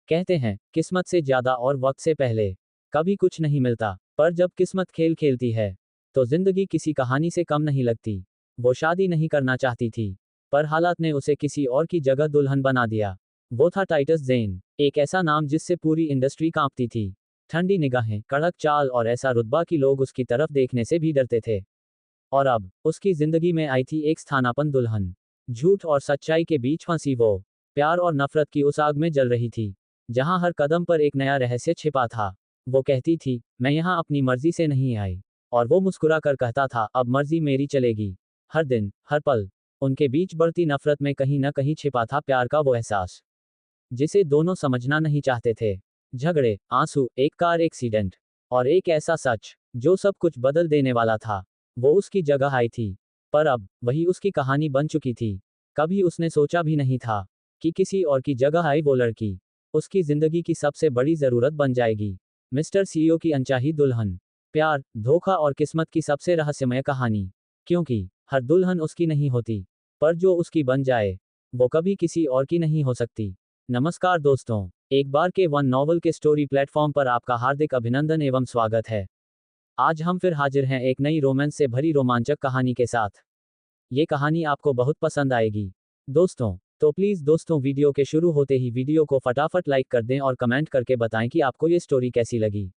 कहते हैं किस्मत से ज्यादा और वक्त से पहले कभी कुछ नहीं मिलता, पर जब किस्मत खेल खेलती है तो जिंदगी किसी कहानी से कम नहीं लगती। वो शादी नहीं करना चाहती थी, पर हालात ने उसे किसी और की जगह दुल्हन बना दिया। वो था टाइटस ज़ेन, एक ऐसा नाम जिससे पूरी इंडस्ट्री कांपती थी। ठंडी निगाहें, कड़क चाल और ऐसा रुतबा कि लोग उसकी तरफ देखने से भी डरते थे। और अब उसकी जिंदगी में आई थी एक स्थानापन्न दुल्हन। झूठ और सच्चाई के बीच फंसी वो प्यार और नफरत की उस आग में जल रही थी, जहां हर कदम पर एक नया रहस्य छिपा था। वो कहती थी, मैं यहाँ अपनी मर्जी से नहीं आई। और वो मुस्कुरा कर कहता था, अब मर्जी मेरी चलेगी। हर दिन, हर पल, उनके बीच बढ़ती नफरत में कहीं न कहीं छिपा था प्यार का वो एहसास, जिसे दोनों समझना नहीं चाहते थे। झगड़े, आंसू, एक कार एक्सीडेंट, और एक ऐसा सच जो सब कुछ बदल देने वाला था। वो उसकी जगह आई थी, पर अब वही उसकी कहानी बन चुकी थी। कभी उसने सोचा भी नहीं था कि किसी और की जगह आई वो लड़की उसकी जिंदगी की सबसे बड़ी जरूरत बन जाएगी। मिस्टर सीईओ की अनचाही दुल्हन। प्यार, धोखा और किस्मत की सबसे रहस्यमय कहानी। क्योंकि हर दुल्हन उसकी नहीं होती, पर जो उसकी बन जाए वो कभी किसी और की नहीं हो सकती। नमस्कार दोस्तों, एक बार के वन नॉवल के स्टोरी प्लेटफॉर्म पर आपका हार्दिक अभिनंदन एवं स्वागत है। आज हम फिर हाजिर हैं एक नई रोमांस से भरी रोमांचक कहानी के साथ। ये कहानी आपको बहुत पसंद आएगी दोस्तों, तो प्लीज़ दोस्तों वीडियो के शुरू होते ही वीडियो को फटाफट लाइक कर दें और कमेंट करके बताएं कि आपको ये स्टोरी कैसी लगी।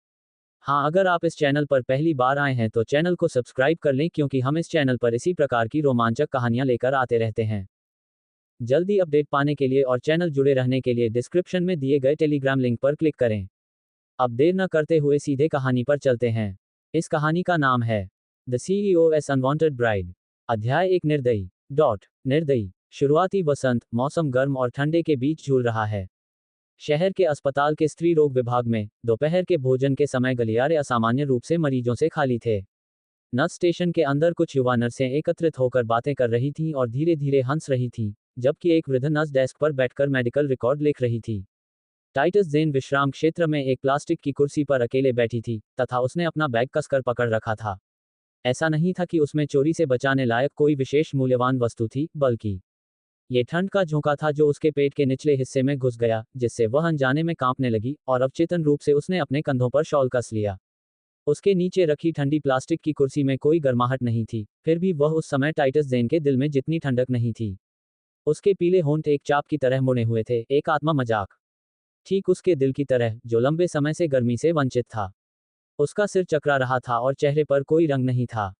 हाँ, अगर आप इस चैनल पर पहली बार आए हैं तो चैनल को सब्सक्राइब कर लें, क्योंकि हम इस चैनल पर इसी प्रकार की रोमांचक कहानियां लेकर आते रहते हैं। जल्दी अपडेट पाने के लिए और चैनल जुड़े रहने के लिए डिस्क्रिप्शन में दिए गए टेलीग्राम लिंक पर क्लिक करें। अब देर न करते हुए सीधे कहानी पर चलते हैं। इस कहानी का नाम है द सीईओएस अनवांटेड ब्राइड। अध्याय एक, निर्दयी। निर्दयी। शुरुआती वसंत, मौसम गर्म और ठंडे के बीच झूल रहा है। शहर के अस्पताल के स्त्री रोग विभाग में दोपहर के भोजन के समय गलियारे असामान्य रूप से मरीजों से खाली थे। नर्स स्टेशन के अंदर कुछ युवा नर्सें एकत्रित होकर बातें कर रही थीं और धीरे धीरे हंस रही थीं, जबकि एक वृद्ध नर्स डेस्क पर बैठकर मेडिकल रिकॉर्ड लिख रही थी। टाइटस ज़ेन विश्राम क्षेत्र में एक प्लास्टिक की कुर्सी पर अकेले बैठी थी, तथा उसने अपना बैग कसकर पकड़ रखा था। ऐसा नहीं था कि उसमें चोरी से बचाने लायक कोई विशेष मूल्यवान वस्तु थी, बल्कि ये ठंड का झोंका था जो उसके पेट के निचले हिस्से में घुस गया, जिससे वह अनजाने में कांपने लगी, और अवचेतन रूप से उसने अपने कंधों पर शॉल कस लिया। उसके नीचे रखी ठंडी प्लास्टिक की कुर्सी में कोई गर्माहट नहीं थी, फिर भी वह उस समय टाइटस ज़ेन के दिल में जितनी ठंडक नहीं थी। उसके पीले होंठ एक चाप की तरह मुड़े हुए थे, एक आत्मा मजाक, ठीक उसके दिल की तरह, जो लंबे समय से गर्मी से वंचित था। उसका सिर चकरा रहा था और चेहरे पर कोई रंग नहीं था।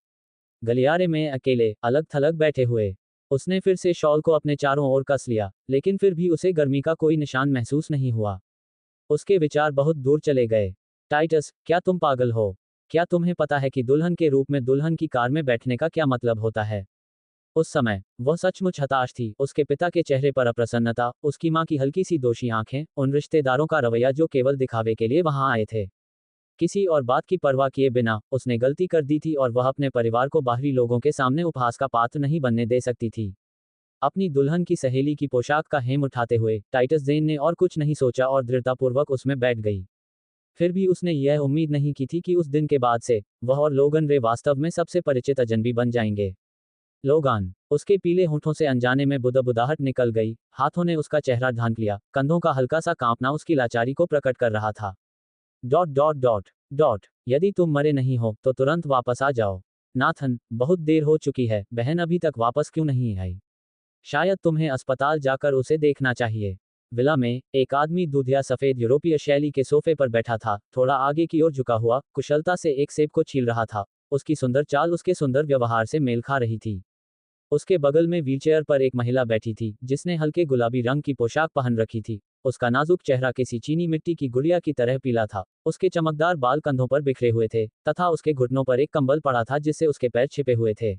गलियारे में अकेले, अलग थलग बैठे हुए, उसने फिर से शॉल को अपने चारों ओर कस लिया, लेकिन फिर भी उसे गर्मी का कोई निशान महसूस नहीं हुआ। उसके विचार बहुत दूर चले गए। टाइटस, क्या तुम पागल हो? क्या तुम्हें पता है कि दुल्हन के रूप में दुल्हन की कार में बैठने का क्या मतलब होता है? उस समय वह सचमुच हताश थी। उसके पिता के चेहरे पर अप्रसन्नता, उसकी मां की हल्की सी दोषी आंखें, उन रिश्तेदारों का रवैया जो केवल दिखावे के लिए वहां आए थे। किसी और बात की परवाह किए बिना उसने गलती कर दी थी, और वह अपने परिवार को बाहरी लोगों के सामने उपहास का पात्र नहीं बनने दे सकती थी। अपनी दुल्हन की सहेली की पोशाक का हेम उठाते हुए टाइटस ज़ेन ने और कुछ नहीं सोचा और दृढ़तापूर्वक उसमें बैठ गई। फिर भी उसने यह उम्मीद नहीं की थी कि उस दिन के बाद से वह और लोगन रे वास्तव में सबसे परिचित अजनबी बन जाएंगे। लोगान, उसके पीले होंठों से अनजाने में बुदबुदाहट निकल गई, हाथों ने उसका चेहरा ढांक लिया, कंधों का हल्का सा कांपना उसकी लाचारी को प्रकट कर रहा था। यदि तुम मरे नहीं हो तो तुरंत वापस आ जाओ। नाथन, बहुत देर हो चुकी है, बहन अभी तक वापस क्यों नहीं आई? शायद तुम्हें अस्पताल जाकर उसे देखना चाहिए। विला में एक आदमी दूधिया सफेद यूरोपीय शैली के सोफे पर बैठा था, थोड़ा आगे की ओर झुका हुआ, कुशलता से एक सेब को छील रहा था। उसकी सुंदर चाल उसके सुंदर व्यवहार से मेल खा रही थी। उसके बगल में व्हीलचेयर पर एक महिला बैठी थी, जिसने हल्के गुलाबी रंग की पोशाक पहन रखी थी। उसका नाजुक चेहरा किसी चीनी मिट्टी की गुड़िया की तरह पीला था। उसके चमकदार बाल कंधों पर बिखरे हुए थे, तथा उसके घुटनों पर एक कंबल पड़ा था जिससे उसके पैर छिपे हुए थे।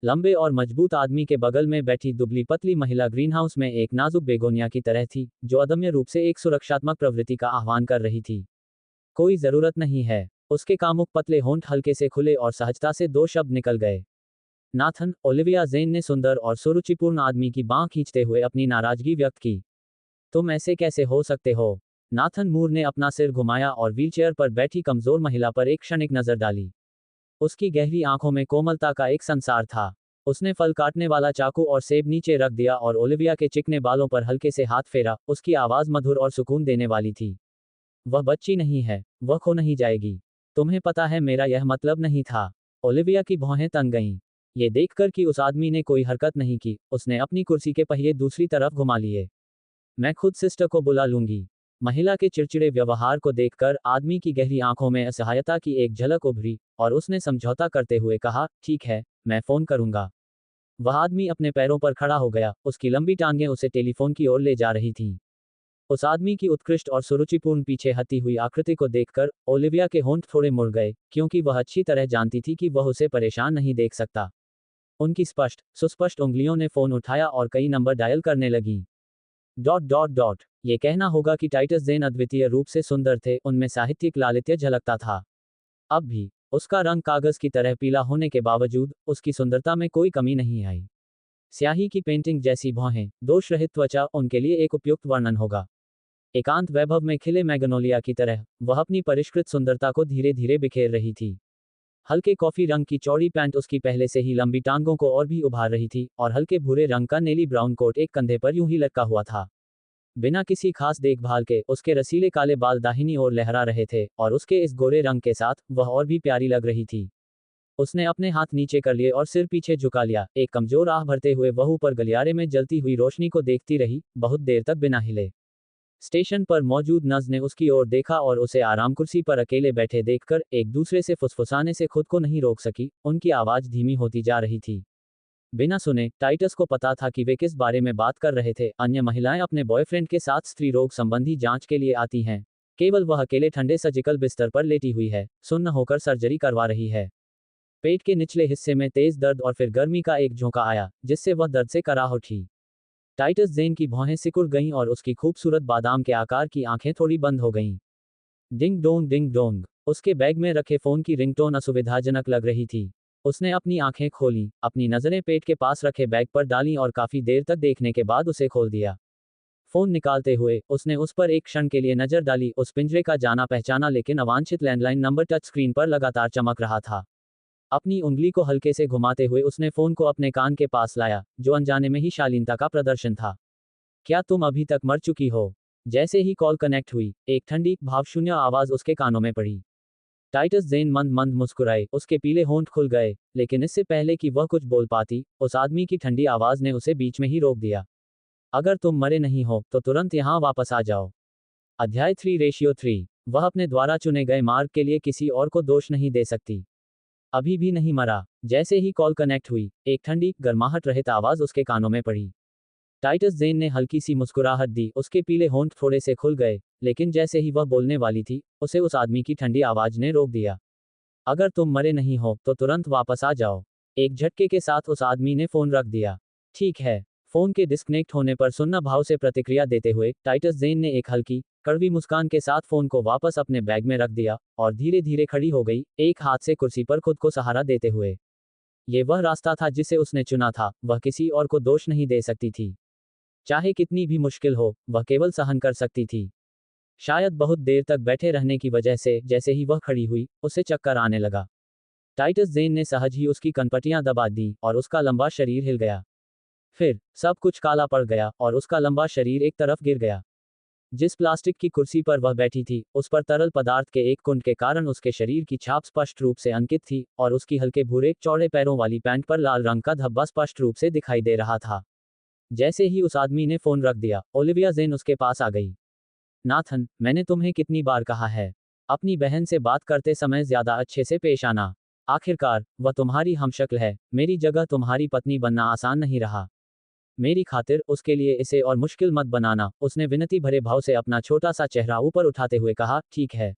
लंबे और मजबूत आदमी के बगल में बैठी दुबली पतली महिला ग्रीनहाउस में एक नाजुक बेगोनिया की तरह थी, जो अदम्य रूप से एक सुरक्षात्मक प्रवृत्ति का आह्वान कर रही थी। कोई जरूरत नहीं है। उसके कामुक पतले होंठ हल्के से खुले और सहजता से दो शब्द निकल गए। नाथन, ओलिविया ज़ेन ने सुंदर और सुरुचिपूर्ण आदमी की बांह खींचते हुए अपनी नाराजगी व्यक्त की। तुम ऐसे कैसे हो सकते हो? नाथन मूर ने अपना सिर घुमाया और व्हीलचेयर पर बैठी कमजोर महिला पर एक क्षणिक नजर डाली। उसकी गहरी आंखों में कोमलता का एक संसार था। उसने फल काटने वाला चाकू और सेब नीचे रख दिया और ओलिविया के चिकने बालों पर हल्के से हाथ फेरा। उसकी आवाज़ मधुर और सुकून देने वाली थी। वह बच्ची नहीं है, वह खो नहीं जाएगी। तुम्हें पता है मेरा यह मतलब नहीं था। ओलिविया की भौहें तन गईं। ये देखकर कि उस आदमी ने कोई हरकत नहीं की, उसने अपनी कुर्सी के पहिए दूसरी तरफ घुमा लिए। मैं खुद सिस्टर को बुला लूंगी। महिला के चिड़चिड़े व्यवहार को देखकर आदमी की गहरी आंखों में असहायता की एक झलक उभरी और उसने समझौता करते हुए कहा, ठीक है, मैं फोन करूंगा। वह आदमी अपने पैरों पर खड़ा हो गया, उसकी लंबी टांगें उसे टेलीफोन की ओर ले जा रही थीं। उस आदमी की उत्कृष्ट और सुरुचिपूर्ण पीछे हटी हुई आकृति को देखकर ओलिविया के होंठ थोड़े मुड़ गए, क्योंकि वह अच्छी तरह जानती थी कि वह उसे परेशान नहीं देख सकता। उनकी स्पष्ट सुस्पष्ट उंगलियों ने फोन उठाया और कई नंबर डायल करने लगी। ये कहना होगा कि टाइटस जेन अद्वितीय रूप से सुंदर थे, उनमें साहित्यिक लालित्य झलकता था। अब भी उसका रंग कागज की तरह पीला होने के बावजूद उसकी सुंदरता में कोई कमी नहीं आई। स्याही की पेंटिंग जैसी भौहें, दोष रहित त्वचा उनके लिए एक उपयुक्त वर्णन होगा। एकांत वैभव में खिले मैग्नोलिया की तरह वह अपनी परिष्कृत सुंदरता को धीरे धीरे बिखेर रही थी। हल्के कॉफी रंग की चौड़ी पैंट उसकी पहले से ही लंबी टांगों को और भी उभार रही थी और हल्के भूरे रंग का नेली ब्राउन कोट एक कंधे पर यूं ही लटका हुआ था। बिना किसी खास देखभाल के उसके रसीले काले बाल दाहिनी ओर लहरा रहे थे और उसके इस गोरे रंग के साथ वह और भी प्यारी लग रही थी। उसने अपने हाथ नीचे कर लिए और सिर पीछे झुका लिया, एक कमजोर आह भरते हुए वह ऊपर गलियारे में जलती हुई रोशनी को देखती रही, बहुत देर तक बिना हिले। स्टेशन पर मौजूद नर्स ने उसकी ओर देखा और उसे आराम कुर्सी पर अकेले बैठे देखकर एक दूसरे से फुसफुसाने से खुद को नहीं रोक सकी। उनकी आवाज धीमी होती जा रही थी। बिना सुने टाइटस को पता था कि वे किस बारे में बात कर रहे थे। अन्य महिलाएं अपने बॉयफ्रेंड के साथ स्त्री रोग संबंधी जांच के लिए आती हैं, केवल वह अकेले ठंडे सर्जिकल बिस्तर पर लेटी हुई है, सुन्न होकर सर्जरी करवा रही है। पेट के निचले हिस्से में तेज दर्द और फिर गर्मी का एक झोंका आया, जिससे वह दर्द से कराह उठी। टाइटस जेन की भौहें सिकुड़ गईं और उसकी खूबसूरत बादाम के आकार की आंखें थोड़ी बंद हो गईं। Ding dong ding dong. उसके बैग में रखे फोन की रिंगटोन असुविधाजनक लग रही थी। उसने अपनी आंखें खोलीं, अपनी नजरें पेट के पास रखे बैग पर डालीं और काफी देर तक देखने के बाद उसे खोल दिया। फोन निकालते हुए उसने उस पर एक क्षण के लिए नजर डाली, उस पिंजरे का जाना पहचाना लेकिन अवांछित लैंडलाइन नंबर टच स्क्रीन पर लगातार चमक रहा था। अपनी उंगली को हल्के से घुमाते हुए उसने फोन को अपने कान के पास लाया, जो अनजाने में ही शालीनता का प्रदर्शन था। क्या तुम अभी तक मर चुकी हो? जैसे ही कॉल कनेक्ट हुई, एक ठंडी भावशून्य आवाज उसके कानों में पड़ी। टाइटस जेन मंद मंद मुस्कुराए, उसके पीले होंठ खुल गए, लेकिन इससे पहले कि वह कुछ बोल पाती, उस आदमी की ठंडी आवाज ने उसे बीच में ही रोक दिया। अगर तुम मरे नहीं हो तो तुरंत यहां वापस आ जाओ। अध्याय 3:3। वह अपने द्वारा चुने गए मार्ग के लिए किसी और को दोष नहीं दे सकती। अभी भी नहीं मरा। जैसे ही कॉल कनेक्ट हुई, एक ठंडी गर्माहट रहित आवाज उसके कानों में पड़ी। टाइटस जेन ने हल्की सी मुस्कुराहट दी, उसके पीले होंठ थोड़े से खुल गए, लेकिन जैसे ही वह बोलने वाली थी, उसे उस आदमी की ठंडी आवाज ने रोक दिया। अगर तुम मरे नहीं हो तो तुरंत वापस आ जाओ। एक झटके के साथ उस आदमी ने फोन रख दिया। ठीक है। फोन के डिस्कनेक्ट होने पर सुन्ना भाव से प्रतिक्रिया देते हुए टाइटस जेन ने एक हल्की कड़वी मुस्कान के साथ फोन को वापस अपने बैग में रख दिया और धीरे धीरे खड़ी हो गई, एक हाथ से कुर्सी पर खुद को सहारा देते हुए। ये वह रास्ता था जिसे उसने चुना था, वह किसी और को दोष नहीं दे सकती थी। चाहे कितनी भी मुश्किल हो, वह केवल सहन कर सकती थी। शायद बहुत देर तक बैठे रहने की वजह से जैसे ही वह खड़ी हुई, उसे चक्कर आने लगा। टाइटस जेन ने सहज ही उसकी कनपटियां दबा दी और उसका लंबा शरीर हिल गया। फिर सब कुछ काला पड़ गया और उसका लंबा शरीर एक तरफ गिर गया। जिस प्लास्टिक की कुर्सी पर वह बैठी थी, उस पर तरल पदार्थ के एक कुंड के कारण उसके शरीर की छाप स्पष्ट रूप से अंकित थी और उसकी हल्के भूरे चौड़े पैरों वाली पैंट पर लाल रंग का धब्बा स्पष्ट रूप से दिखाई दे रहा था। जैसे ही उस आदमी ने फोन रख दिया, ओलिविया जेन उसके पास आ गई। नाथन, मैंने तुम्हें कितनी बार कहा है, अपनी बहन से बात करते समय ज्यादा अच्छे से पेश आना। आखिरकार वह तुम्हारी हमशक्ल है, मेरी जगह तुम्हारी पत्नी बनना आसान नहीं रहा। मेरी खातिर उसके लिए इसे और मुश्किल मत बनाना। उसने विनती भरे भाव से अपना छोटा सा चेहरा ऊपर उठाते हुए कहा, ठीक है।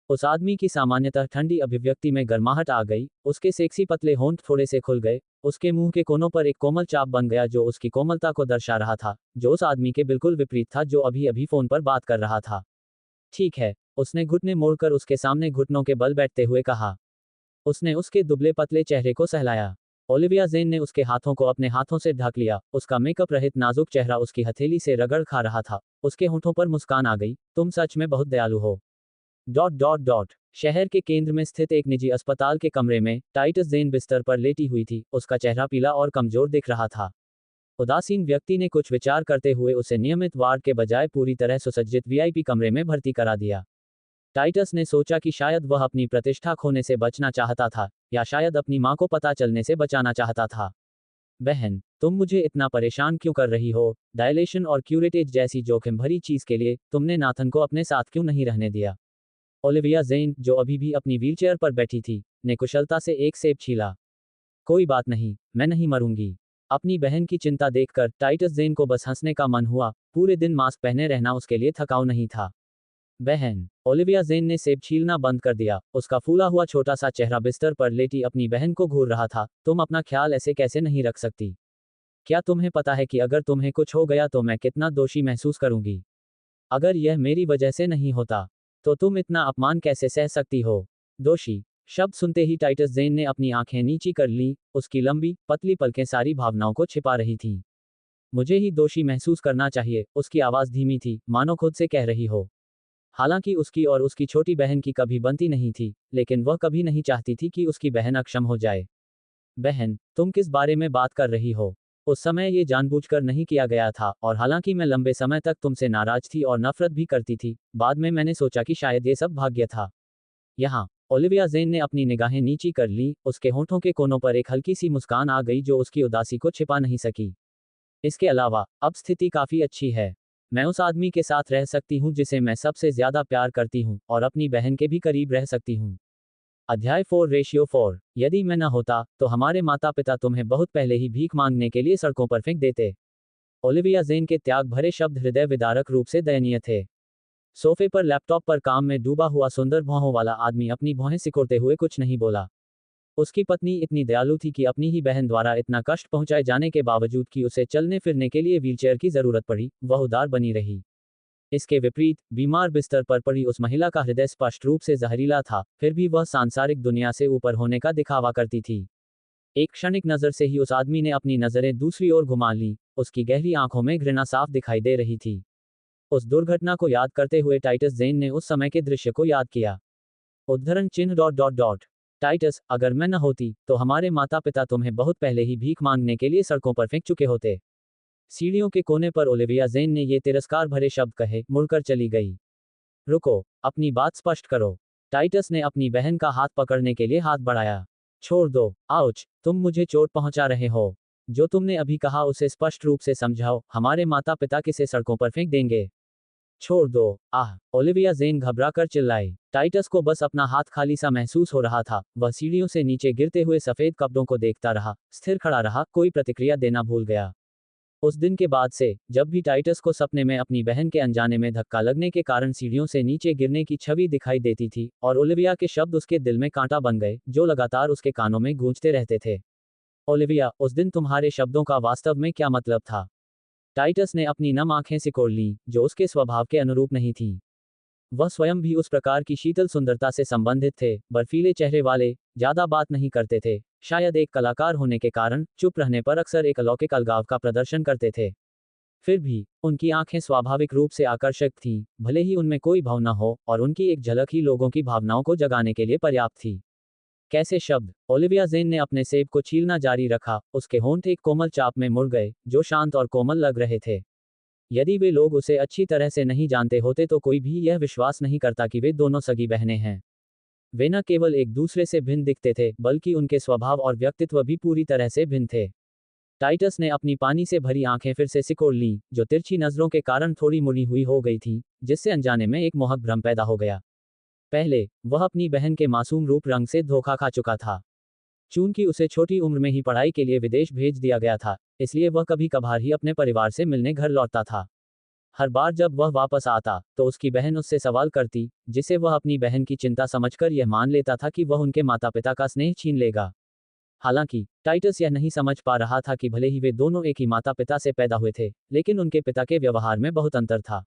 उस आदमी की सामान्यतः ठंडी अभिव्यक्ति में गर्माहट आ गई, उसके सेक्सी पतले होंठ थोड़े से खुल गए, उसके मुंह के कोनों पर एक कोमल चाप बन गया जो उसकी कोमलता को दर्शा रहा था, जो उस आदमी के बिल्कुल विपरीत था जो अभी अभी फोन पर बात कर रहा था। ठीक है, उसने घुटने मोड़कर उसके सामने घुटनों के बल बैठते हुए कहा। उसने उसके दुबले पतले चेहरे को सहलाया। ओलिविया जेन ने उसके हाथों को अपने हाथों से ढक लिया, उसका मेकअप रहित नाजुक चेहरा उसकी हथेली से रगड़ खा रहा था। उसके होठों पर मुस्कान आ गई, तुम सच में बहुत दयालु हो। शहर के केंद्र में स्थित एक निजी अस्पताल के कमरे में टाइटस जेन बिस्तर पर लेटी हुई थी। उसका चेहरा पीला और कमजोर दिख रहा था। उदासीन व्यक्ति ने कुछ विचार करते हुए उसे नियमित वार्ड के बजाय पूरी तरह सुसज्जित वीआईपी कमरे में भर्ती करा दिया। टाइटस ने सोचा कि शायद वह अपनी प्रतिष्ठा खोने से बचना चाहता था, या शायद अपनी मां को पता चलने से बचाना चाहता था। बहन, तुम मुझे इतना परेशान क्यों कर रही हो? डायलेशन और क्यूरेटेज जैसी जोखिम भरी चीज के लिए तुमने नाथन को अपने साथ क्यों नहीं रहने दिया? ओलिविया जेन, जो अभी भी अपनी व्हीलचेयर पर बैठी थी, ने कुशलता से एक सेब छीला। कोई बात नहीं, मैं नहीं मरूंगी। अपनी बहन की चिंता देखकर टाइटस जेन को बस हंसने का मन हुआ। पूरे दिन मास्क पहने रहना उसके लिए थकाऊ नहीं था। बहन, ओलिविया जेन ने सेब छीलना बंद कर दिया। उसका फूला हुआ छोटा सा चेहरा बिस्तर पर लेटी अपनी बहन को घूर रहा था। तुम अपना ख्याल ऐसे कैसे नहीं रख सकती? क्या तुम्हें पता है कि अगर तुम्हें कुछ हो गया तो मैं कितना दोषी महसूस करूंगी? अगर यह मेरी वजह से नहीं होता, तो तुम इतना अपमान कैसे सह सकती हो? दोषी शब्द सुनते ही टाइटस जेन ने अपनी आंखें नीची कर लीं। उसकी लंबी, पतली पलकें सारी भावनाओं को छिपा रही थीं। मुझे ही दोषी महसूस करना चाहिए। उसकी आवाज धीमी थी, मानो खुद से कह रही हो। हालांकि उसकी और उसकी छोटी बहन की कभी बनती नहीं थी, लेकिन वह कभी नहीं चाहती थी कि उसकी बहन अक्षम हो जाए। बहन, तुम किस बारे में बात कर रही हो? उस समय ये जानबूझकर नहीं किया गया था, और हालांकि मैं लंबे समय तक तुमसे नाराज थी और नफरत भी करती थी, बाद में मैंने सोचा कि शायद ये सब भाग्य था। यहाँ ओलिविया जेन ने अपनी निगाहें नीची कर लीं। उसके होंठों के कोनों पर एक हल्की सी मुस्कान आ गई जो उसकी उदासी को छिपा नहीं सकी। इसके अलावा अब स्थिति काफी अच्छी है। मैं उस आदमी के साथ रह सकती हूँ जिसे मैं सबसे ज्यादा प्यार करती हूँ, और अपनी बहन के भी करीब रह सकती हूँ। अध्याय 4:4। यदि मैं न होता तो हमारे माता पिता तुम्हें बहुत पहले ही भीख मांगने के लिए सड़कों पर फेंक देते। ओलिविया जेन के त्याग भरे शब्द हृदय विदारक रूप से दयनीय थे। सोफे पर लैपटॉप पर काम में डूबा हुआ सुंदर भौहों वाला आदमी अपनी भौहें सिकोड़ते हुए कुछ नहीं बोला। उसकी पत्नी इतनी दयालु थी कि अपनी ही बहन द्वारा इतना कष्ट पहुंचाए जाने के बावजूद कि उसे चलने फिरने के लिए व्हीलचेयर की जरूरत पड़ी, वह उदार बनी रही। इसके विपरीत, बीमार बिस्तर पर पड़ी उस महिला का हृदय स्पष्ट रूप से जहरीला था, फिर भी वह सांसारिक दुनिया से ऊपर होने का दिखावा करती थी। एक क्षणिक नजर से ही उस आदमी ने अपनी नजरें दूसरी ओर घुमा लीं। उसकी गहरी आंखों में घृणा साफ दिखाई दे रही थी। उस दुर्घटना को याद करते हुए टाइटस जेन ने उस समय के दृश्य को याद किया। उद्धरण चिन्ह डॉट डॉट डॉट। टाइटस, अगर मैं न होती तो हमारे माता पिता तुम्हें बहुत पहले ही भीख मांगने के लिए सड़कों पर फेंक चुके होते। सीढ़ियों के कोने पर ओलिविया जेन ने ये तिरस्कार भरे शब्द कहे, मुड़कर चली गई। रुको, अपनी बात स्पष्ट करो। टाइटस ने अपनी बहन का हाथ पकड़ने के लिए हाथ बढ़ाया। छोड़ दो, आउच, तुम मुझे चोट पहुंचा रहे हो। जो तुमने अभी कहा उसे स्पष्ट रूप से समझाओ। हमारे माता पिता किसे सड़कों पर फेंक देंगे? छोड़ दो, आह! ओलिविया जेन घबराकर चिल्लाई। टाइटस को बस अपना हाथ खाली सा महसूस हो रहा था। वह सीढ़ियों से नीचे गिरते हुए सफेद कपड़ों को देखता रहा, स्थिर खड़ा रहा, कोई प्रतिक्रिया देना भूल गया। उस दिन के बाद से, जब भी टाइटस को सपने में अपनी बहन के अनजाने में धक्का लगने के कारण सीढ़ियों से नीचे गिरने की छवि दिखाई देती थी, और ओलिविया के शब्द उसके दिल में कांटा बन गए, जो लगातार उसके कानों में गूंजते रहते थे। ओलिविया, उस दिन तुम्हारे शब्दों का वास्तव में क्या मतलब था? टाइटस ने अपनी नम आंखें सिकोड़ लीं, जो उसके स्वभाव के अनुरूप नहीं थीं। वह स्वयं भी उस प्रकार की शीतल सुंदरता से संबंधित थे, बर्फीले चेहरे वाले, ज्यादा बात नहीं करते थे, शायद एक कलाकार होने के कारण चुप रहने पर अक्सर एक अलौकिक अलगाव का प्रदर्शन करते थे। फिर भी उनकी आंखें स्वाभाविक रूप से आकर्षक थीं, भले ही उनमें कोई भाव न हो, और उनकी एक झलक ही लोगों की भावनाओं को जगाने के लिए पर्याप्त थी। कैसे शब्द? ओलिविया जेन ने अपने सेब को छीलना जारी रखा। उसके होंठ एक कोमल चाप में मुड़ गए, जो शांत और कोमल लग रहे थे। यदि वे लोग उसे अच्छी तरह से नहीं जानते होते तो कोई भी यह विश्वास नहीं करता कि वे दोनों सगी बहनें हैं। वे न केवल एक दूसरे से भिन्न दिखते थे, बल्कि उनके स्वभाव और व्यक्तित्व भी पूरी तरह से भिन्न थे। टाइटस ने अपनी पानी से भरी आंखें फिर से सिकोड़ लीं, जो तिरछी नजरों के कारण थोड़ी मुड़ी हुई हो गई थीं, जिससे अनजाने में एक मोहक भ्रम पैदा हो गया। पहले, वह अपनी बहन के मासूम रूप रंग से धोखा खा चुका था। चूंकि उसे छोटी उम्र में ही पढ़ाई के लिए विदेश भेज दिया गया था, इसलिए वह कभी कभार ही अपने परिवार से मिलने घर लौटता था। हर बार जब वह वापस आता, तो उसकी बहन उससे सवाल करती, जिसे वह अपनी बहन की चिंता समझकर यह मान लेता था कि वह उनके माता पिता का स्नेह छीन लेगा। हालांकि टाइटस यह नहीं समझ पा रहा था कि भले ही वे दोनों एक ही माता पिता से पैदा हुए थे, लेकिन उनके पिता के व्यवहार में बहुत अंतर था।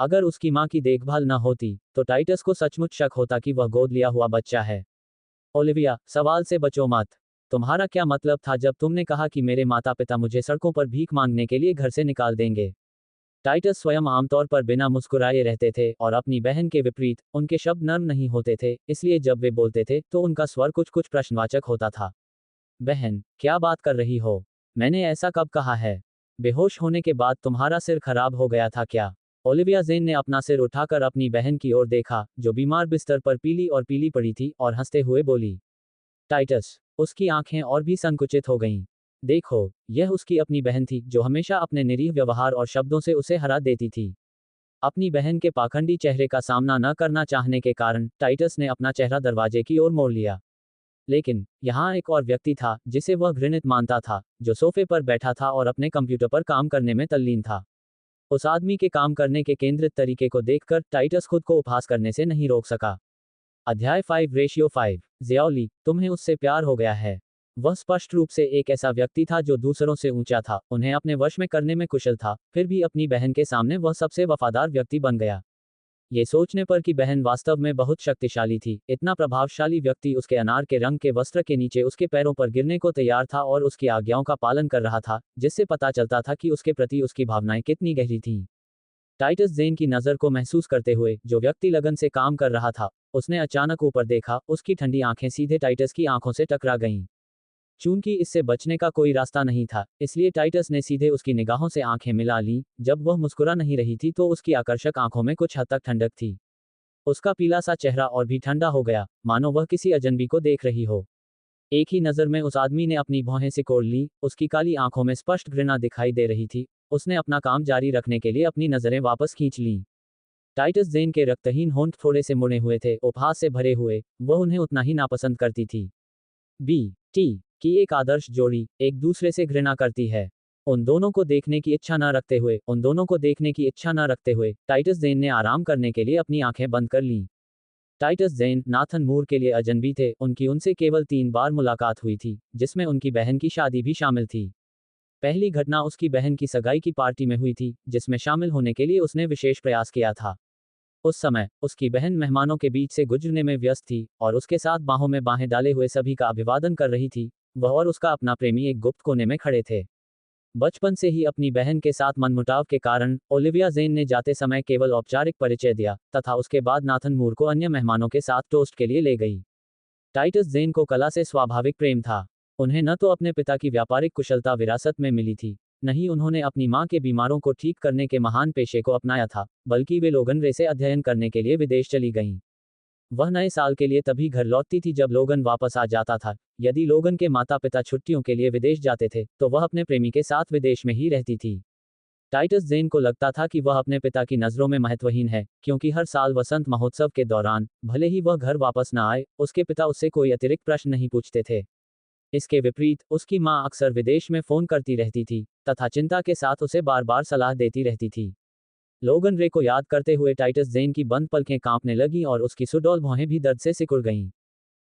अगर उसकी मां की देखभाल न होती, तो टाइटस को सचमुच शक होता कि वह गोद लिया हुआ बच्चा है। ओलिविया, सवाल से बचो मत। तुम्हारा क्या मतलब था जब तुमने कहा कि मेरे माता पिता मुझे सड़कों पर भीख मांगने के लिए घर से निकाल देंगे? टाइटस स्वयं आमतौर पर बिना मुस्कुराए रहते थे और अपनी बहन के विपरीत उनके शब्द नर्म नहीं होते थे, इसलिए जब वे बोलते थे तो उनका स्वर कुछ कुछ प्रश्नवाचक होता था। बहन, क्या बात कर रही हो? मैंने ऐसा कब कहा है? बेहोश होने के बाद तुम्हारा सिर खराब हो गया था क्या? ओलिविया जेन ने अपना सिर उठाकर अपनी बहन की ओर देखा, जो बीमार बिस्तर पर पीली और पीली पड़ी थी, और हंसते हुए बोली। टाइटस, उसकी आंखें और भी संकुचित हो गईं। देखो, यह उसकी अपनी बहन थी जो हमेशा अपने निरीह व्यवहार और शब्दों से उसे हरा देती थी। अपनी बहन के पाखंडी चेहरे का सामना न करना चाहने के कारण टाइटस ने अपना चेहरा दरवाजे की ओर मोड़ लिया। लेकिन यहाँ एक और व्यक्ति था जिसे वह घृणित मानता था, जो सोफे पर बैठा था और अपने कंप्यूटर पर काम करने में तल्लीन था। उस आदमी के काम करने के केंद्रित तरीके को देखकर टाइटस खुद को उपहास करने से नहीं रोक सका। अध्याय 5:5। ज़ियाओली, तुम्हें उससे प्यार हो गया है। वह स्पष्ट रूप से एक ऐसा व्यक्ति था जो दूसरों से ऊंचा था, उन्हें अपने वश में करने में कुशल था, फिर भी अपनी बहन के सामने वह सबसे वफादार व्यक्ति बन गया। ये सोचने पर कि बहन वास्तव में बहुत शक्तिशाली थी, इतना प्रभावशाली व्यक्ति उसके अनार के रंग के वस्त्र के नीचे उसके पैरों पर गिरने को तैयार था और उसकी आज्ञाओं का पालन कर रहा था, जिससे पता चलता था कि उसके प्रति उसकी भावनाएं कितनी गहरी थीं। टाइटस जेन की नज़र को महसूस करते हुए, जो व्यक्ति लगन से काम कर रहा था, उसने अचानक ऊपर देखा, उसकी ठंडी आंखें सीधे टाइटस की आंखों से टकरा गईं। चूंकि इससे बचने का कोई रास्ता नहीं था, इसलिए टाइटस ने सीधे उसकी निगाहों से आंखें मिला लीं। जब वह मुस्कुरा नहीं रही थी तो उसकी आकर्षक आंखों में कुछ हद तक ठंडक थी। उसका पीला सा चेहरा और भी ठंडा हो गया, मानो वह किसी अजनबी को देख रही हो। एक ही नज़र में उस आदमी ने अपनी भौहें सिकोड़ लीं, उसकी काली आंखों में स्पष्ट घृणा दिखाई दे रही थी। उसने अपना काम जारी रखने के लिए अपनी नज़रें वापस खींच लीं। टाइटस जेन के रक्तहीन होंठ थोड़े से मुड़े हुए थे, उपहास से भरे हुए, वह उन्हें उतना ही नापसंद करती थी। बी टी की एक आदर्श जोड़ी एक दूसरे से घृणा करती है। उन दोनों को देखने की इच्छा न रखते हुए टाइटस जेन ने आराम करने के लिए अपनी आंखें बंद कर लीं। टाइटस जेन नाथन मूर के लिए अजनबी थे, उनकी उनसे केवल 3 बार मुलाकात हुई थी, जिसमें उनकी बहन की शादी भी शामिल थी। पहली घटना उसकी बहन की सगाई की पार्टी में हुई थी, जिसमें शामिल होने के लिए उसने विशेष प्रयास किया था। उस समय उसकी बहन मेहमानों के बीच से गुजरने में व्यस्त थी और उसके साथ बाहों में बाहें डाले हुए सभी का अभिवादन कर रही थी। वह और उसका अपना प्रेमी एक गुप्त कोने में खड़े थे। बचपन से ही अपनी बहन के साथ मनमुटाव के कारण ओलिविया जेन ने जाते समय केवल औपचारिक परिचय दिया, तथा उसके बाद नाथन मूर को अन्य मेहमानों के साथ टोस्ट के लिए ले गई। टाइटस जेन को कला से स्वाभाविक प्रेम था। उन्हें न तो अपने पिता की व्यापारिक कुशलता विरासत में मिली थी, न ही उन्होंने अपनी मां के बीमारों को ठीक करने के महान पेशे को अपनाया था, बल्कि वे लोगन रे से अध्ययन करने के लिए विदेश चली गईं। वह नए साल के लिए तभी घर लौटती थी जब लोगन वापस आ जाता था। यदि लोगन के माता पिता छुट्टियों के लिए विदेश जाते थे तो वह अपने प्रेमी के साथ विदेश में ही रहती थी। टाइटस जेन को लगता था कि वह अपने पिता की नज़रों में महत्वहीन है, क्योंकि हर साल वसंत महोत्सव के दौरान, भले ही वह घर वापस न आए, उसके पिता उससे कोई अतिरिक्त प्रश्न नहीं पूछते थे। इसके विपरीत उसकी मां अक्सर विदेश में फोन करती रहती थी, तथा चिंता के साथ उसे बार बार सलाह देती रहती थी। लोगन रे को याद करते हुए टाइटस जेन की बंद पलकें कांपने लगीं और उसकी सुडौल भौहें भी दर्द से सिकुड़ गईं।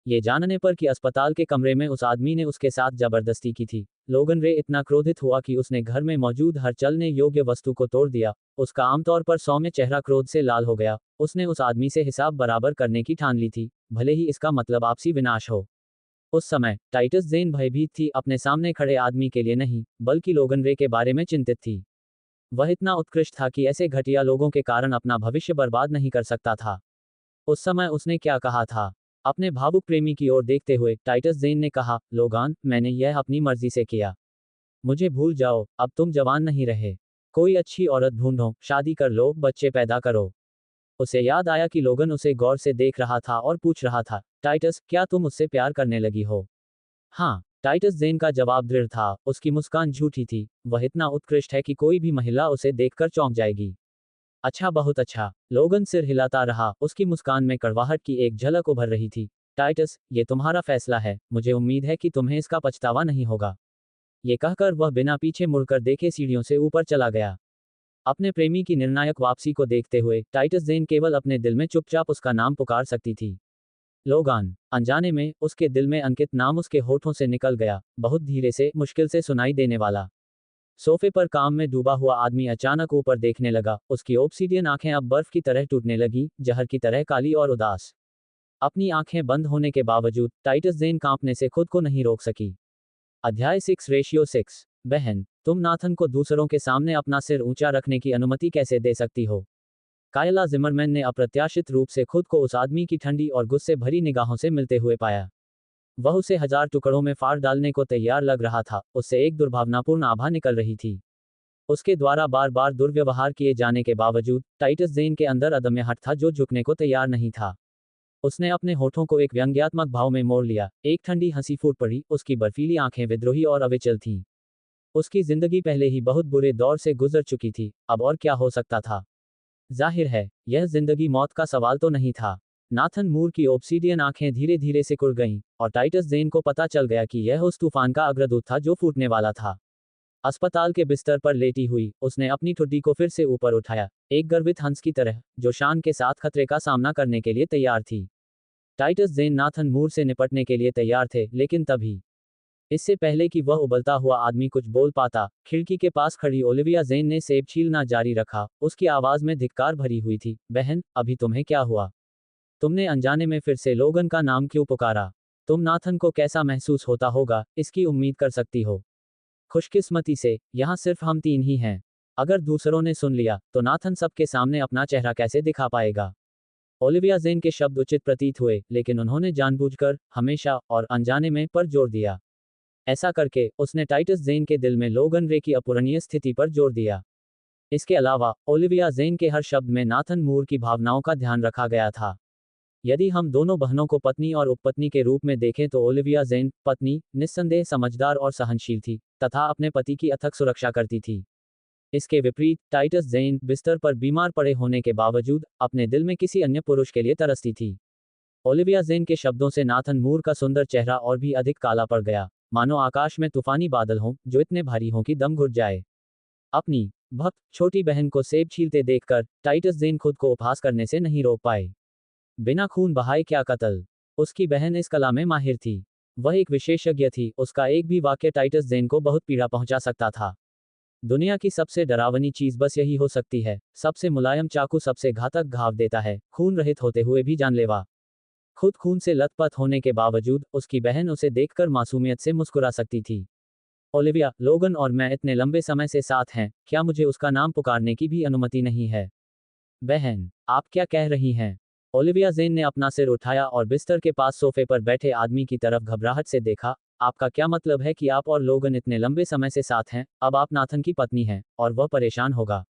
ये जानने पर कि अस्पताल के कमरे में उस आदमी ने उसके साथ जबरदस्ती की थी, लोगन रे इतना क्रोधित हुआ कि उसने घर में मौजूद हर चलने योग्य वस्तु को तोड़ दिया। उसका आमतौर पर सौम्य चेहरा क्रोध से लाल हो गया। उसने उस आदमी से हिसाब बराबर करने की ठान ली थी, भले ही इसका मतलब आपसी विनाश हो। उस समय टाइटस जेन भयभीत थी, अपने सामने खड़े आदमी के लिए नहीं, बल्कि लोगन रे के बारे में चिंतित थी। वह इतना उत्कृष्ट था कि ऐसे घटिया लोगों के कारण अपना भविष्य बर्बाद नहीं कर सकता था। उस समय उसने क्या कहा था? अपने भावुक प्रेमी की ओर देखते हुए टाइटस जेन ने कहा, लोगान, मैंने यह अपनी मर्जी से किया। मुझे भूल जाओ, अब तुम जवान नहीं रहे। कोई अच्छी औरत ढूंढो, शादी कर लो, बच्चे पैदा करो। उसे याद आया कि लोगन उसे गौर से देख रहा था और पूछ रहा था, टाइटस, क्या तुम उससे प्यार करने लगी हो? हाँ। टाइटस जेन का जवाब दृढ़ था, उसकी मुस्कान झूठी थी। वह इतना उत्कृष्ट है कि कोई भी महिला उसे देखकर चौंक जाएगी। अच्छा, बहुत अच्छा। लोगन सिर हिलाता रहा, उसकी मुस्कान में कड़वाहट की एक झलक उभर रही थी। टाइटस, ये तुम्हारा फैसला है, मुझे उम्मीद है कि तुम्हें इसका पछतावा नहीं होगा। ये कहकर वह बिना पीछे मुड़कर देखे सीढ़ियों से ऊपर चला गया। अपने प्रेमी की निर्णायक वापसी को देखते हुए टाइटस जेन केवल अपने दिल में चुपचाप उसका नाम पुकार सकती थी। लोगान। अनजाने में उसके दिल में अंकित नाम उसके होठों से निकल गया, बहुत धीरे से, मुश्किल से सुनाई देने वाला। सोफे पर काम में डूबा हुआ आदमी अचानक ऊपर देखने लगा। उसकी ऑब्सीडियन आंखें अब बर्फ की तरह टूटने लगीं, जहर की तरह काली और उदास। अपनी आंखें बंद होने के बावजूद टाइटस जेन कांपने से खुद को नहीं रोक सकी। अध्याय 6:6। बहन, तुम नाथन को दूसरों के सामने अपना सिर ऊंचा रखने की अनुमति कैसे दे सकती हो? कायला जिमरमैन ने अप्रत्याशित रूप से खुद को उस आदमी की ठंडी और गुस्से भरी निगाहों से मिलते हुए पाया। वह उसे 1000 टुकड़ों में फाड़ डालने को तैयार लग रहा था, उससे एक दुर्भावनापूर्ण आभा निकल रही थी। उसके द्वारा बार बार दुर्व्यवहार किए जाने के बावजूद टाइटस ज़ेन के अंदर अदम्य हठ था जो झुकने को तैयार नहीं था। उसने अपने होठों को एक व्यंग्यात्मक भाव में मोड़ लिया, एक ठंडी हंसी फूट पड़ी, उसकी बर्फीली आंखें विद्रोही और अविचल थीं। उसकी जिंदगी पहले ही बहुत बुरे दौर से गुजर चुकी थी, अब और क्या हो सकता था? जाहिर है, यह जिंदगी मौत का सवाल तो नहीं था। नाथन मूर की ऑब्सीडियन आंखें धीरे धीरे सिकुड़ गईं, और टाइटस ज़ेन को पता चल गया कि यह उस तूफान का अग्रदूत था जो फूटने वाला था। अस्पताल के बिस्तर पर लेटी हुई, उसने अपनी ठुड्डी को फिर से ऊपर उठाया, एक गर्वित हंस की तरह, जो शान के साथ खतरे का सामना करने के लिए तैयार थी। टाइटस ज़ेन नाथन मूर से निपटने के लिए तैयार थे, लेकिन तभी, इससे पहले कि वह उबलता हुआ आदमी कुछ बोल पाता, खिड़की के पास खड़ी ओलिविया ज़ेन ने सेब छीलना जारी रखा। उसकी आवाज़ में धिक्कार भरी हुई थी। बहन, अभी तुम्हें क्या हुआ? तुमने अनजाने में फिर से लोगन का नाम क्यों पुकारा? तुम नाथन को कैसा महसूस होता होगा, इसकी उम्मीद कर सकती हो। खुशकिस्मती से, यहाँ सिर्फ हम 3 ही हैं। अगर दूसरों ने सुन लिया, तो नाथन सबके सामने अपना चेहरा कैसे दिखा पाएगा? ओलिविया ज़ेन के शब्द उचित प्रतीत हुए, लेकिन उन्होंने जानबूझकर, हमेशा और अनजाने में पर जोर दिया। ऐसा करके, उसने टाइटस ज़ेन के दिल में लोगन रे की अपूरणीय स्थिति पर जोर दिया। इसके अलावा, ओलिविया ज़ेन के हर शब्द में नाथन मूर की भावनाओं का ध्यान रखा गया था। यदि हम दोनों बहनों को पत्नी और उपपत्नी के रूप में देखें तो ओलिविया ज़ेन, पत्नी, निस्संदेह समझदार और सहनशील थी, तथा अपने पति की अथक सुरक्षा करती थी। इसके विपरीत, टाइटस ज़ेन, बिस्तर पर बीमार पड़े होने के बावजूद, अपने दिल में किसी अन्य पुरुष के लिए तरसती थी। ओलिविया ज़ेन के शब्दों से नाथन मूर का सुंदर चेहरा और भी अधिक काला पड़ गया, मानो आकाश में तूफानी बादल हों, जो इतने भारी हों कि दम घुट जाए। अपनी भक्त छोटी बहन को सेब छीलते देखकर, टाइटस ज़ेन खुद को उपहास करने से नहीं रोक पाए। बिना खून बहाए क्या कत्ल? उसकी बहन इस कला में माहिर थी। वह एक विशेषज्ञ थी, उसका एक भी वाक्य टाइटस ज़ेन को बहुत पीड़ा पहुंचा सकता था। दुनिया की सबसे डरावनी चीज बस यही हो सकती है, सबसे मुलायम चाकू सबसे घातक घाव देता है, खून रहित होते हुए भी जानलेवा। खुद खून से लथपथ होने के बावजूद, उसकी बहन उसे देखकर मासूमियत से मुस्कुरा सकती थी। ओलिविया, लोगन और मैं इतने लंबे समय से साथ हैं, क्या मुझे उसका नाम पुकारने की भी अनुमति नहीं है? बहन, आप क्या कह रही हैं? ओलिविया ज़ेन ने अपना सिर उठाया और बिस्तर के पास सोफे पर बैठे आदमी की तरफ घबराहट से देखा। आपका क्या मतलब है कि आप और लोगन इतने लंबे समय से साथ हैं, अब आप नाथन की पत्नी हैं, और वह परेशान होगा?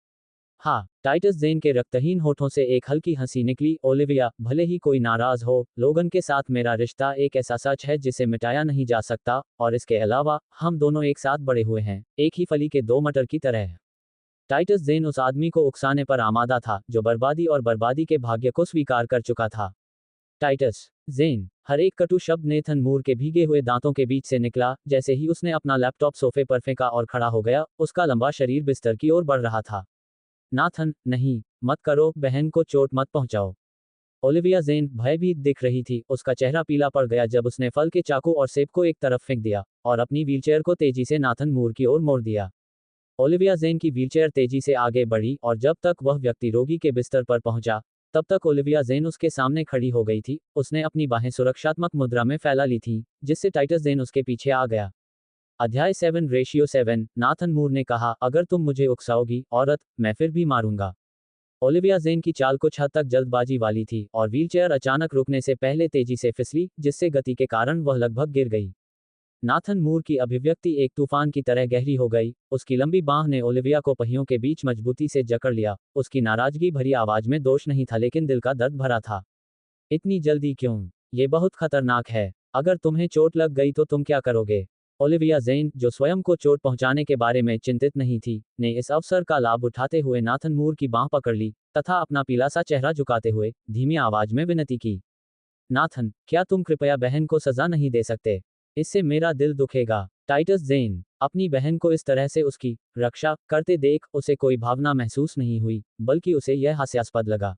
हाँ, टाइटस ज़ेन के रक्तहीन होठों से एक हल्की हंसी निकली। ओलिविया, भले ही कोई नाराज हो, लोगन के साथ मेरा रिश्ता एक ऐसा सच है जिसे मिटाया नहीं जा सकता, और इसके अलावा, हम दोनों एक साथ बड़े हुए हैं, एक ही फली के 2 मटर की तरह। टाइटस ज़ेन उस आदमी को उकसाने पर आमादा था, जो बर्बादी और बर्बादी के भाग्य को स्वीकार कर चुका था। टाइटस ज़ेन, हर एक कटु शब्द नेथन मूर के भीगे हुए दांतों के बीच से निकला। जैसे ही उसने अपना लैपटॉप सोफे पर फेंका और खड़ा हो गया, उसका लंबा शरीर बिस्तर की ओर बढ़ रहा था। नाथन, नहीं, मत करो, बहन को चोट मत पहुंचाओ। ओलिविया ज़ेन भयभीत दिख रही थी, उसका चेहरा पीला पड़ गया जब उसने फल के चाकू और सेब को एक तरफ फेंक दिया, और अपनी व्हीलचेयर को तेजी से नाथन मूर की ओर मोड़ दिया। ओलिविया ज़ेन की व्हीलचेयर तेजी से आगे बढ़ी, और जब तक वह व्यक्ति रोगी के बिस्तर पर पहुंचा, तब तक ओलिविया ज़ेन उसके सामने खड़ी हो गई थी। उसने अपनी बाहें सुरक्षात्मक मुद्रा में फैला ली थीं, जिससे टाइटस ज़ेन उसके पीछे आ गया। अध्याय 7:7। नाथन मूर ने कहा, अगर तुम मुझे उकसाओगी, औरत, मैं फिर भी मारूंगा। ओलिविया ज़ेन की चाल कुछ हद तक जल्दबाजी वाली थी, और व्हीलचेयर अचानक रुकने से पहले तेजी से फिसली, जिससे गति के कारण वह लगभग गिर गई। नाथन मूर की अभिव्यक्ति एक तूफान की तरह गहरी हो गई। उसकी लंबी बांह ने ओलिविया को पहियों के बीच मजबूती से जकड़ लिया। उसकी नाराजगी भरी आवाज में दोष नहीं था, लेकिन दिल का दर्द भरा था। इतनी जल्दी क्यों? ये बहुत खतरनाक है। अगर तुम्हें चोट लग गई तो तुम क्या करोगे? ओलिविया ज़ेन, जो स्वयं को चोट पहुंचाने के बारे में चिंतित नहीं थी, ने इस अवसर का लाभ उठाते हुए नाथन मूर की बांह पकड़ ली, तथा अपना पीला सा चेहरा झुकाते हुए धीमी आवाज में विनती की। नाथन, क्या तुम कृपया बहन को सजा नहीं दे सकते? इससे मेरा दिल दुखेगा। टाइटस ज़ेन, अपनी बहन को इस तरह से उसकी रक्षा करते देख उसे कोई भावना महसूस नहीं हुई, बल्कि उसे यह हास्यास्पद लगा।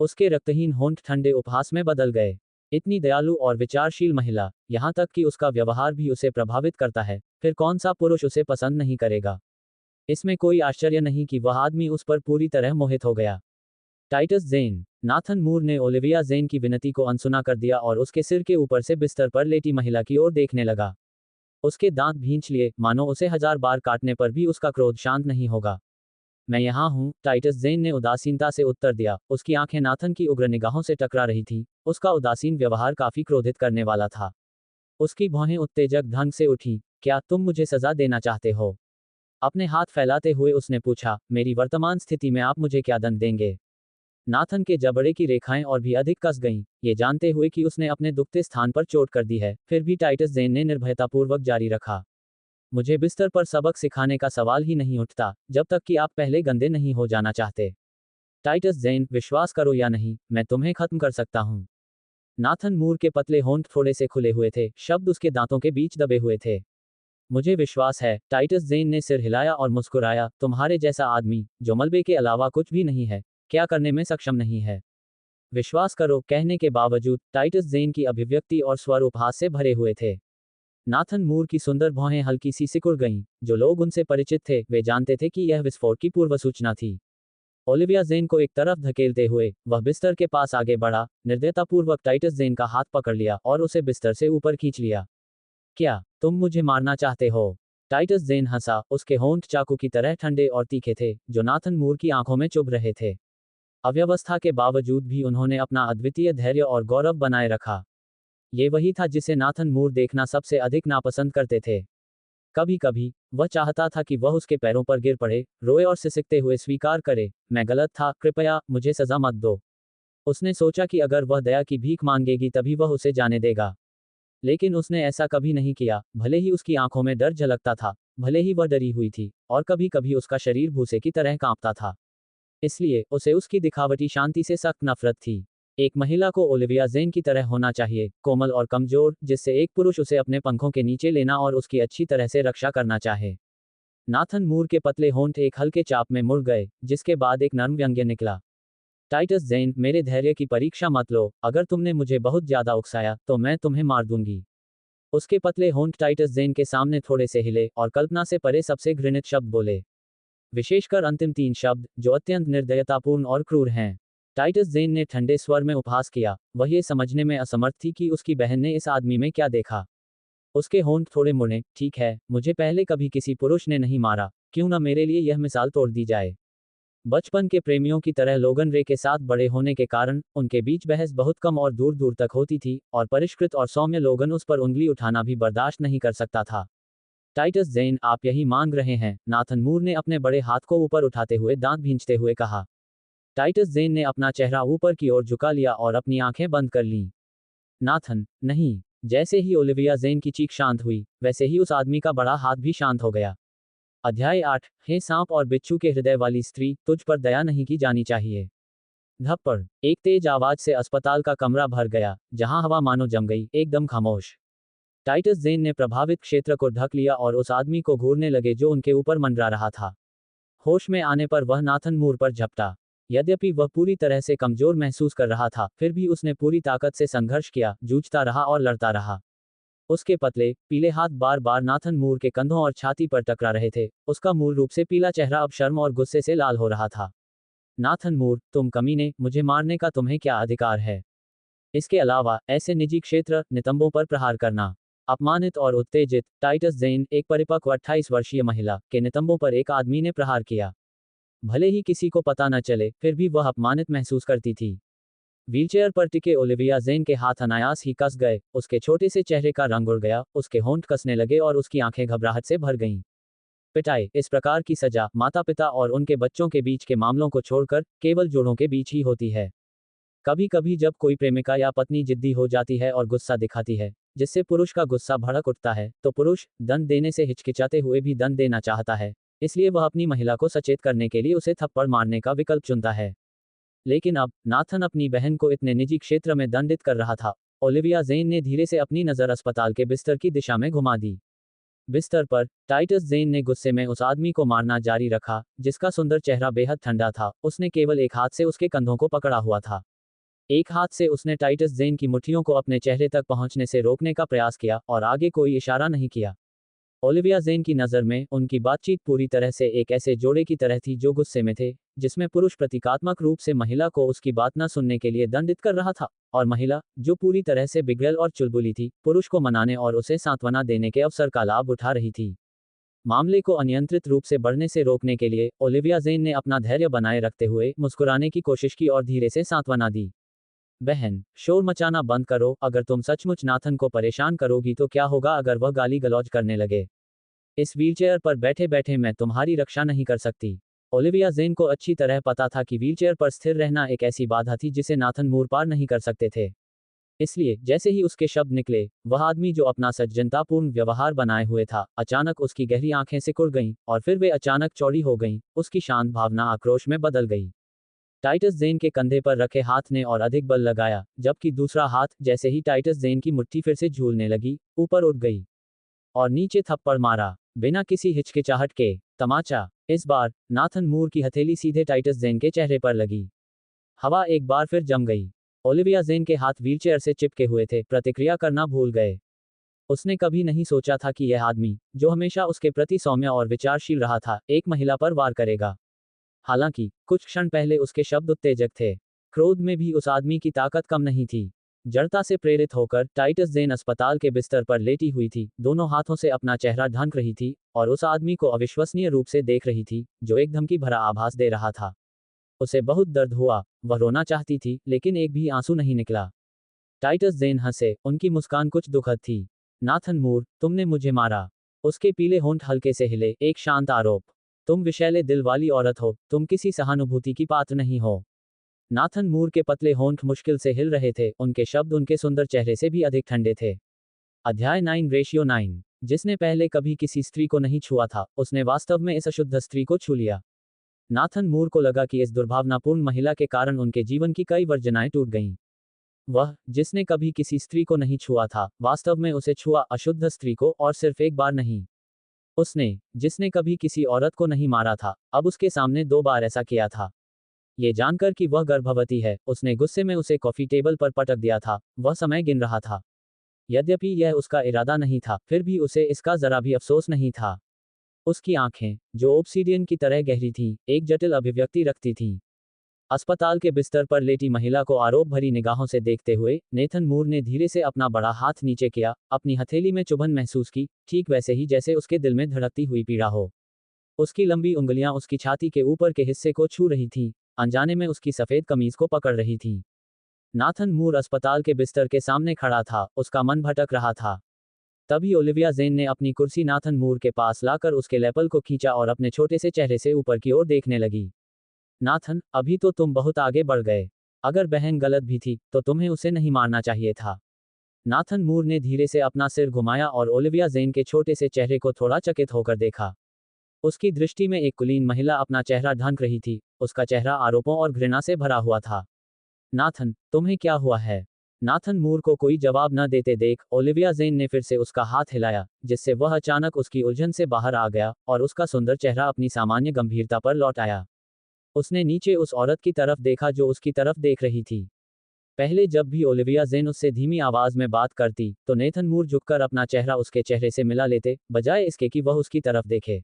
उसके रक्तहीन होंठ ठंडे उपहास में बदल गए। इतनी दयालु और विचारशील महिला, यहाँ तक कि उसका व्यवहार भी उसे प्रभावित करता है, फिर कौन सा पुरुष उसे पसंद नहीं करेगा? इसमें कोई आश्चर्य नहीं कि वह आदमी उस पर पूरी तरह मोहित हो गया। टाइटस ज़ेन, नाथन मूर ने ओलिविया ज़ेन की विनती को अनसुना कर दिया और उसके सिर के ऊपर से बिस्तर पर लेटी महिला की ओर देखने लगा। उसके दांत भींच लिए, मानो उसे 1000 बार काटने पर भी उसका क्रोध शांत नहीं होगा। मैं यहाँ हूँ, टाइटस ज़ेन ने उदासीनता से उत्तर दिया। उसकी आंखें नाथन की उग्र निगाहों से टकरा रही थीं। उसका उदासीन व्यवहार काफी क्रोधित करने वाला था। उसकी भौहें उत्तेजक ढंग से उठी। क्या तुम मुझे सजा देना चाहते हो? अपने हाथ फैलाते हुए उसने पूछा। मेरी वर्तमान स्थिति में आप मुझे क्या दंड देंगे? नाथन के जबड़े की रेखाएं और भी अधिक कस गईं, ये जानते हुए कि उसने अपने दुखते स्थान पर चोट कर दी है। फिर भी टाइटस ज़ेन ने निर्भयतापूर्वक जारी रखा। मुझे बिस्तर पर सबक सिखाने का सवाल ही नहीं उठता, जब तक कि आप पहले गंदे नहीं हो जाना चाहते। टाइटस ज़ेन, विश्वास करो या नहीं, मैं तुम्हें खत्म कर सकता हूं। नाथन मूर के पतले होंठ थोड़े से खुले हुए थे, शब्द उसके दांतों के बीच दबे हुए थे। मुझे विश्वास है, टाइटस ज़ेन ने सिर हिलाया और मुस्कुराया। तुम्हारे जैसा आदमी, जो मलबे के अलावा कुछ भी नहीं है, क्या करने में सक्षम नहीं है? विश्वास करो कहने के बावजूद टाइटस ज़ेन की अभिव्यक्ति और स्वर उपहास से भरे हुए थे। नाथन मूर की सुंदर भौहें हल्की सी सिकुड़ गईं। जो लोग उनसे परिचित थे, वे जानते थे कि यह विस्फोट की पूर्व सूचना थी। ओलिविया ज़ेन को एक तरफ धकेलते हुए, वह बिस्तर के पास आगे बढ़ा, निर्दयतापूर्वक टाइटस ज़ेन का हाथ पकड़ लिया और उसे बिस्तर से ऊपर खींच लिया। क्या तुम मुझे मारना चाहते हो? टाइटस ज़ेन हंसा, उसके होंठ चाकू की तरह ठंडे और तीखे थे, जो नाथन मूर की आंखों में चुभ रहे थे। अव्यवस्था के बावजूद भी उन्होंने अपना अद्वितीय धैर्य और गौरव बनाए रखा। ये वही था जिसे नाथन मूर देखना सबसे अधिक नापसंद करते थे। कभी कभी वह चाहता था कि वह उसके पैरों पर गिर पड़े, रोए और सिसकते हुए स्वीकार करे, मैं गलत था, कृपया मुझे सजा मत दो। उसने सोचा कि अगर वह दया की भीख मांगेगी तभी वह उसे जाने देगा। लेकिन उसने ऐसा कभी नहीं किया। भले ही उसकी आंखों में डर झलकता था, भले ही वह डरी हुई थी, और कभी कभी उसका शरीर भूसे की तरह कांपता था। इसलिए उसे उसकी दिखावटी शांति से सख्त नफरत थी। एक महिला को ओलिविया ज़ेन की तरह होना चाहिए, कोमल और कमजोर, जिससे एक पुरुष उसे अपने पंखों के नीचे लेना और उसकी अच्छी तरह से रक्षा करना चाहे। नाथन मूर के पतले होंठ एक हल्के चाप में मुड़ गए, जिसके बाद एक नर्म व्यंग्य निकला। टाइटस ज़ेन, मेरे धैर्य की परीक्षा मत लो। अगर तुमने मुझे बहुत ज्यादा उकसाया तो मैं तुम्हें मार दूंगी। उसके पतले होंठ टाइटस ज़ेन के सामने थोड़े से हिले और कल्पना से परे सबसे घृणित शब्द बोले। विशेषकर अंतिम 3 शब्द, जो अत्यंत निर्दयतापूर्ण और क्रूर हैं। टाइटस ज़ेन ने ठंडे स्वर में उपहास किया। वह ये समझने में असमर्थ थी कि उसकी बहन ने इस आदमी में क्या देखा। उसके होंठ थोड़े मुड़े। ठीक है, मुझे पहले कभी किसी पुरुष ने नहीं मारा, क्यों न मेरे लिए यह मिसाल तोड़ दी जाए। बचपन के प्रेमियों की तरह लोगन रे के साथ बड़े होने के कारण उनके बीच बहस बहुत कम और दूर दूर तक होती थी, और परिष्कृत और सौम्य लोगन उस पर उंगली उठाना भी बर्दाश्त नहीं कर सकता था। टाइटस ज़ेन, आप यही मांग रहे हैं? नाथन मूर ने अपने बड़े हाथ को ऊपर उठाते हुए दांत भींचते हुए कहा। टाइटस ज़ेन ने अपना चेहरा ऊपर की ओर झुका लिया और अपनी आंखें बंद कर लीं। नाथन, नहीं। जैसे ही ओलिविया ज़ेन की चीख शांत हुई, वैसे ही उस आदमी का बड़ा हाथ भी शांत हो गया। अध्याय 8। हे सांप और बिच्छू के हृदय वाली स्त्री, तुझ पर दया नहीं की जानी चाहिए। धप्पड़। एक तेज आवाज से अस्पताल का कमरा भर गया, जहां हवा मानो जम गई, एकदम खामोश। टाइटस ज़ेन ने प्रभावित क्षेत्र को ढक लिया और उस आदमी को घूरने लगे जो उनके ऊपर मंडरा रहा था। होश में आने पर वह नाथन मूर पर झपटा। यद्यपि वह पूरी तरह से कमजोर महसूस कर रहा था, फिर भी उसने पूरी ताकत से संघर्ष किया, जूझता रहा और लड़ता रहा। उसके पतले, पीले हाथ बार बार नाथन मूर के कंधों और छाती पर टकरा रहे थे। उसका मूल रूप से पीला चेहरा अब शर्म और गुस्से से लाल हो रहा था। नाथन मूर, तुम कमीने, मुझे मारने का तुम्हें क्या अधिकार है? इसके अलावा, ऐसे निजी क्षेत्र, नितंबों पर प्रहार करना। अपमानित और उत्तेजित, टाइटस ज़ेन, एक परिपक्व 28 वर्षीय महिला, के नितंबों पर एक आदमी ने प्रहार किया। भले ही किसी को पता न चले, फिर भी वह अपमानित महसूस करती थी। व्हीलचेयर पर टिके ओलिविया ज़ेन के हाथ अनायास ही कस गए, उसके छोटे से चेहरे का रंग उड़ गया, उसके होंठ कसने लगे और उसकी आंखें घबराहट से भर गईं। पिटाई, इस प्रकार की सजा, माता पिता और उनके बच्चों के बीच के मामलों को छोड़कर, केवल जोड़ों के बीच ही होती है। कभी कभी जब कोई प्रेमिका या पत्नी जिद्दी हो जाती है और गुस्सा दिखाती है, जिससे पुरुष का गुस्सा भड़क उठता है, तो पुरुष, दंड देने से हिचकिचाते हुए भी दंड देना चाहता है। इसलिए वह अपनी महिला को सचेत करने के लिए उसे थप्पड़ मारने का विकल्प चुनता है। लेकिन अब, नाथन अपनी बहन को इतने निजी क्षेत्र में दंडित कर रहा था। ओलिविया ज़ेन ने धीरे से अपनी नज़र अस्पताल के बिस्तर की दिशा में घुमा दी। बिस्तर पर, टाइटस ज़ेन ने गुस्से में उस आदमी को मारना जारी रखा, जिसका सुंदर चेहरा बेहद ठंडा था। उसने केवल एक हाथ से उसके कंधों को पकड़ा हुआ था। एक हाथ से उसने टाइटस ज़ेन की मुट्ठियों को अपने चेहरे तक पहुंचने से रोकने का प्रयास किया, और आगे कोई इशारा नहीं किया। ओलिविया जेन की नज़र में उनकी बातचीत पूरी तरह से एक ऐसे जोड़े की तरह थी जो गुस्से में थे, जिसमें पुरुष प्रतीकात्मक रूप से महिला को उसकी बात न सुनने के लिए दंडित कर रहा था, और महिला, जो पूरी तरह से बिगड़ल और चुलबुली थी, पुरुष को मनाने और उसे सांत्वना देने के अवसर का लाभ उठा रही थी। मामले को अनियंत्रित रूप से बढ़ने से रोकने के लिए ओलिविया जेन ने अपना धैर्य बनाए रखते हुए मुस्कुराने की कोशिश की और धीरे से सांत्वना दी। बहन, शोर मचाना बंद करो, अगर तुम सचमुच नाथन को परेशान करोगी तो क्या होगा अगर वह गाली गलौज करने लगे? इस व्हीलचेयर पर बैठे बैठे मैं तुम्हारी रक्षा नहीं कर सकती। ओलिविया जेन को अच्छी तरह पता था कि व्हीलचेयर पर स्थिर रहना एक ऐसी बाधा थी जिसे नाथन मूर पार नहीं कर सकते थे। इसलिए जैसे ही उसके शब्द निकले, वह आदमी जो अपना सज्जनतापूर्ण व्यवहार बनाए हुए था, अचानक उसकी गहरी आंखें सिकुड़ गईं, और फिर वे अचानक चौड़ी हो गईं, उसकी शांत भावना आक्रोश में बदल गई। टाइटस जेन के कंधे पर रखे हाथ ने और अधिक बल लगाया, जबकि दूसरा हाथ, जैसे ही टाइटस जेन की मुट्ठी फिर से झूलने लगी, ऊपर उठ गई और नीचे थप्पड़ मारा, बिना किसी हिचकिचाहट के। तमाचा। इस बार नाथन मूर की हथेली सीधे टाइटस जेन के चेहरे पर लगी। हवा एक बार फिर जम गई। ओलिविया जेन के हाथ व्हीलचेयर से चिपके हुए थे, प्रतिक्रिया करना भूल गए। उसने कभी नहीं सोचा था कि यह आदमी, जो हमेशा उसके प्रति सौम्य और विचारशील रहा था, एक महिला पर वार करेगा। हालांकि कुछ क्षण पहले उसके शब्द उत्तेजक थे, क्रोध में भी उस आदमी की ताकत कम नहीं थी। जड़ता से प्रेरित होकर टाइटस जेन अस्पताल के बिस्तर पर लेटी हुई थी, दोनों हाथों से अपना चेहरा ढांक रही थी, और उस आदमी को अविश्वसनीय रूप से देख रही थी, जो एक धमकी भरा आभास दे रहा था। उसे बहुत दर्द हुआ, वह रोना चाहती थी, लेकिन एक भी आंसू नहीं निकला। टाइटस जेन हंसे, उनकी मुस्कान कुछ दुखद थी। नाथन मूर, तुमने मुझे मारा। उसके पीले होंठ हल्के से हिले, एक शांत आरोप। तुम विषैले दिल वाली औरत हो, तुम किसी सहानुभूति की पात्र नहीं हो। नाथन मूर के पतले होंठ मुश्किल से हिल रहे थे, उनके शब्द उनके सुंदर चेहरे से भी अधिक ठंडे थे। अध्याय 9:9। जिसने पहले कभी किसी स्त्री को नहीं छुआ था, उसने वास्तव में इस अशुद्ध स्त्री को छू लिया। नाथन मूर को लगा कि इस दुर्भावनापूर्ण महिला के कारण उनके जीवन की कई वर्जनाएं टूट गईं। वह, जिसने कभी किसी स्त्री को नहीं छुआ था, वास्तव में उसे छुआ, अशुद्ध स्त्री को, और सिर्फ एक बार नहीं। उसने, जिसने कभी किसी औरत को नहीं मारा था, अब उसके सामने 2 बार ऐसा किया था। ये जानकर कि वह गर्भवती है, उसने गुस्से में उसे कॉफी टेबल पर पटक दिया था। वह समय गिन रहा था। यद्यपि यह उसका इरादा नहीं था, फिर भी उसे इसका जरा भी अफसोस नहीं था। उसकी आंखें, जो ओब्सीडियन की तरह गहरी थीं, एक जटिल अभिव्यक्ति रखती थीं। अस्पताल के बिस्तर पर लेटी महिला को आरोप भरी निगाहों से देखते हुए, नेथन मूर ने धीरे से अपना बड़ा हाथ नीचे किया, अपनी हथेली में चुभन महसूस की, ठीक वैसे ही जैसे उसके दिल में धड़कती हुई पीड़ा हो। उसकी लंबी उंगलियां उसकी छाती के ऊपर के हिस्से को छू रही थीं, अनजाने में उसकी सफेद कमीज को पकड़ रही थीं। नाथन मूर अस्पताल के बिस्तर के सामने खड़ा था, उसका मन भटक रहा था। तभी ओलिविया जेन ने अपनी कुर्सी नाथन मूर के पास लाकर उसके लैपल को खींचा और अपने छोटे से चेहरे से ऊपर की ओर देखने लगी। नाथन, अभी तो तुम बहुत आगे बढ़ गए। अगर बहन गलत भी थी, तो तुम्हें उसे नहीं मारना चाहिए था। नाथन मूर ने धीरे से अपना सिर घुमाया और ओलिविया जेन के छोटे से चेहरे को थोड़ा चकित होकर देखा। उसकी दृष्टि में एक कुलीन महिला अपना चेहरा ढांक रही थी, उसका चेहरा आरोपों और घृणा से भरा हुआ था। नाथन, तुम्हें क्या हुआ है? नाथन मूर को कोई जवाब न देते देख, ओलिविया जेन ने फिर से उसका हाथ हिलाया, जिससे वह अचानक उसकी उलझन से बाहर आ गया, और उसका सुंदर चेहरा अपनी सामान्य गंभीरता पर लौट आया। उसने नीचे उस औरत की तरफ देखा जो उसकी तरफ देख रही थी। पहले जब भी ओलिविया जेन उससे धीमी आवाज में बात करती, तो नेथन मूर झुककर अपना चेहरा उसके चेहरे से मिला लेते, बजाय इसके कि वह उसकी तरफ देखे।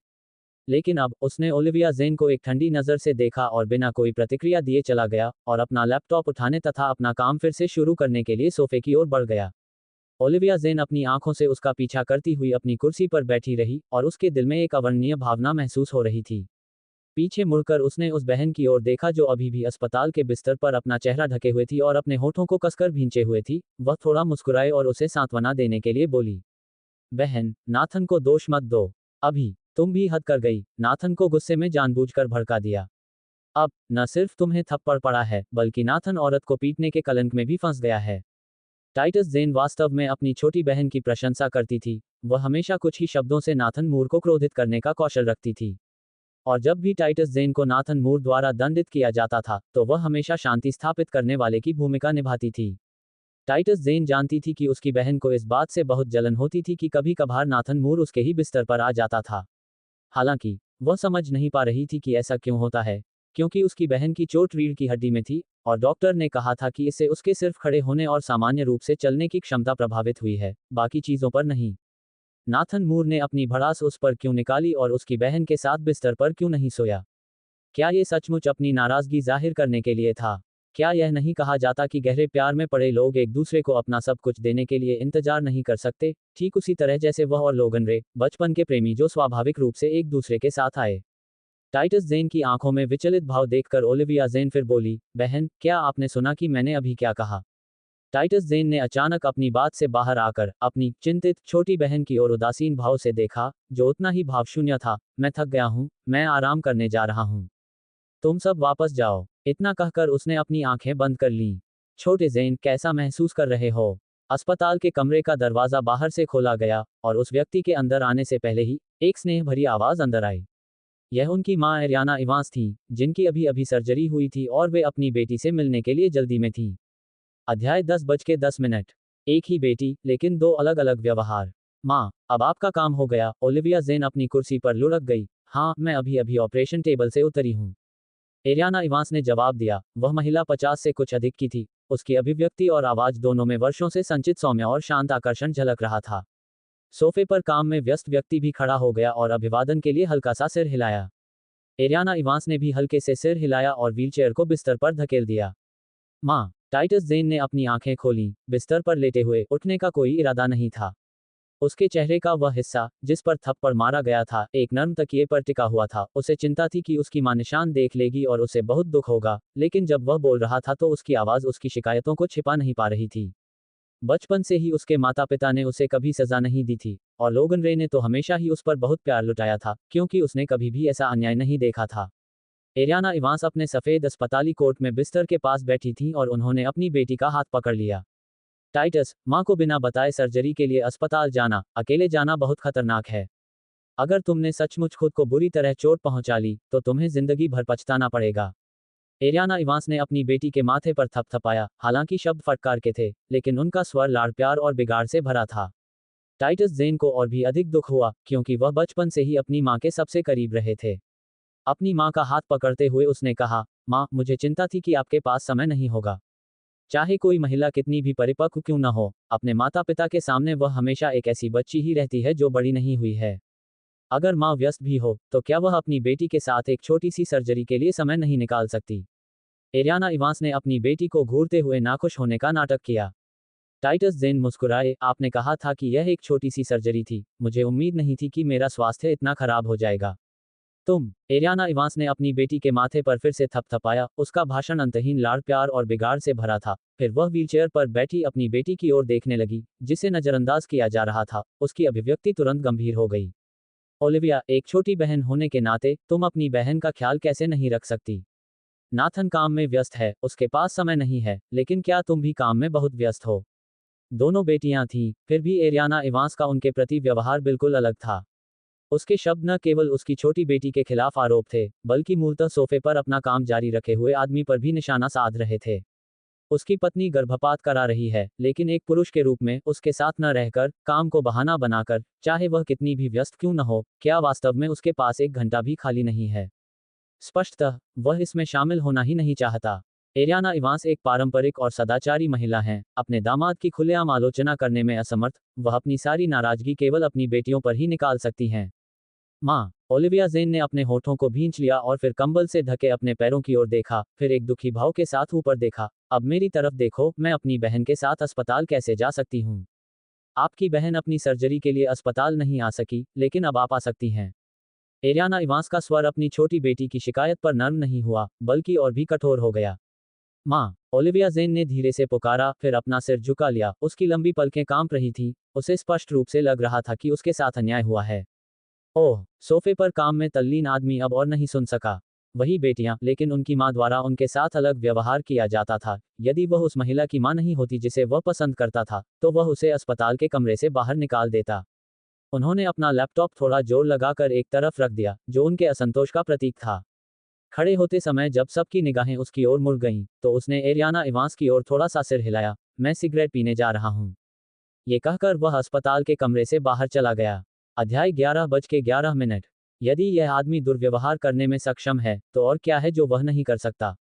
लेकिन अब, उसने ओलिविया जेन को एक ठंडी नज़र से देखा और बिना कोई प्रतिक्रिया दिए चला गया, और अपना लैपटॉप उठाने तथा अपना काम फिर से शुरू करने के लिए सोफे की ओर बढ़ गया। ओलिविया जेन अपनी आंखों से उसका पीछा करती हुई अपनी कुर्सी पर बैठी रही, और उसके दिल में एक अवर्णनीय भावना महसूस हो रही थी। पीछे मुड़कर उसने उस बहन की ओर देखा जो अभी भी अस्पताल के बिस्तर पर अपना चेहरा ढके हुए थी और अपने होठों को कसकर भींचे हुए थी। वह थोड़ा मुस्कुराए और उसे सांत्वना देने के लिए बोली, बहन, नाथन को दोष मत दो। अभी तुम भी हद कर गई। नाथन को गुस्से में जानबूझकर भड़का दिया। अब न सिर्फ तुम्हें थप्पड़ पड़ा है, बल्कि नाथन औरत को पीटने के कलंक में भी फंस गया है। टाइटस जेन वास्तव में अपनी छोटी बहन की प्रशंसा करती थी। वह हमेशा कुछ ही शब्दों से नाथन मूर को क्रोधित करने का कौशल रखती थी। और जब भी टाइटस जेन को नाथन मूर द्वारा दंडित किया जाता था, तो वह हमेशा शांति स्थापित करने वाले की भूमिका निभाती थी। टाइटस जेन जानती थी कि उसकी बहन को इस बात से बहुत जलन होती थी कि कभी कभार नाथन मूर उसके ही बिस्तर पर आ जाता था। हालांकि वह समझ नहीं पा रही थी कि ऐसा क्यों होता है, क्योंकि उसकी बहन की चोट रीढ़ की हड्डी में थी, और डॉक्टर ने कहा था कि इससे उसके सिर्फ खड़े होने और सामान्य रूप से चलने की क्षमता प्रभावित हुई है, बाकी चीजों पर नहीं। नाथन मूर ने अपनी भड़ास उस पर क्यों निकाली और उसकी बहन के साथ बिस्तर पर क्यों नहीं सोया? क्या ये सचमुच अपनी नाराजगी जाहिर करने के लिए था? क्या यह नहीं कहा जाता कि गहरे प्यार में पड़े लोग एक दूसरे को अपना सब कुछ देने के लिए इंतजार नहीं कर सकते, ठीक उसी तरह जैसे वह और लोगन रे, बचपन के प्रेमी जो स्वाभाविक रूप से एक दूसरे के साथ आए। टाइटस जेन की आंखों में विचलित भाव देखकर ओलिविया जेन फिर बोली, बहन, क्या आपने सुना कि मैंने अभी क्या कहा? टाइटस जेन ने अचानक अपनी बात से बाहर आकर अपनी चिंतित छोटी बहन की ओर उदासीन भाव से देखा, जो उतना ही भावशून्य था। मैं थक गया हूं, मैं आराम करने जा रहा हूं। तुम सब वापस जाओ। इतना कहकर उसने अपनी आंखें बंद कर लीं। छोटे जेन, कैसा महसूस कर रहे हो? अस्पताल के कमरे का दरवाजा बाहर से खोला गया और उस व्यक्ति के अंदर आने से पहले ही एक स्नेह भरी आवाज अंदर आई। यह उनकी मां एरियाना इवांस थी, जिनकी अभी अभी सर्जरी हुई थी और वे अपनी बेटी से मिलने के लिए जल्दी में थी। अध्याय 10:10। एक ही बेटी, लेकिन दो अलग अलग व्यवहार। माँ, अब आपका काम हो गया। ओलिविया जेन अपनी कुर्सी पर लुढ़क गई। हाँ, मैं अभी अभी ऑपरेशन टेबल से उतरी हूँ, एरियाना इवांस ने जवाब दिया। वह महिला 50 से कुछ अधिक की थी। उसकी अभिव्यक्ति और आवाज दोनों में वर्षों से संचित सौम्य और शांत आकर्षण झलक रहा था। सोफे पर काम में व्यस्त व्यक्ति भी खड़ा हो गया और अभिवादन के लिए हल्का सा सिर हिलाया। एरियाना इवांस ने भी हल्के से सिर हिलाया और व्हीलचेयर को बिस्तर पर धकेल दिया। माँ, टाइटस जेन ने अपनी आंखें खोलीं। बिस्तर पर लेटे हुए उठने का कोई इरादा नहीं था। उसके चेहरे का वह हिस्सा जिस पर थप्पड़ मारा गया था, एक नर्म तकिए पर टिका हुआ था। उसे चिंता थी कि उसकी मां निशान देख लेगी और उसे बहुत दुख होगा, लेकिन जब वह बोल रहा था तो उसकी आवाज उसकी शिकायतों को छिपा नहीं पा रही थी। बचपन से ही उसके माता पिता ने उसे कभी सजा नहीं दी थी, और लोगन रे ने तो हमेशा ही उस पर बहुत प्यार लुटाया था, क्योंकि उसने कभी भी ऐसा अन्याय नहीं देखा था। एरियाना इवांस अपने सफेद अस्पताली कोट में बिस्तर के पास बैठी थी और उन्होंने अपनी बेटी का हाथ पकड़ लिया। टाइटस, माँ को बिना बताए सर्जरी के लिए अस्पताल जाना, अकेले जाना बहुत खतरनाक है। अगर तुमने सचमुच खुद को बुरी तरह चोट पहुंचा ली, तो तुम्हें जिंदगी भर पछताना पड़ेगा। एरियाना इवांस ने अपनी बेटी के माथे पर थपथपाया। हालांकि शब्द फटकार के थे, लेकिन उनका स्वर लाड़ प्यार और बिगाड़ से भरा था। टाइटस जेन को और भी अधिक दुख हुआ, क्योंकि वह बचपन से ही अपनी माँ के सबसे करीब रहे थे। अपनी माँ का हाथ पकड़ते हुए उसने कहा, माँ, मुझे चिंता थी कि आपके पास समय नहीं होगा। चाहे कोई महिला कितनी भी परिपक्व क्यों न हो, अपने माता पिता के सामने वह हमेशा एक ऐसी बच्ची ही रहती है जो बड़ी नहीं हुई है। अगर माँ व्यस्त भी हो, तो क्या वह अपनी बेटी के साथ एक छोटी सी सर्जरी के लिए समय नहीं निकाल सकती? एरियाना इवांस ने अपनी बेटी को घूरते हुए नाखुश होने का नाटक किया। टाइटस जेन मुस्कुराए। आपने कहा था कि यह एक छोटी सी सर्जरी थी, मुझे उम्मीद नहीं थी कि मेरा स्वास्थ्य इतना खराब हो जाएगा। एरियाना इवांस ने अपनी बेटी के माथे पर फिर से थपथपाया। उसका भाषण अंतहीन लाड़ प्यार और बिगाड़ से भरा था। फिर वह व्हीलचेयर पर बैठी अपनी बेटी की ओर देखने लगी, जिसे नजरअंदाज किया जा रहा था। उसकी अभिव्यक्ति तुरंत गंभीर हो गई। ओलिविया, एक छोटी बहन होने के नाते तुम अपनी बहन का ख्याल कैसे नहीं रख सकती? नाथन काम में व्यस्त है, उसके पास समय नहीं है, लेकिन क्या तुम भी काम में बहुत व्यस्त हो? दोनों बेटियां थीं, फिर भी एरियाना इवांस का उनके प्रति व्यवहार बिल्कुल अलग था। उसके शब्द न केवल उसकी छोटी बेटी के खिलाफ आरोप थे, बल्कि मूलतः सोफे पर अपना काम जारी रखे हुए आदमी पर भी निशाना साध रहे थे। उसकी पत्नी गर्भपात करा रही है, लेकिन एक पुरुष के रूप में उसके साथ न रहकर, काम को बहाना बनाकर, चाहे वह कितनी भी व्यस्त क्यों न हो, क्या वास्तव में उसके पास एक घंटा भी खाली नहीं है? स्पष्टतः वह इसमें शामिल होना ही नहीं चाहता। एरियाना इवांस एक पारंपरिक और सदाचारी महिला हैं, अपने दामाद की खुलेआम आलोचना करने में असमर्थ। वह अपनी सारी नाराजगी केवल अपनी बेटियों पर ही निकाल सकती हैं। माँ, ओलिविया जेन ने अपने होठों को भींच लिया और फिर कंबल से ढके अपने पैरों की ओर देखा, फिर एक दुखी भाव के साथ ऊपर देखा। अब मेरी तरफ देखो, मैं अपनी बहन के साथ अस्पताल कैसे जा सकती हूँ? आपकी बहन अपनी सर्जरी के लिए अस्पताल नहीं आ सकी, लेकिन अब आप आ सकती हैं। एरियाना इवांस का स्वर अपनी छोटी बेटी की शिकायत पर नर्म नहीं हुआ, बल्कि और भी कठोर हो गया। माँ, ओलिविया जेन ने धीरे से पुकारा, फिर अपना सिर झुका लिया। उसकी लंबी पलकें कांप रही थीं। उसे स्पष्ट रूप से लग रहा था कि उसके साथ अन्याय हुआ है। ओह, सोफे पर काम में तल्लीन आदमी अब और नहीं सुन सका। वही बेटियां, लेकिन उनकी मां द्वारा उनके साथ अलग व्यवहार किया जाता था। यदि वह उस महिला की मां नहीं होती जिसे वह पसंद करता था, तो वह उसे अस्पताल के कमरे से बाहर निकाल देता। उन्होंने अपना लैपटॉप थोड़ा जोर लगाकर एक तरफ रख दिया, जो उनके असंतोष का प्रतीक था। खड़े होते समय जब सबकी निगाहें उसकी ओर मुड़ गईं, तो उसने एरियाना इवांस की ओर थोड़ा सा सिर हिलाया। मैं सिगरेट पीने जा रहा हूँ। ये कहकर वह अस्पताल के कमरे से बाहर चला गया। अध्याय 11:11। यदि यह आदमी दुर्व्यवहार करने में सक्षम है, तो और क्या है जो वह नहीं कर सकता?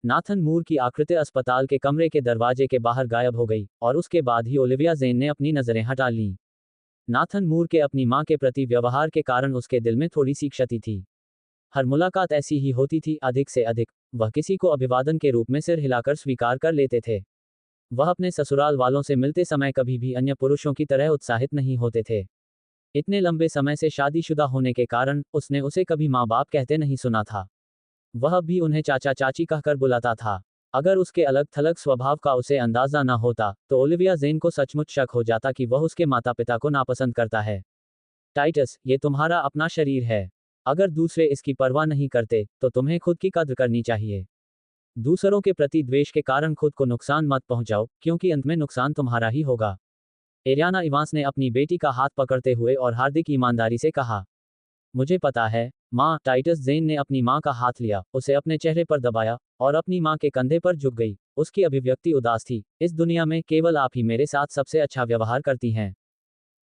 नाथन मूर की आकृति अस्पताल के कमरे के दरवाजे के बाहर गायब हो गई, और उसके बाद ही ओलिविया जेन ने अपनी नजरें हटा लीं। नाथन मूर के अपनी मां के प्रति व्यवहार के कारण उसके दिल में थोड़ी सी क्षति थी। हर मुलाकात ऐसी ही होती थी, अधिक से अधिक वह किसी को अभिवादन के रूप में सिर हिलाकर स्वीकार कर लेते थे। वह अपने ससुराल वालों से मिलते समय कभी भी अन्य पुरुषों की तरह उत्साहित नहीं होते थे। इतने लंबे समय से शादीशुदा होने के कारण उसने उसे कभी माँ बाप कहते नहीं सुना था। वह भी उन्हें चाचा चाची कहकर बुलाता था। अगर उसके अलग थलग स्वभाव का उसे अंदाजा न होता तो ओलिविया जेन को सचमुच शक हो जाता कि वह उसके माता पिता को नापसंद करता है। टाइटस, ये तुम्हारा अपना शरीर है। अगर दूसरे इसकी परवाह नहीं करते तो तुम्हें खुद की कद्र करनी चाहिए। दूसरों के प्रति द्वेष के कारण खुद को नुकसान मत पहुंचाओ, क्योंकि अंत में नुकसान तुम्हारा ही होगा। एरियाना इवांस ने अपनी बेटी का हाथ पकड़ते हुए और हार्दिक ईमानदारी से कहा। मुझे पता है माँ। टाइटस जेन ने अपनी माँ का हाथ लिया, उसे अपने चेहरे पर दबाया और अपनी माँ के कंधे पर झुक गई। उसकी अभिव्यक्ति उदास थी। इस दुनिया में केवल आप ही मेरे साथ सबसे अच्छा व्यवहार करती हैं।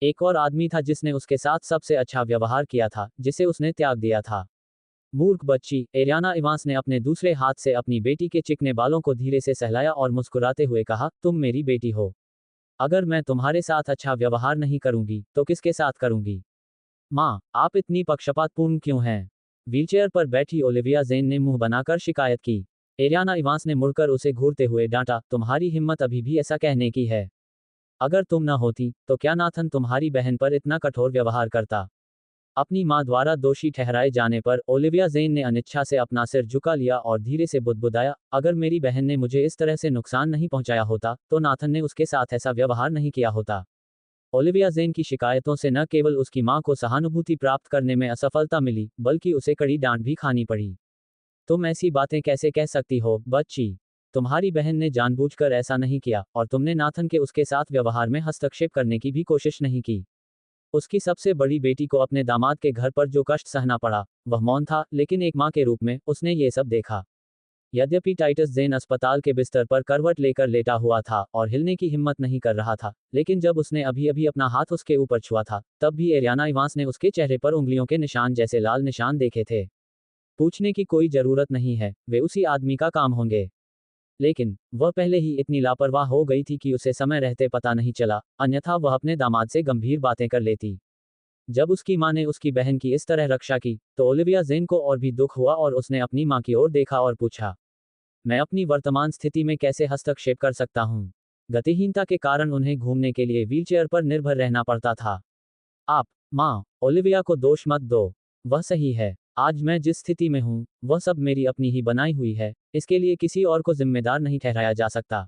एक और आदमी था जिसने उसके साथ सबसे अच्छा व्यवहार किया था, जिसे उसने त्याग दिया था। मूर्ख बच्ची। एरियाना इवांस ने अपने दूसरे हाथ से अपनी बेटी के चिकने बालों को धीरे से सहलाया और मुस्कुराते हुए कहा, तुम मेरी बेटी हो। अगर मैं तुम्हारे साथ अच्छा व्यवहार नहीं करूंगी तो किसके साथ करूंगी? माँ, आप इतनी पक्षपातपूर्ण क्यों हैं? व्हीलचेयर पर बैठी ओलिविया जेन ने मुंह बनाकर शिकायत की। एरियाना इवांस ने मुड़कर उसे घूरते हुए डांटा, तुम्हारी हिम्मत अभी भी ऐसा कहने की है? अगर तुम न होती तो क्या नाथन तुम्हारी बहन पर इतना कठोर व्यवहार करता? अपनी मां द्वारा दोषी ठहराए जाने पर ओलिविया जेन ने अनिच्छा से अपना सिर झुका लिया और धीरे से बुदबुदाया, अगर मेरी बहन ने मुझे इस तरह से नुकसान नहीं पहुंचाया होता तो नाथन ने उसके साथ ऐसा व्यवहार नहीं किया होता। ओलिविया जेन की शिकायतों से न केवल उसकी मां को सहानुभूति प्राप्त करने में असफलता मिली, बल्कि उसे कड़ी डांट भी खानी पड़ी। तुम ऐसी बातें कैसे कह सकती हो, बच्ची? तुम्हारी बहन ने जानबूझकर ऐसा नहीं किया और तुमने नाथन के उसके साथ व्यवहार में हस्तक्षेप करने की भी कोशिश नहीं की। उसकी सबसे बड़ी बेटी को अपने दामाद के घर पर जो कष्ट सहना पड़ा, वह मौन था, लेकिन एक मां के रूप में उसने ये सब देखा। यद्यपि टाइटस जेन अस्पताल के बिस्तर पर करवट लेकर लेटा हुआ था और हिलने की हिम्मत नहीं कर रहा था, लेकिन जब उसने अभी अभी अपना हाथ उसके ऊपर छुआ था, तब भी एरियाना इवांस ने उसके चेहरे पर उंगलियों के निशान जैसे लाल निशान देखे थे। पूछने की कोई जरूरत नहीं है, वे उसी आदमी का काम होंगे। लेकिन वह पहले ही इतनी लापरवाह हो गई थी कि उसे समय रहते पता नहीं चला, अन्यथा वह अपने दामाद से गंभीर बातें कर लेती। जब उसकी मां ने उसकी बहन की इस तरह रक्षा की तो ओलिविया जेन को और भी दुख हुआ और उसने अपनी मां की ओर देखा और पूछा, मैं अपनी वर्तमान स्थिति में कैसे हस्तक्षेप कर सकता हूं? गतिहीनता के कारण उन्हें घूमने के लिए व्हीलचेयर पर निर्भर रहना पड़ता था। आप, मां, ओलिविया को दोष मत दो। वह सही है। आज मैं जिस स्थिति में हूं, वह सब मेरी अपनी ही बनाई हुई है, इसके लिए किसी और को जिम्मेदार नहीं ठहराया जा सकता।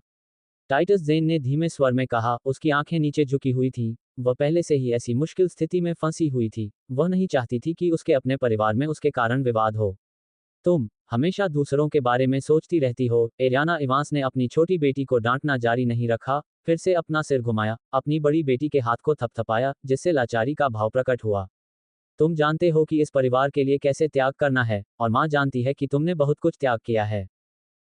टाइटस जेन ने धीमे स्वर में कहा, उसकी आंखें नीचे झुकी हुई थीं। वह पहले से ही ऐसी मुश्किल स्थिति में फंसी हुई थी। वह नहीं चाहती थी कि उसके अपने परिवार में उसके कारण विवाद हो। तुम हमेशा दूसरों के बारे में सोचती रहती हो। एरियाना इवांस ने अपनी छोटी बेटी को डांटना जारी नहीं रखा, फिर से अपना सिर घुमाया, अपनी बड़ी बेटी के हाथ को थपथपाया, जिससे लाचारी का भाव प्रकट हुआ। तुम जानते हो कि इस परिवार के लिए कैसे त्याग करना है, और माँ जानती है कि तुमने बहुत कुछ त्याग किया है।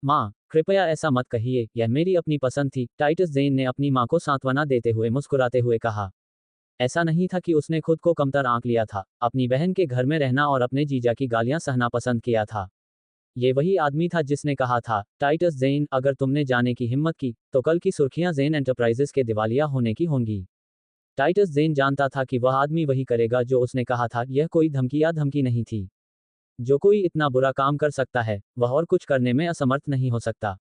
माँ, कृपया ऐसा मत कहिए, यह मेरी अपनी पसंद थी। टाइटस जेन ने अपनी माँ को सांत्वना देते हुए मुस्कुराते हुए कहा। ऐसा नहीं था कि उसने खुद को कमतर आंक लिया था, अपनी बहन के घर में रहना और अपने जीजा की गालियां सहना पसंद किया था। ये वही आदमी था जिसने कहा था, टाइटस जेन, अगर तुमने जाने की हिम्मत की तो कल की सुर्खियां जेन एंटरप्राइजेस के दिवालिया होने की होंगी। टाइटस जेन जानता था कि वह आदमी वही करेगा जो उसने कहा था। यह कोई धमकी या धमकी नहीं थी। जो कोई इतना बुरा काम कर सकता है, वह और कुछ करने में असमर्थ नहीं हो सकता।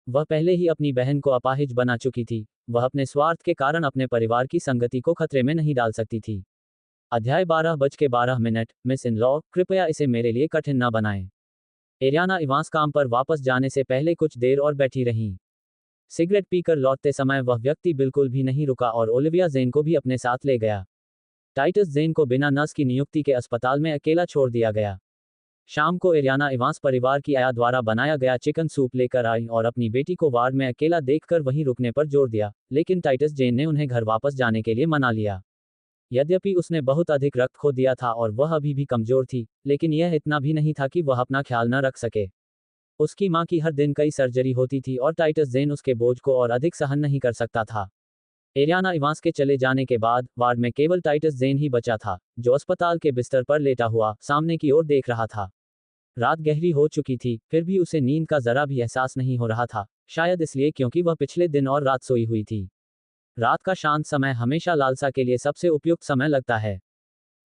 वह पहले ही अपनी बहन को अपाहिज बना चुकी थी। वह अपने स्वार्थ के कारण अपने परिवार की संगति को खतरे में नहीं डाल सकती थी। अध्याय 12:12। मिस इन लॉ, कृपया इसे मेरे लिए कठिन न बनाएं। एरियाना इवांस काम पर वापस जाने से पहले कुछ देर और बैठी रहीं। सिगरेट पीकर लौटते समय वह व्यक्ति बिल्कुल भी नहीं रुका और ओलिविया जेन को भी अपने साथ ले गया। टाइटस जेन को बिना नर्स की नियुक्ति के अस्पताल में अकेला छोड़ दिया गया। शाम को एरियाना इवांस परिवार की आया द्वारा बनाया गया चिकन सूप लेकर आई और अपनी बेटी को वार्ड में अकेला देखकर वहीं रुकने पर जोर दिया, लेकिन टाइटस जेन ने उन्हें घर वापस जाने के लिए मना लिया। यद्यपि उसने बहुत अधिक रक्त खो दिया था और वह अभी भी कमजोर थी, लेकिन यह इतना भी नहीं था कि वह अपना ख्याल न रख सके। उसकी मां की हर दिन कई सर्जरी होती थी और टाइटस जेन उसके बोझ को और अधिक सहन नहीं कर सकता था। एरियाना इवांस के चले जाने के बाद वार्ड में केवल टाइटस जेन ही बचा था, जो अस्पताल के बिस्तर पर लेटा हुआ सामने की ओर देख रहा था। रात गहरी हो चुकी थी, फिर भी उसे नींद का जरा भी एहसास नहीं हो रहा था, शायद इसलिए क्योंकि वह पिछले दिन और रात सोई हुई थी। रात का शांत समय हमेशा लालसा के लिए सबसे उपयुक्त समय लगता है।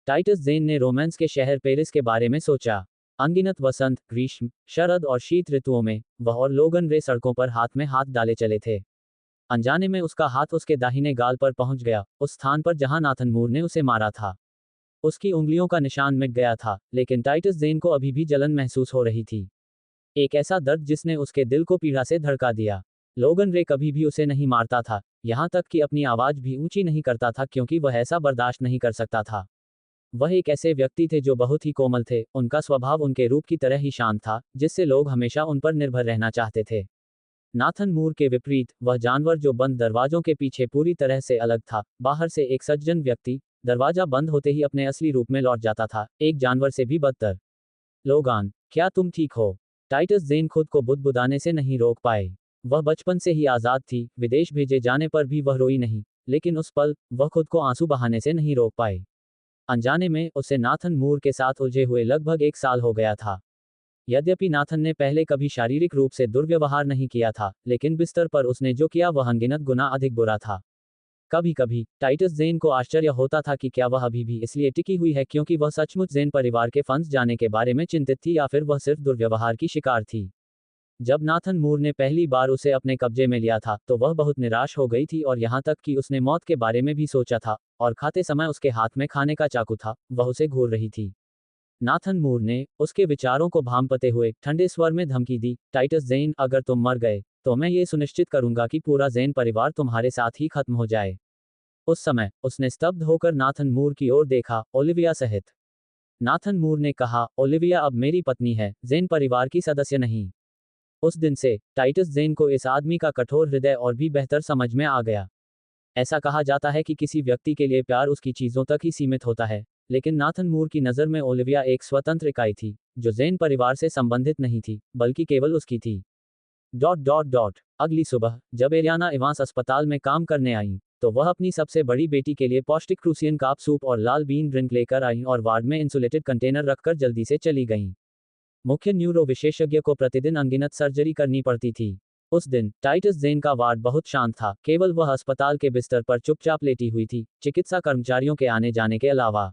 टाइटस ज़ेन ने रोमांस के शहर पेरिस के बारे में सोचा। अनगिनत वसंत, ग्रीष्म, शरद और शीत ऋतुओं में वह और लोगन रे सड़कों पर हाथ में हाथ डाले चले थे। अनजाने में उसका हाथ उसके दाहिने गाल पर पहुंच गया, उस स्थान पर जहां नाथन मूर ने उसे मारा था। उसकी उंगलियों का निशान मिट गया था, लेकिन टाइटस ज़ेन को अभी भी जलन महसूस हो रही थी। एक ऐसा दर्द जिसने उसके दिल को पीड़ा से धड़का दिया। लोगन रे कभी भी उसे नहीं मारता था, यहां तक कि अपनी आवाज भी ऊंची नहीं करता था क्योंकि वह ऐसा बर्दाश्त नहीं कर सकता था। वह एक ऐसे व्यक्ति थे जो बहुत ही कोमल थे, उनका स्वभाव उनके रूप की तरह ही शांत था, जिससे लोग हमेशा उन पर निर्भर रहना चाहते थे। नाथन मूर के विपरीत, वह जानवर जो बंद दरवाजों के पीछे पूरी तरह से अलग था। बाहर से एक सज्जन व्यक्ति, दरवाजा बंद होते ही अपने असली रूप में लौट जाता था, एक जानवर से भी बदतर। लोगान, क्या तुम ठीक हो? टाइटस ज़ेन खुद को बुदबुदाने से नहीं रोक पाए। वह बचपन से ही आज़ाद थी, विदेश भेजे जाने पर भी वह रोई नहीं, लेकिन उस पल, वह खुद को आंसू बहाने से नहीं रोक पाए। अनजाने में, उसे नाथन मूर के साथ उलझे हुए लगभग 1 साल हो गया था। यद्यपि नाथन ने पहले कभी शारीरिक रूप से दुर्व्यवहार नहीं किया था, लेकिन बिस्तर पर उसने जो किया वह अनगिनत गुना अधिक बुरा था। कभी कभी टाइटस ज़ेन को आश्चर्य होता था कि क्या वह अभी भी इसलिए टिकी हुई है क्योंकि वह सचमुच ज़ेन परिवार के फंस जाने के बारे में चिंतित थी, या फिर वह सिर्फ दुर्व्यवहार की शिकार थी। जब नाथन मूर ने पहली बार उसे अपने कब्जे में लिया था तो वह बहुत निराश हो गई थी, और यहाँ तक कि उसने मौत के बारे में भी सोचा था, और खाते समय उसके हाथ में खाने का चाकू था, वह उसे घूर रही थी। नाथन मूर ने, उसके विचारों को भांपते हुए, ठंडे स्वर में धमकी दी, टाइटस ज़ेन, अगर तुम मर गए तो मैं ये सुनिश्चित करूंगा कि पूरा ज़ेन परिवार तुम्हारे साथ ही खत्म हो जाए। उस समय, उसने स्तब्ध होकर नाथन मूर की ओर देखा, ओलिविया सहित। नाथन मूर ने कहा, ओलिविया अब मेरी पत्नी है, ज़ेन परिवार की सदस्य नहीं। उस दिन से, टाइटस ज़ेन को इस आदमी का कठोर हृदय और भी बेहतर समझ में आ गया। ऐसा कहा जाता है कि किसी व्यक्ति के लिए प्यार उसकी चीज़ों तक ही सीमित होता है, लेकिन नाथन मूर की नज़र में ओलिविया एक स्वतंत्र इकाई थी, जो ज़ेन परिवार से संबंधित नहीं थी, बल्कि केवल उसकी थी। अगली सुबह, जब एरियाना इवांस अस्पताल में काम करने आई, तो वह अपनी सबसे बड़ी बेटी के लिए पौष्टिक क्रूसियन काप सूप और लाल बीन ड्रिंक लेकर आई और वार्ड में इंसुलेटेड कंटेनर रखकर जल्दी से चली गईं। मुख्य न्यूरो विशेषज्ञ को प्रतिदिन अनगिनत सर्जरी करनी पड़ती थी। उस दिन, टाइटस ज़ेन का वार्ड बहुत शांत था, केवल वह अस्पताल के बिस्तर पर चुपचाप लेटी हुई थी, चिकित्सा कर्मचारियों के आने जाने के अलावा।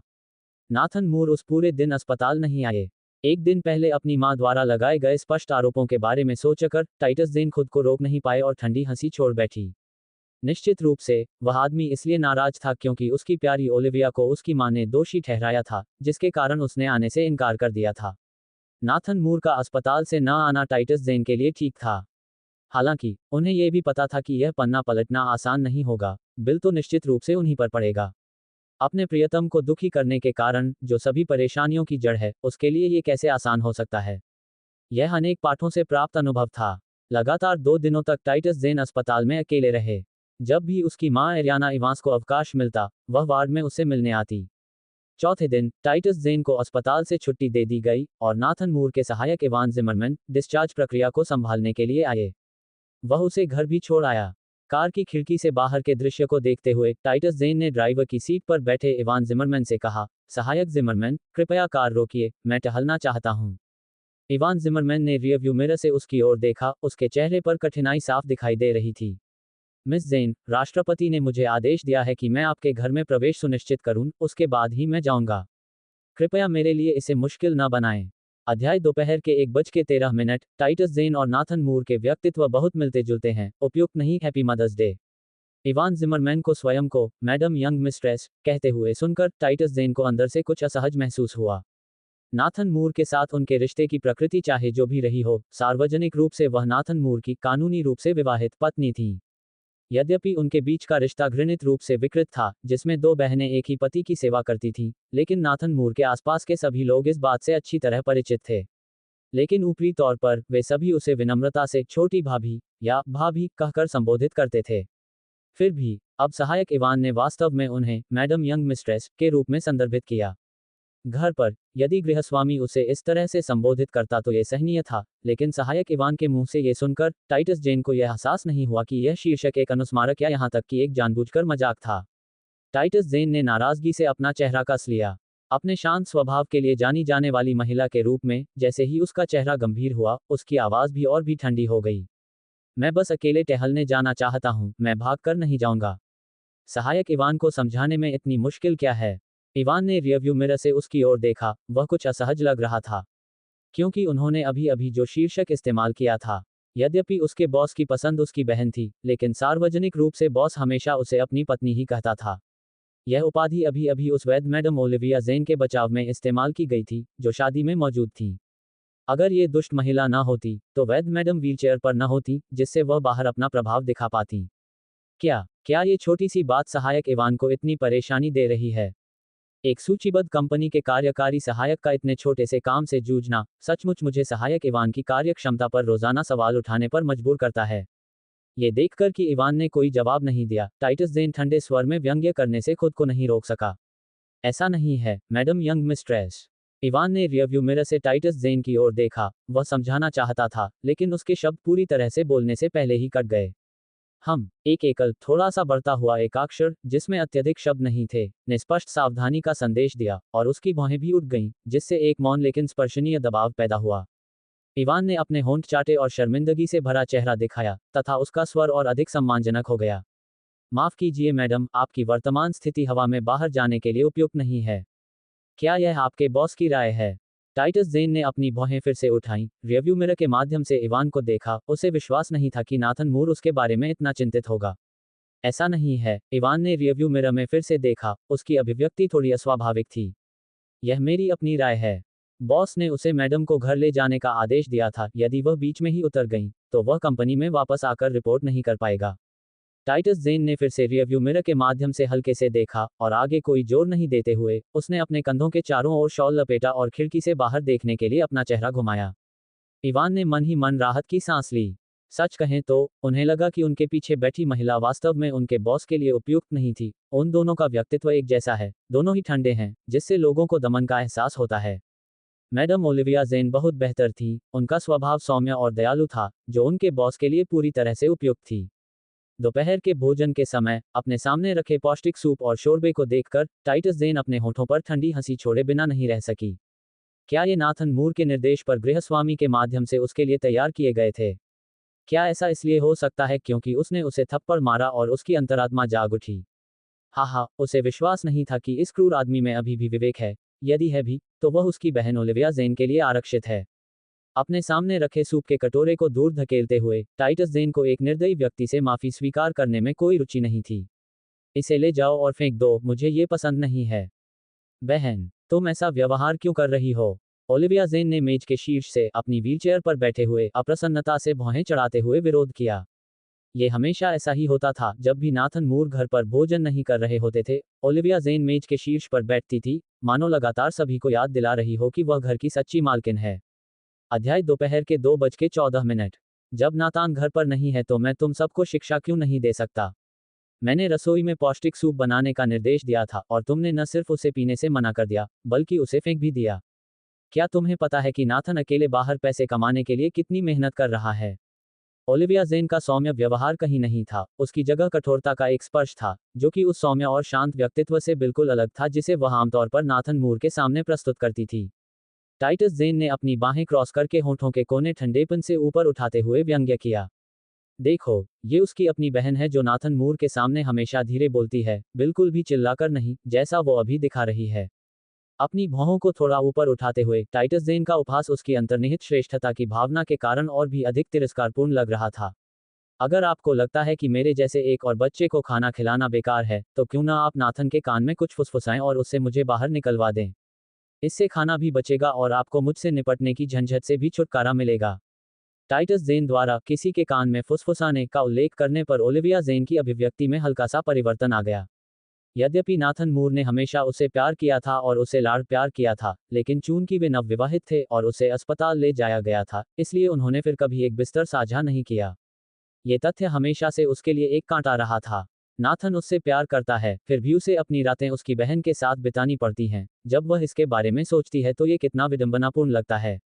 नाथन मूर उस पूरे दिन अस्पताल नहीं आए। एक दिन पहले अपनी मां द्वारा लगाए गए स्पष्ट आरोपों के बारे में सोचकर टाइटस ज़ेन खुद को रोक नहीं पाए और ठंडी हंसी छोड़ बैठी। निश्चित रूप से, वह आदमी इसलिए नाराज था क्योंकि उसकी प्यारी ओलिविया को उसकी मां ने दोषी ठहराया था, जिसके कारण उसने आने से इनकार कर दिया था। नाथन मूर का अस्पताल से न आना टाइटस ज़ेन के लिए ठीक था। हालांकि, उन्हें यह भी पता था कि यह पन्ना पलटना आसान नहीं होगा, बिल तो निश्चित रूप से उन्हीं पर पड़ेगा। अपने प्रियतम को दुखी करने के कारण, जो सभी परेशानियों की जड़ है, उसके लिए ये कैसे आसान हो सकता है? यह अनेक पाठों से प्राप्त अनुभव था। लगातार 2 दिनों तक टाइटस ज़ेन अस्पताल में अकेले रहे। जब भी उसकी मां एरियाना इवांस को अवकाश मिलता, वह वार्ड में उससे मिलने आती। चौथे दिन, टाइटस ज़ेन को अस्पताल से छुट्टी दे दी गई, और नाथन मूर के सहायक इवान जिमरमैन डिस्चार्ज प्रक्रिया को संभालने के लिए आए। वह उसे घर भी छोड़ आया। कार की खिड़की से बाहर के दृश्य को देखते हुए, टाइटस ज़ेन ने ड्राइवर की सीट पर बैठे इवान जिमरमैन से कहा, सहायक जिमरमैन, कृपया कार रोकिए, मैं टहलना चाहता हूं। इवान जिमरमैन ने रियरव्यू मिरर से उसकी ओर देखा, उसके चेहरे पर कठिनाई साफ दिखाई दे रही थी। मिस ज़ेन, राष्ट्रपति ने मुझे आदेश दिया है कि मैं आपके घर में प्रवेश सुनिश्चित करूं, उसके बाद ही मैं जाऊंगा। कृपया मेरे लिए इसे मुश्किल न बनाएं। अध्याय दोपहर के 1:13। टाइटस ज़ेन और नाथन मूर के व्यक्तित्व बहुत मिलते जुलते हैं, उपयुक्त नहीं? Happy Mother's Day. Evan Zimmerman को स्वयं को मैडम यंग मिस्ट्रेस कहते हुए सुनकर टाइटस ज़ेन को अंदर से कुछ असहज महसूस हुआ। नाथन मूर के साथ उनके रिश्ते की प्रकृति चाहे जो भी रही हो, सार्वजनिक रूप से वह नाथन मूर की कानूनी रूप से विवाहित पत्नी थी। यद्यपि उनके बीच का रिश्ता घृणित रूप से विकृत था, जिसमें 2 बहनें एक ही पति की सेवा करती थीं, लेकिन नाथन मूर के आसपास के सभी लोग इस बात से अच्छी तरह परिचित थे। लेकिन ऊपरी तौर पर, वे सभी उसे विनम्रता से छोटी भाभी या भाभी कहकर संबोधित करते थे। फिर भी, अब सहायक इवान ने वास्तव में उन्हें मैडम यंग मिस्ट्रेस के रूप में संदर्भित किया। घर पर, यदि गृहस्वामी उसे इस तरह से संबोधित करता तो यह सहनीय था, लेकिन सहायक इवान के मुंह से यह सुनकर, टाइटस ज़ेन को यह एहसास नहीं हुआ कि यह शीर्षक एक अनुस्मारक या यहां तक कि एक जानबूझकर मजाक था। टाइटस ज़ेन ने नाराजगी से अपना चेहरा कस लिया। अपने शांत स्वभाव के लिए जानी जाने वाली महिला के रूप में, जैसे ही उसका चेहरा गंभीर हुआ, उसकी आवाज भी और भी ठंडी हो गई। मैं बस अकेले टहलने जाना चाहता हूं, मैं भाग कर नहीं जाऊंगा। सहायक इवान को समझाने में इतनी मुश्किल क्या है। इवान ने रियरव्यू मिरर से उसकी ओर देखा, वह कुछ असहज लग रहा था, क्योंकि उन्होंने अभी अभी जो शीर्षक इस्तेमाल किया था। यद्यपि उसके बॉस की पसंद उसकी बहन थी, लेकिन सार्वजनिक रूप से बॉस हमेशा उसे अपनी पत्नी ही कहता था। यह उपाधि अभी अभी उस वैध मैडम ओलिविया जेन के बचाव में इस्तेमाल की गई थी, जो शादी में मौजूद थी। अगर ये दुष्ट महिला ना होती, तो वैध मैडम व्हीलचेयर पर न होती, जिससे वह बाहर अपना प्रभाव दिखा पाती। क्या ये छोटी सी बात सहायक इवान को इतनी परेशानी दे रही है? एक सूचीबद्ध कंपनी के कार्यकारी सहायक का इतने छोटे से काम से जूझना सचमुच मुझे सहायक इवान की कार्यक्षमता पर रोजाना सवाल उठाने पर मजबूर करता है। ये देखकर कि इवान ने कोई जवाब नहीं दिया, टाइटस जेन ठंडे स्वर में व्यंग्य करने से खुद को नहीं रोक सका। ऐसा नहीं है, मैडम यंग मिस्ट्रेस। इवान ने रियरव्यू मिरर से टाइटस जेन की ओर देखा, वह समझाना चाहता था, लेकिन उसके शब्द पूरी तरह से बोलने से पहले ही कट गए। एक एकल, थोड़ा सा बढ़ता हुआ एकाक्षर, जिसमें अत्यधिक शब्द नहीं थे, ने स्पष्ट सावधानी का संदेश दिया, और उसकी भौहें भी उठ गईं, जिससे एक मौन लेकिन स्पर्शनीय दबाव पैदा हुआ। इवान ने अपने होंठ चाटे और शर्मिंदगी से भरा चेहरा दिखाया, तथा उसका स्वर और अधिक सम्मानजनक हो गया। माफ कीजिए मैडम, आपकी वर्तमान स्थिति हवा में बाहर जाने के लिए उपयुक्त नहीं है। क्या यह आपके बॉस की राय है? टाइटस जेन ने अपनी भौहें फिर से उठाईं, रियरव्यू मिरर के माध्यम से इवान को देखा, उसे विश्वास नहीं था कि नाथन मूर उसके बारे में इतना चिंतित होगा। ऐसा नहीं है, इवान ने रियरव्यू मिरर में फिर से देखा, उसकी अभिव्यक्ति थोड़ी अस्वाभाविक थी। यह मेरी अपनी राय है। बॉस ने उसे मैडम को घर ले जाने का आदेश दिया था, यदि वह बीच में ही उतर गई, तो वह कंपनी में वापस आकर रिपोर्ट नहीं कर पाएगा। टाइटस जेन ने फिर से रियरव्यू मिरर के माध्यम से हल्के से देखा, और आगे कोई जोर नहीं देते हुए, उसने अपने कंधों के चारों ओर शॉल लपेटा और खिड़की से बाहर देखने के लिए अपना चेहरा घुमाया। इवान ने मन ही मन राहत की सांस ली। सच कहें तो, उन्हें लगा कि उनके पीछे बैठी महिला वास्तव में उनके बॉस के लिए उपयुक्त नहीं थी। उन दोनों का व्यक्तित्व एक जैसा है, दोनों ही ठंडे हैं, जिससे लोगों को दमन का एहसास होता है। मैडम ओलिविया जेन बहुत बेहतर थी, उनका स्वभाव सौम्य और दयालु था, जो उनके बॉस के लिए पूरी तरह से उपयुक्त थी। दोपहर के भोजन के समय, अपने सामने रखे पौष्टिक सूप और शोरबे को देखकर, टाइटस जेन अपने होठों पर ठंडी हंसी छोड़े बिना नहीं रह सकी। क्या ये नाथन मूर के निर्देश पर गृहस्वामी के माध्यम से उसके लिए तैयार किए गए थे? क्या ऐसा इसलिए हो सकता है क्योंकि उसने उसे थप्पड़ मारा और उसकी अंतरात्मा जाग उठी? हाँ, उसे विश्वास नहीं था कि इस क्रूर आदमी में अभी भी विवेक है। यदि है भी, तो वह उसकी बहन ओलिविया जेन के लिए आरक्षित है। अपने सामने रखे सूप के कटोरे को दूर धकेलते हुए, टाइटस जेन को एक निर्दयी व्यक्ति से माफी स्वीकार करने में कोई रुचि नहीं थी। इसे ले जाओ और फेंक दो, मुझे ये पसंद नहीं है। बहन, तुम ऐसा व्यवहार क्यों कर रही हो? ओलिविया जेन ने मेज के शीर्ष से अपनी व्हीलचेयर पर बैठे हुए अप्रसन्नता से भौहें चढ़ाते हुए विरोध किया। ये हमेशा ऐसा ही होता था, जब भी नाथन मूर घर पर भोजन नहीं कर रहे होते थे, ओलिविया जेन मेज के शीर्ष पर बैठती थी, मानो लगातार सभी को याद दिला रही हो कि वह घर की सच्ची मालकिन है। अध्याय दोपहर के 2:14। जब नातान घर पर नहीं है तो मैं तुम सबको शिक्षा क्यों नहीं दे सकता? मैंने रसोई में पौष्टिक सूप बनाने का निर्देश दिया था, और तुमने न सिर्फ उसे पीने से मना कर दिया, बल्कि उसे फेंक भी दिया। क्या तुम्हें पता है कि नाथन अकेले बाहर पैसे कमाने के लिए कितनी मेहनत कर रहा है? ओलिविया जेन का सौम्य व्यवहार कहीं नहीं था, उसकी जगह कठोरता का एक स्पर्श था, जो कि उस सौम्य और शांत व्यक्तित्व से बिल्कुल अलग था जिसे वह आमतौर पर नाथन मूर के सामने प्रस्तुत करती थी। टाइटस जेन ने अपनी बाहें क्रॉस करके होठों के कोने ठंडेपन से ऊपर उठाते हुए व्यंग्य किया। देखो, ये उसकी अपनी बहन है जो नाथन मूर के सामने हमेशा धीरे बोलती है, बिल्कुल भी चिल्लाकर नहीं, जैसा वो अभी दिखा रही है। अपनी भौहों को थोड़ा ऊपर उठाते हुए, टाइटस जेन का उपहास उसकी अंतर्निहित श्रेष्ठता की भावना के कारण और भी अधिक तिरस्कारपूर्ण लग रहा था। अगर आपको लगता है कि मेरे जैसे एक और बच्चे को खाना खिलाना बेकार है, तो क्यों ना आप नाथन के कान में कुछ फुसफुसाएं और उससे मुझे बाहर निकलवा दें। इससे खाना भी बचेगा और आपको मुझसे निपटने की झंझट से भी छुटकारा मिलेगा। टाइटस जेन द्वारा किसी के कान में फुसफुसाने का उल्लेख करने पर ओलिविया जेन की अभिव्यक्ति में हल्का सा परिवर्तन आ गया। यद्यपि नाथन मूर ने हमेशा उसे प्यार किया था और उसे लाड प्यार किया था, लेकिन चूंकि वे नवविवाहित थे और उसे अस्पताल ले जाया गया था, इसलिए उन्होंने फिर कभी एक बिस्तर साझा नहीं किया। ये तथ्य हमेशा से उसके लिए एक कांटा रहा था। नाथन उससे प्यार करता है, फिर भी उसे अपनी रातें उसकी बहन के साथ बितानी पड़ती हैं। जब वह इसके बारे में सोचती है तो ये कितना विडंबनापूर्ण लगता है।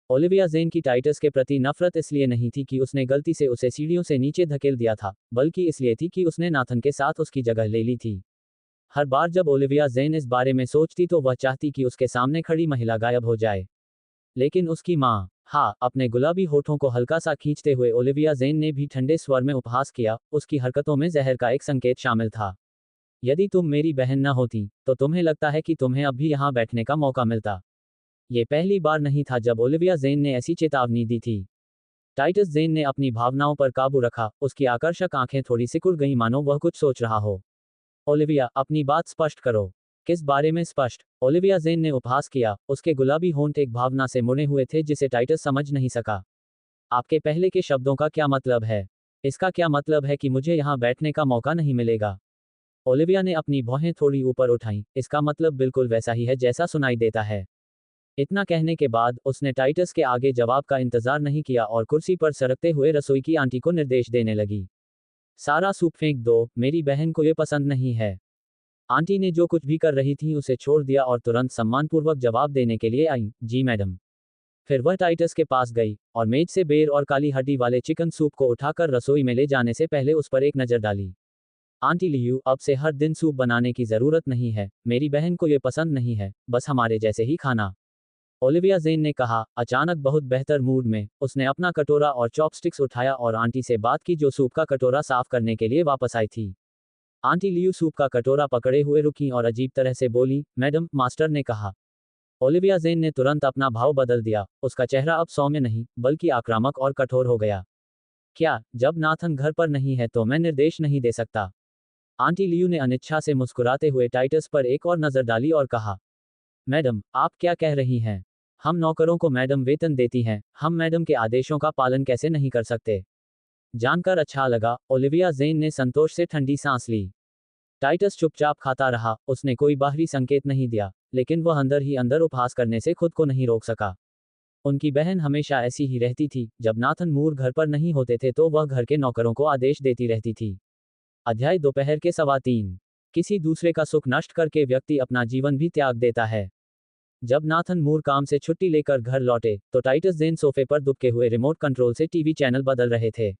ओलिविया जेन की टाइटस के प्रति नफरत इसलिए नहीं थी कि उसने गलती से उसे सीढ़ियों से नीचे धकेल दिया था, बल्कि इसलिए थी कि उसने नाथन के साथ उसकी जगह ले ली थी। हर बार जब ओलिविया जेन इस बारे में सोचती तो वह चाहती कि उसके सामने खड़ी महिला गायब हो जाए। लेकिन उसकी माँ, अपने गुलाबी होठों को हल्का सा खींचते हुए ओलिविया जेन ने भी ठंडे स्वर में उपहास किया, उसकी हरकतों में जहर का एक संकेत शामिल था। यदि तुम मेरी बहन न होती तो तुम्हें लगता है कि तुम्हें अब भी यहाँ बैठने का मौका मिलता। ये पहली बार नहीं था जब ओलिविया जेन ने ऐसी चेतावनी दी थी। टाइटस जेन ने अपनी भावनाओं पर काबू रखा, उसकी आकर्षक आंखें थोड़ी सिकुड़ गईं मानो वह कुछ सोच रहा हो। ओलिविया, अपनी बात स्पष्ट करो। किस बारे में स्पष्ट? ओलिविया जेन ने उपहास किया, उसके गुलाबी होंठ एक भावना से मुड़े हुए थे जिसे टाइटस समझ नहीं सका। आपके पहले के शब्दों का क्या मतलब है? इसका क्या मतलब है कि मुझे यहाँ बैठने का मौका नहीं मिलेगा? ओलिविया ने अपनी भौहें थोड़ी ऊपर उठाईं, इसका मतलब बिल्कुल वैसा ही है जैसा सुनाई देता है। इतना कहने के बाद उसने टाइटस के आगे जवाब का इंतजार नहीं किया और कुर्सी पर सरकते हुए रसोई की आंटी को निर्देश देने लगी। सारा सूप फेंक दो, मेरी बहन को ये पसंद नहीं है। आंटी ने जो कुछ भी कर रही थी उसे छोड़ दिया और तुरंत सम्मानपूर्वक जवाब देने के लिए आई, जी मैडम। फिर वह टाइटस के पास गई और मेज से बेर और काली हड्डी वाले चिकन सूप को उठाकर रसोई में ले जाने से पहले उस पर एक नज़र डाली। आंटी लियू, अब से हर दिन सूप बनाने की ज़रूरत नहीं है, मेरी बहन को ये पसंद नहीं है, बस हमारे जैसे ही खाना। ओलिविया जेन ने कहा, अचानक बहुत बेहतर मूड में। उसने अपना कटोरा और चॉपस्टिक्स उठाया और आंटी से बात की जो सूप का कटोरा साफ करने के लिए वापस आई थी। आंटी लियू सूप का कटोरा पकड़े हुए रुकी और अजीब तरह से बोली, मैडम, मास्टर ने कहा। ओलिविया जेन ने तुरंत अपना भाव बदल दिया, उसका चेहरा अब सौम्य नहीं बल्कि आक्रामक और कठोर हो गया। क्या, जब नाथन घर पर नहीं है तो मैं निर्देश नहीं दे सकता? आंटी लियू ने अनिच्छा से मुस्कुराते हुए टाइटस पर एक और नज़र डाली और कहा, मैडम, आप क्या कह रही हैं? हम नौकरों को मैडम वेतन देती हैं, हम मैडम के आदेशों का पालन कैसे नहीं कर सकते? जानकर अच्छा लगा, ओलिविया जेन ने संतोष से ठंडी सांस ली। टाइटस चुपचाप खाता रहा, उसने कोई बाहरी संकेत नहीं दिया, लेकिन वह अंदर ही अंदर उपहास करने से खुद को नहीं रोक सका। उनकी बहन हमेशा ऐसी ही रहती थी, जब नाथन मूर घर पर नहीं होते थे तो वह घर के नौकरों को आदेश देती रहती थी। अध्याय दोपहर के 3:15। किसी दूसरे का सुख नष्ट करके व्यक्ति अपना जीवन भी त्याग देता है। जब नाथन मूर काम से छुट्टी लेकर घर लौटे तो टाइटस जेन सोफे पर दुबके हुए रिमोट कंट्रोल से टीवी चैनल बदल रहे थे।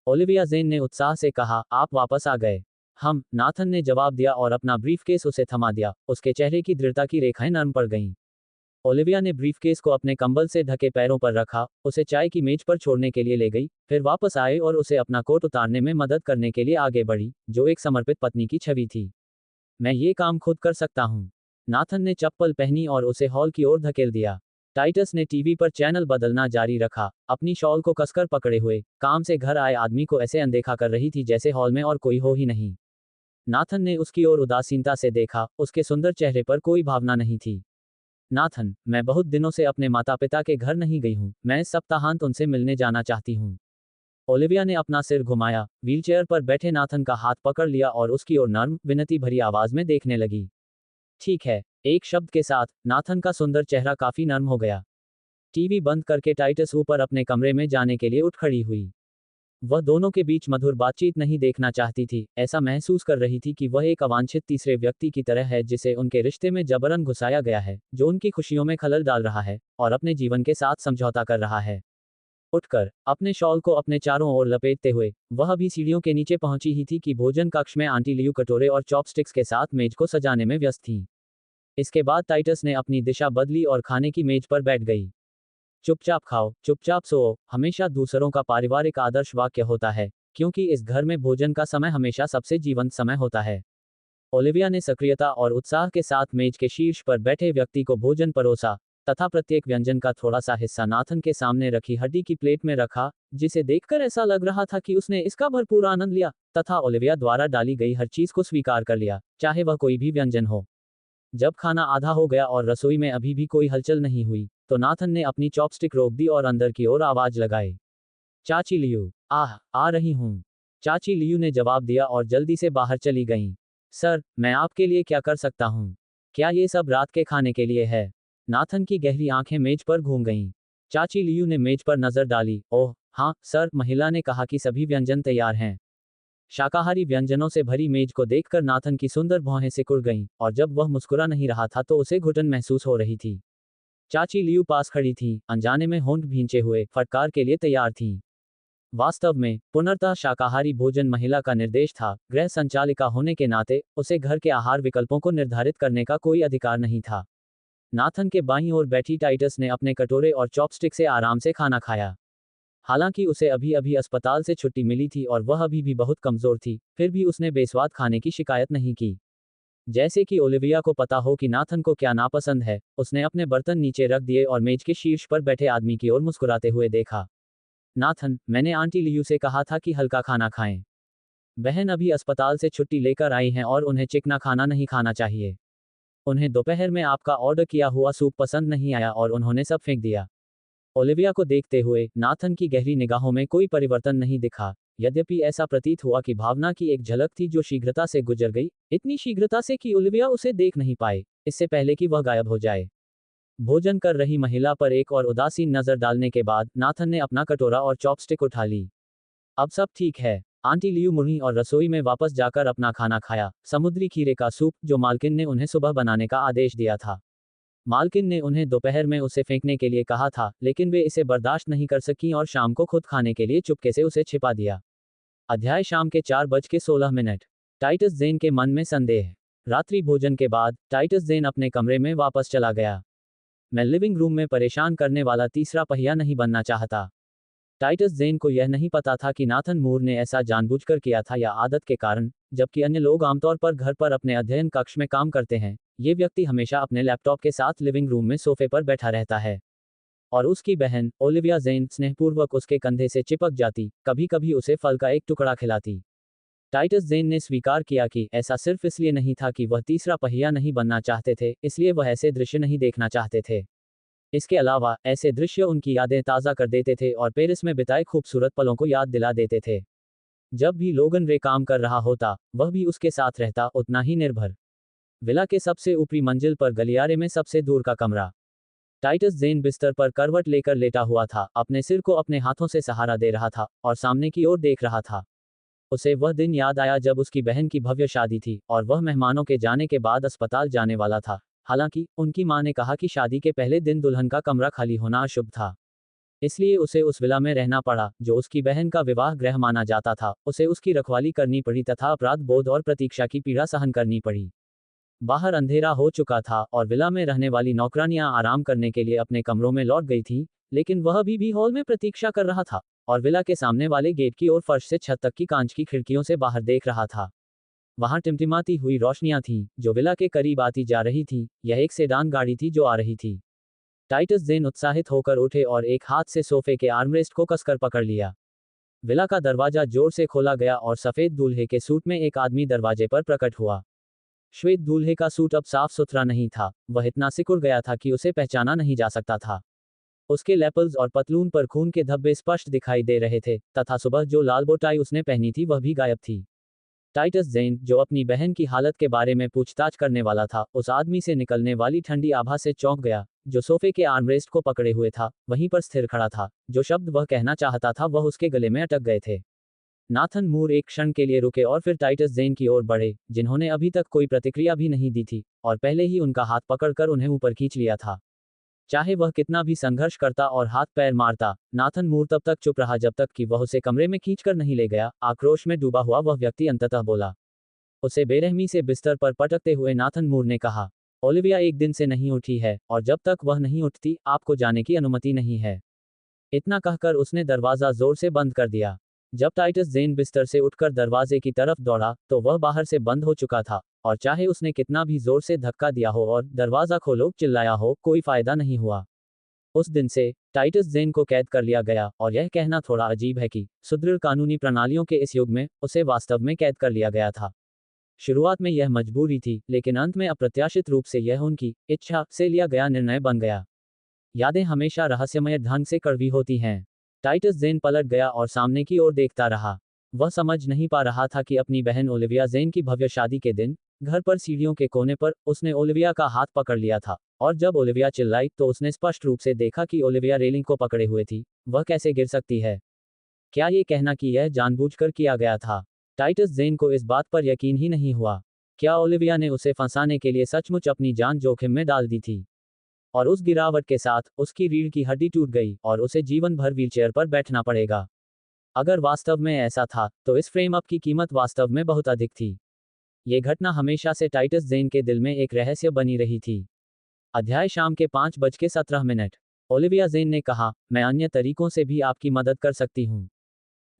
ओलिविया जेन ने उत्साह से कहा, आप वापस आ गए। नाथन ने जवाब दिया और अपना ब्रीफकेस उसे थमा दिया, उसके चेहरे की दृढ़ता की रेखाएं नरम पड़ गईं। ओलिविया ने ब्रीफकेस को अपने कंबल से ढके पैरों पर रखा, उसे चाय की मेज पर छोड़ने के लिए ले गई, फिर वापस आए और उसे अपना कोट उतारने में मदद करने के लिए आगे बढ़ी, जो एक समर्पित पत्नी की छवि थी। मैं ये काम खुद कर सकता हूँ। नाथन ने चप्पल पहनी और उसे हॉल की ओर धकेल दिया। टाइटस ने टीवी पर चैनल बदलना जारी रखा, अपनी शॉल को कसकर पकड़े हुए। काम से घर आए आदमी को ऐसे अनदेखा कर रही थी जैसे हॉल में और कोई हो ही नहीं। नाथन ने उसकी ओर उदासीनता से देखा, उसके सुंदर चेहरे पर कोई भावना नहीं थी। नाथन, मैं बहुत दिनों से अपने माता पिता के घर नहीं गई हूँ, मैं इस सप्ताहांत उनसे मिलने जाना चाहती हूँ। ओलिविया ने अपना सिर घुमाया, व्हीलचेयर पर बैठे नाथन का हाथ पकड़ लिया और उसकी ओर नर्म, विनती भरी आवाज में देखने लगी। ठीक है, एक शब्द के साथ नाथन का सुंदर चेहरा काफी नर्म हो गया। टीवी बंद करके टाइटस ऊपर अपने कमरे में जाने के लिए उठ खड़ी हुई। वह दोनों के बीच मधुर बातचीत नहीं देखना चाहती थी, ऐसा महसूस कर रही थी कि वह एक अवांछित तीसरे व्यक्ति की तरह है जिसे उनके रिश्ते में जबरन घुसाया गया है, जो उनकी खुशियों में खलल डाल रहा है और अपने जीवन के साथ समझौता कर रहा है। उठकर अपने शॉल को अपने चारों ओर लपेटते हुए वह अभी सीढ़ियों के नीचे पहुंची ही थी कि भोजन कक्ष में आंटी लियू कटोरे और चॉपस्टिक्स के साथ मेज को सजाने में व्यस्त थी। इसके बाद टाइटस ने अपनी दिशा बदली और खाने की मेज पर बैठ गई। चुपचाप खाओ, चुपचाप सोओ, हमेशा दूसरों का पारिवारिक आदर्श वाक्य होता है, क्योंकि इस घर में भोजन का समय हमेशा सबसे जीवंत समय होता है। ओलिविया ने सक्रियता और उत्साह के साथ मेज के शीर्ष पर बैठे व्यक्ति को भोजन परोसा, तथा प्रत्येक व्यंजन का थोड़ा सा हिस्सा नाथन के सामने रखी हड्डी की प्लेट में रखा, जिसे देखकर ऐसा लग रहा था कि उसने इसका भरपूर आनंद लिया, तथा ओलिविया द्वारा डाली गई हर चीज को स्वीकार कर लिया, चाहे वह कोई भी व्यंजन हो। जब खाना आधा हो गया और रसोई में अभी भी कोई हलचल नहीं हुई, तो नाथन ने अपनी चॉपस्टिक रोक दी और अंदर की ओर आवाज लगाई, चाची लियू, आ रही हूँ। चाची लियू ने जवाब दिया और जल्दी से बाहर चली गईं। सर, मैं आपके लिए क्या कर सकता हूँ? क्या ये सब रात के खाने के लिए है? नाथन की गहरी आंखें मेज पर घूम गईं। चाची लियू ने मेज पर नजर डाली। ओह, हाँ, सर, महिला ने कहा कि सभी व्यंजन तैयार हैं। शाकाहारी व्यंजनों से भरी मेज को देखकर नाथन की सुंदर भौहें सिकुड़ गईं, और जब वह मुस्कुरा नहीं रहा था तो उसे घुटन महसूस हो रही थी। चाची लियू पास खड़ी थीं, अनजाने में होंठ भींचे हुए, फटकार के लिए तैयार थीं। वास्तव में, पुनर्तः शाकाहारी भोजन महिला का निर्देश था, गृह संचालिका होने के नाते, उसे घर के आहार विकल्पों को निर्धारित करने का कोई अधिकार नहीं था। नाथन के बाईं ओर बैठी टाइटस ने अपने कटोरे और चॉपस्टिक से आराम से खाना खाया। हालांकि उसे अभी अभी अस्पताल से छुट्टी मिली थी और वह अभी भी बहुत कमजोर थी, फिर भी उसने बेस्वाद खाने की शिकायत नहीं की। जैसे कि ओलिविया को पता हो कि नाथन को क्या नापसंद है, उसने अपने बर्तन नीचे रख दिए और मेज के शीर्ष पर बैठे आदमी की ओर मुस्कुराते हुए देखा। नाथन, मैंने आंटी लियू से कहा था कि हल्का खाना खाएं। बहन अभी अस्पताल से छुट्टी लेकर आई हैं और उन्हें चिकना खाना नहीं खाना चाहिए। उन्हें दोपहर में आपका ऑर्डर किया हुआ सूप पसंद नहीं आया और उन्होंने सब फेंक दिया। ओलिविया को देखते हुए नाथन की गहरी निगाहों में कोई परिवर्तन नहीं दिखा, यद्यपि ऐसा प्रतीत हुआ कि भावना की एक झलक थी जो शीघ्रता से गुजर गई, इतनी शीघ्रता से कि ओलिविया उसे देख नहीं पाए, इससे पहले कि वह गायब हो जाए। भोजन कर रही महिला पर एक और उदासीन नजर डालने के बाद नाथन ने अपना कटोरा और चॉपस्टिक उठा ली। अब सब ठीक है। आंटी लियू मुड़ी और रसोई में वापस जाकर अपना खाना खाया, समुद्री खीरे का सूप जो मालकिन ने उन्हें सुबह बनाने का आदेश दिया था। मालकिन ने उन्हें दोपहर में उसे फेंकने के लिए कहा था, लेकिन वे इसे बर्दाश्त नहीं कर सकीं और शाम को खुद खाने के लिए चुपके से उसे छिपा दिया। अध्याय शाम के 4:16। टाइटस जेन के मन में संदेह। रात्रि भोजन के बाद टाइटस जेन अपने कमरे में वापस चला गया। मैं लिविंग रूम में परेशान करने वाला तीसरा पहिया नहीं बनना चाहता। टाइटस जेन को यह नहीं पता था कि नाथन मूर ने ऐसा जानबूझकर किया था या आदत के कारण। जबकि अन्य लोग आमतौर पर घर पर अपने अध्ययन कक्ष में काम करते हैं, ये व्यक्ति हमेशा अपने लैपटॉप के साथ लिविंग रूम में सोफे पर बैठा रहता है। और उसकी बहन ओलिविया जेन स्नेहपूर्वक उसके कंधे से चिपक जाती, कभी कभी उसे फल का एक टुकड़ा खिलाती। टाइटस जेन ने स्वीकार किया कि ऐसा सिर्फ इसलिए नहीं था कि वह तीसरा पहिया नहीं बनना चाहते थे, इसलिए वह ऐसे दृश्य नहीं देखना चाहते थे। इसके अलावा ऐसे दृश्य उनकी यादें ताज़ा कर देते थे और पेरिस में बिताए खूबसूरत पलों को याद दिला देते थे। जब भी लोगन रे काम कर रहा होता, वह भी उसके साथ रहता, उतना ही निर्भर। विला के सबसे ऊपरी मंजिल पर गलियारे में सबसे दूर का कमरा। टाइटस जेन बिस्तर पर करवट लेकर लेटा हुआ था, अपने सिर को अपने हाथों से सहारा दे रहा था और सामने की ओर देख रहा था। उसे वह दिन याद आया जब उसकी बहन की भव्य शादी थी और वह मेहमानों के जाने के बाद अस्पताल जाने वाला था। हालांकि उनकी मां ने कहा कि शादी के पहले दिन दुल्हन का कमरा खाली होना अशुभ था, इसलिए उसे उस विला में रहना पड़ा जो उसकी बहन का विवाह गृह माना जाता था। उसे उसकी रखवाली करनी पड़ी तथा अपराध बोध और प्रतीक्षा की पीड़ा सहन करनी पड़ी। बाहर अंधेरा हो चुका था और विला में रहने वाली नौकरानियां आराम करने के लिए अपने कमरों में लौट गई थीं, लेकिन वह अभी भी हॉल में प्रतीक्षा कर रहा था और विला के सामने वाले गेट की ओर फर्श से छत तक की कांच की खिड़कियों से बाहर देख रहा था। वहां टिमटिमाती हुई रोशनियां थीं जो विला के करीब आती जा रही थीं। यह एक सेडान गाड़ी थी जो आ रही थी। टाइटस जेन उत्साहित होकर उठे और एक हाथ से सोफे के आर्मरेस्ट को कसकर पकड़ लिया। विला का दरवाजा जोर से खोला गया और सफेद दूल्हे के सूट में एक आदमी दरवाजे पर प्रकट हुआ। श्वेत दूल्हे का सूट अब साफ सुथरा नहीं था, वह इतना सिकुड़ गया था कि उसे पहचाना नहीं जा सकता था। उसके लेपल्स और पतलून पर खून के धब्बे स्पष्ट दिखाई दे रहे थे तथा सुबह जो लाल बोटाई उसने पहनी थी वह भी गायब थी। टाइटस जेन, जो अपनी बहन की हालत के बारे में पूछताछ करने वाला था, उस आदमी से निकलने वाली ठंडी आभा से चौंक गया, जो सोफे के आर्मरेस्ट को पकड़े हुए था, वहीं पर स्थिर खड़ा था। जो शब्द वह कहना चाहता था वह उसके गले में अटक गए थे। नाथन मूर एक क्षण के लिए रुके और फिर टाइटस जेन की ओर बढ़े, जिन्होंने अभी तक कोई प्रतिक्रिया भी नहीं दी थी, और पहले ही उनका हाथ पकड़कर उन्हें ऊपर खींच लिया था। चाहे वह कितना भी संघर्ष करता और हाथ पैर मारता, नाथन मूर तब तक चुप रहा जब तक कि वह उसे कमरे में खींचकर नहीं ले गया। आक्रोश में डूबा हुआ वह व्यक्ति अंततः बोला। उसे बेरहमी से बिस्तर पर पटकते हुए नाथन मूर ने कहा, ओलिविया एक दिन से नहीं उठी है और जब तक वह नहीं उठती आपको जाने की अनुमति नहीं है। इतना कहकर उसने दरवाजा जोर से बंद कर दिया। जब टाइटस जेन बिस्तर से उठकर दरवाजे की तरफ दौड़ा तो वह बाहर से बंद हो चुका था, और चाहे उसने कितना भी जोर से धक्का दिया हो और दरवाजा खोलो चिल्लाया हो, कोई फायदा नहीं हुआ। उस दिन से टाइटस जेन को कैद कर लिया गया, और यह कहना थोड़ा अजीब है कि सुदृढ़ कानूनी प्रणालियों के इस युग में उसे वास्तव में कैद कर लिया गया था। शुरुआत में यह मजबूरी थी, लेकिन अंत में अप्रत्याशित रूप से यह उनकी इच्छा से लिया गया निर्णय बन गया। यादें हमेशा रहस्यमय ढंग से कड़वी होती हैं। टाइटस जेन पलट गया और सामने की ओर देखता रहा। वह समझ नहीं पा रहा था कि अपनी बहन ओलिविया जेन की भव्य शादी के दिन घर पर सीढ़ियों के कोने पर उसने ओलिविया का हाथ पकड़ लिया था, और जब ओलिविया चिल्लाई तो उसने स्पष्ट रूप से देखा कि ओलिविया रेलिंग को पकड़े हुए थी। वह कैसे गिर सकती है? क्या ये कहना कि यह जानबूझकर किया गया था? टाइटस जेन को इस बात पर यकीन ही नहीं हुआ। क्या ओलिविया ने उसे फंसाने के लिए सचमुच अपनी जान जोखिम में डाल दी थी? और उस गिरावट के साथ उसकी रीढ़ की हड्डी टूट गई और उसे जीवन भर व्हीलचेयर पर बैठना पड़ेगा। अगर वास्तव में ऐसा था तो इस फ्रेम अप की कीमत वास्तव में बहुत अधिक थी। ये घटना हमेशा से टाइटस जेन के दिल में एक रहस्य बनी रही थी। अध्याय शाम के 5:17। ओलिविया जेन ने कहा, मैं अन्य तरीकों से भी आपकी मदद कर सकती हूँ।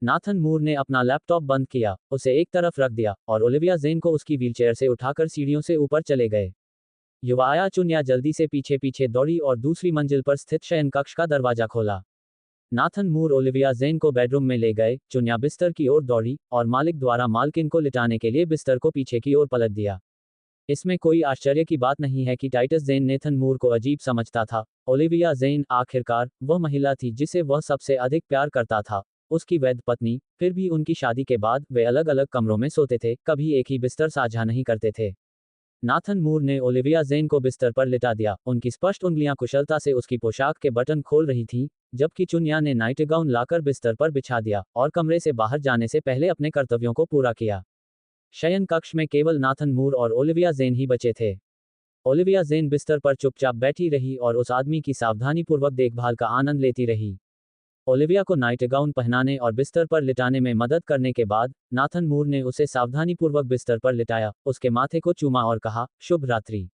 नाथन मूर ने अपना लैपटॉप बंद किया, उसे एक तरफ रख दिया, और ओलिविया जेन को उसकी व्हीलचेयर से उठाकर सीढ़ियों से ऊपर चले गए। युवाया चुनिया जल्दी से पीछे पीछे दौड़ी और दूसरी मंजिल पर स्थित शयन कक्ष का दरवाजा खोला। नाथन मूर ओलिविया जेन को बेडरूम में ले गए, चुनिया बिस्तर की ओर दौड़ी, और मालिक द्वारा मालकिन को लिटाने के लिए बिस्तर को पीछे की ओर पलट दिया। इसमें कोई आश्चर्य की बात नहीं है कि टाइटस जेन नेथन मूर को अजीब समझता था। ओलिविया जेन आखिरकार वह महिला थी जिसे वह सबसे अधिक प्यार करता था, उसकी वैध पत्नी। फिर भी उनकी शादी के बाद वे अलग अलग कमरों में सोते थे, कभी एक ही बिस्तर साझा नहीं करते थे। नाथन मूर ने ओलिविया जेन को बिस्तर पर लिटा दिया, उनकी स्पष्ट उंगलियां कुशलता से उसकी पोशाक के बटन खोल रही थीं, जबकि चुनिया ने नाइट गाउन लाकर बिस्तर पर बिछा दिया और कमरे से बाहर जाने से पहले अपने कर्तव्यों को पूरा किया। शयन कक्ष में केवल नाथन मूर और ओलिविया जेन ही बचे थे। ओलिविया जेन बिस्तर पर चुपचाप बैठी रही और उस आदमी की सावधानीपूर्वक देखभाल का आनंद लेती रही। ओलिविया को नाइट गाउन पहनाने और बिस्तर पर लिटाने में मदद करने के बाद नाथन मूर ने उसे सावधानीपूर्वक बिस्तर पर लिटाया, उसके माथे को चूमा और कहा, शुभ रात्रि।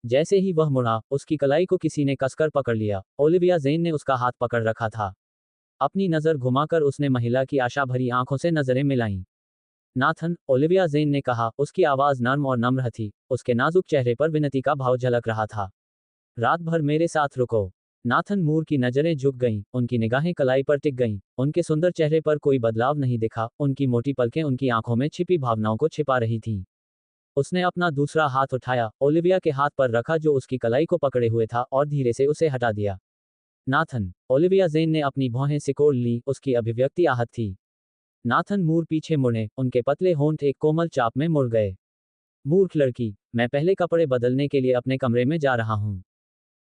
जैसे ही वह मुड़ा, उसकी कलाई को किसी ने कसकर पकड़ लिया। ओलिविया जेन ने उसका हाथ पकड़ रखा था। अपनी नजर घुमाकर उसने महिला की आशा भरी आंखों से नजरें मिलाईं। नाथन, ओलिविया जेन ने कहा, उसकी आवाज नर्म और नम्र थी, उसके नाजुक चेहरे पर विनती का भाव झलक रहा था। रात भर मेरे साथ रुको। नाथन मूर की नजरें झुक गईं, उनकी निगाहें कलाई पर टिक गईं, उनके सुंदर चेहरे पर कोई बदलाव नहीं दिखा, उनकी मोटी पलकें उनकी आंखों में छिपी भावनाओं को छिपा रही थीं। उसने अपना दूसरा हाथ उठाया, ओलिविया के हाथ पर रखा जो उसकी कलाई को पकड़े हुए था, और धीरे से उसे हटा दिया। नाथन, ओलिविया जेन ने अपनी भौहें सिकोड़ ली, उसकी अभिव्यक्ति आहत थी। नाथन मूर पीछे मुड़े, उनके पतले होंठ एक कोमल चाप में मुड़ गए। मूर्ख लड़की, मैं पहले कपड़े बदलने के लिए अपने कमरे में जा रहा हूँ।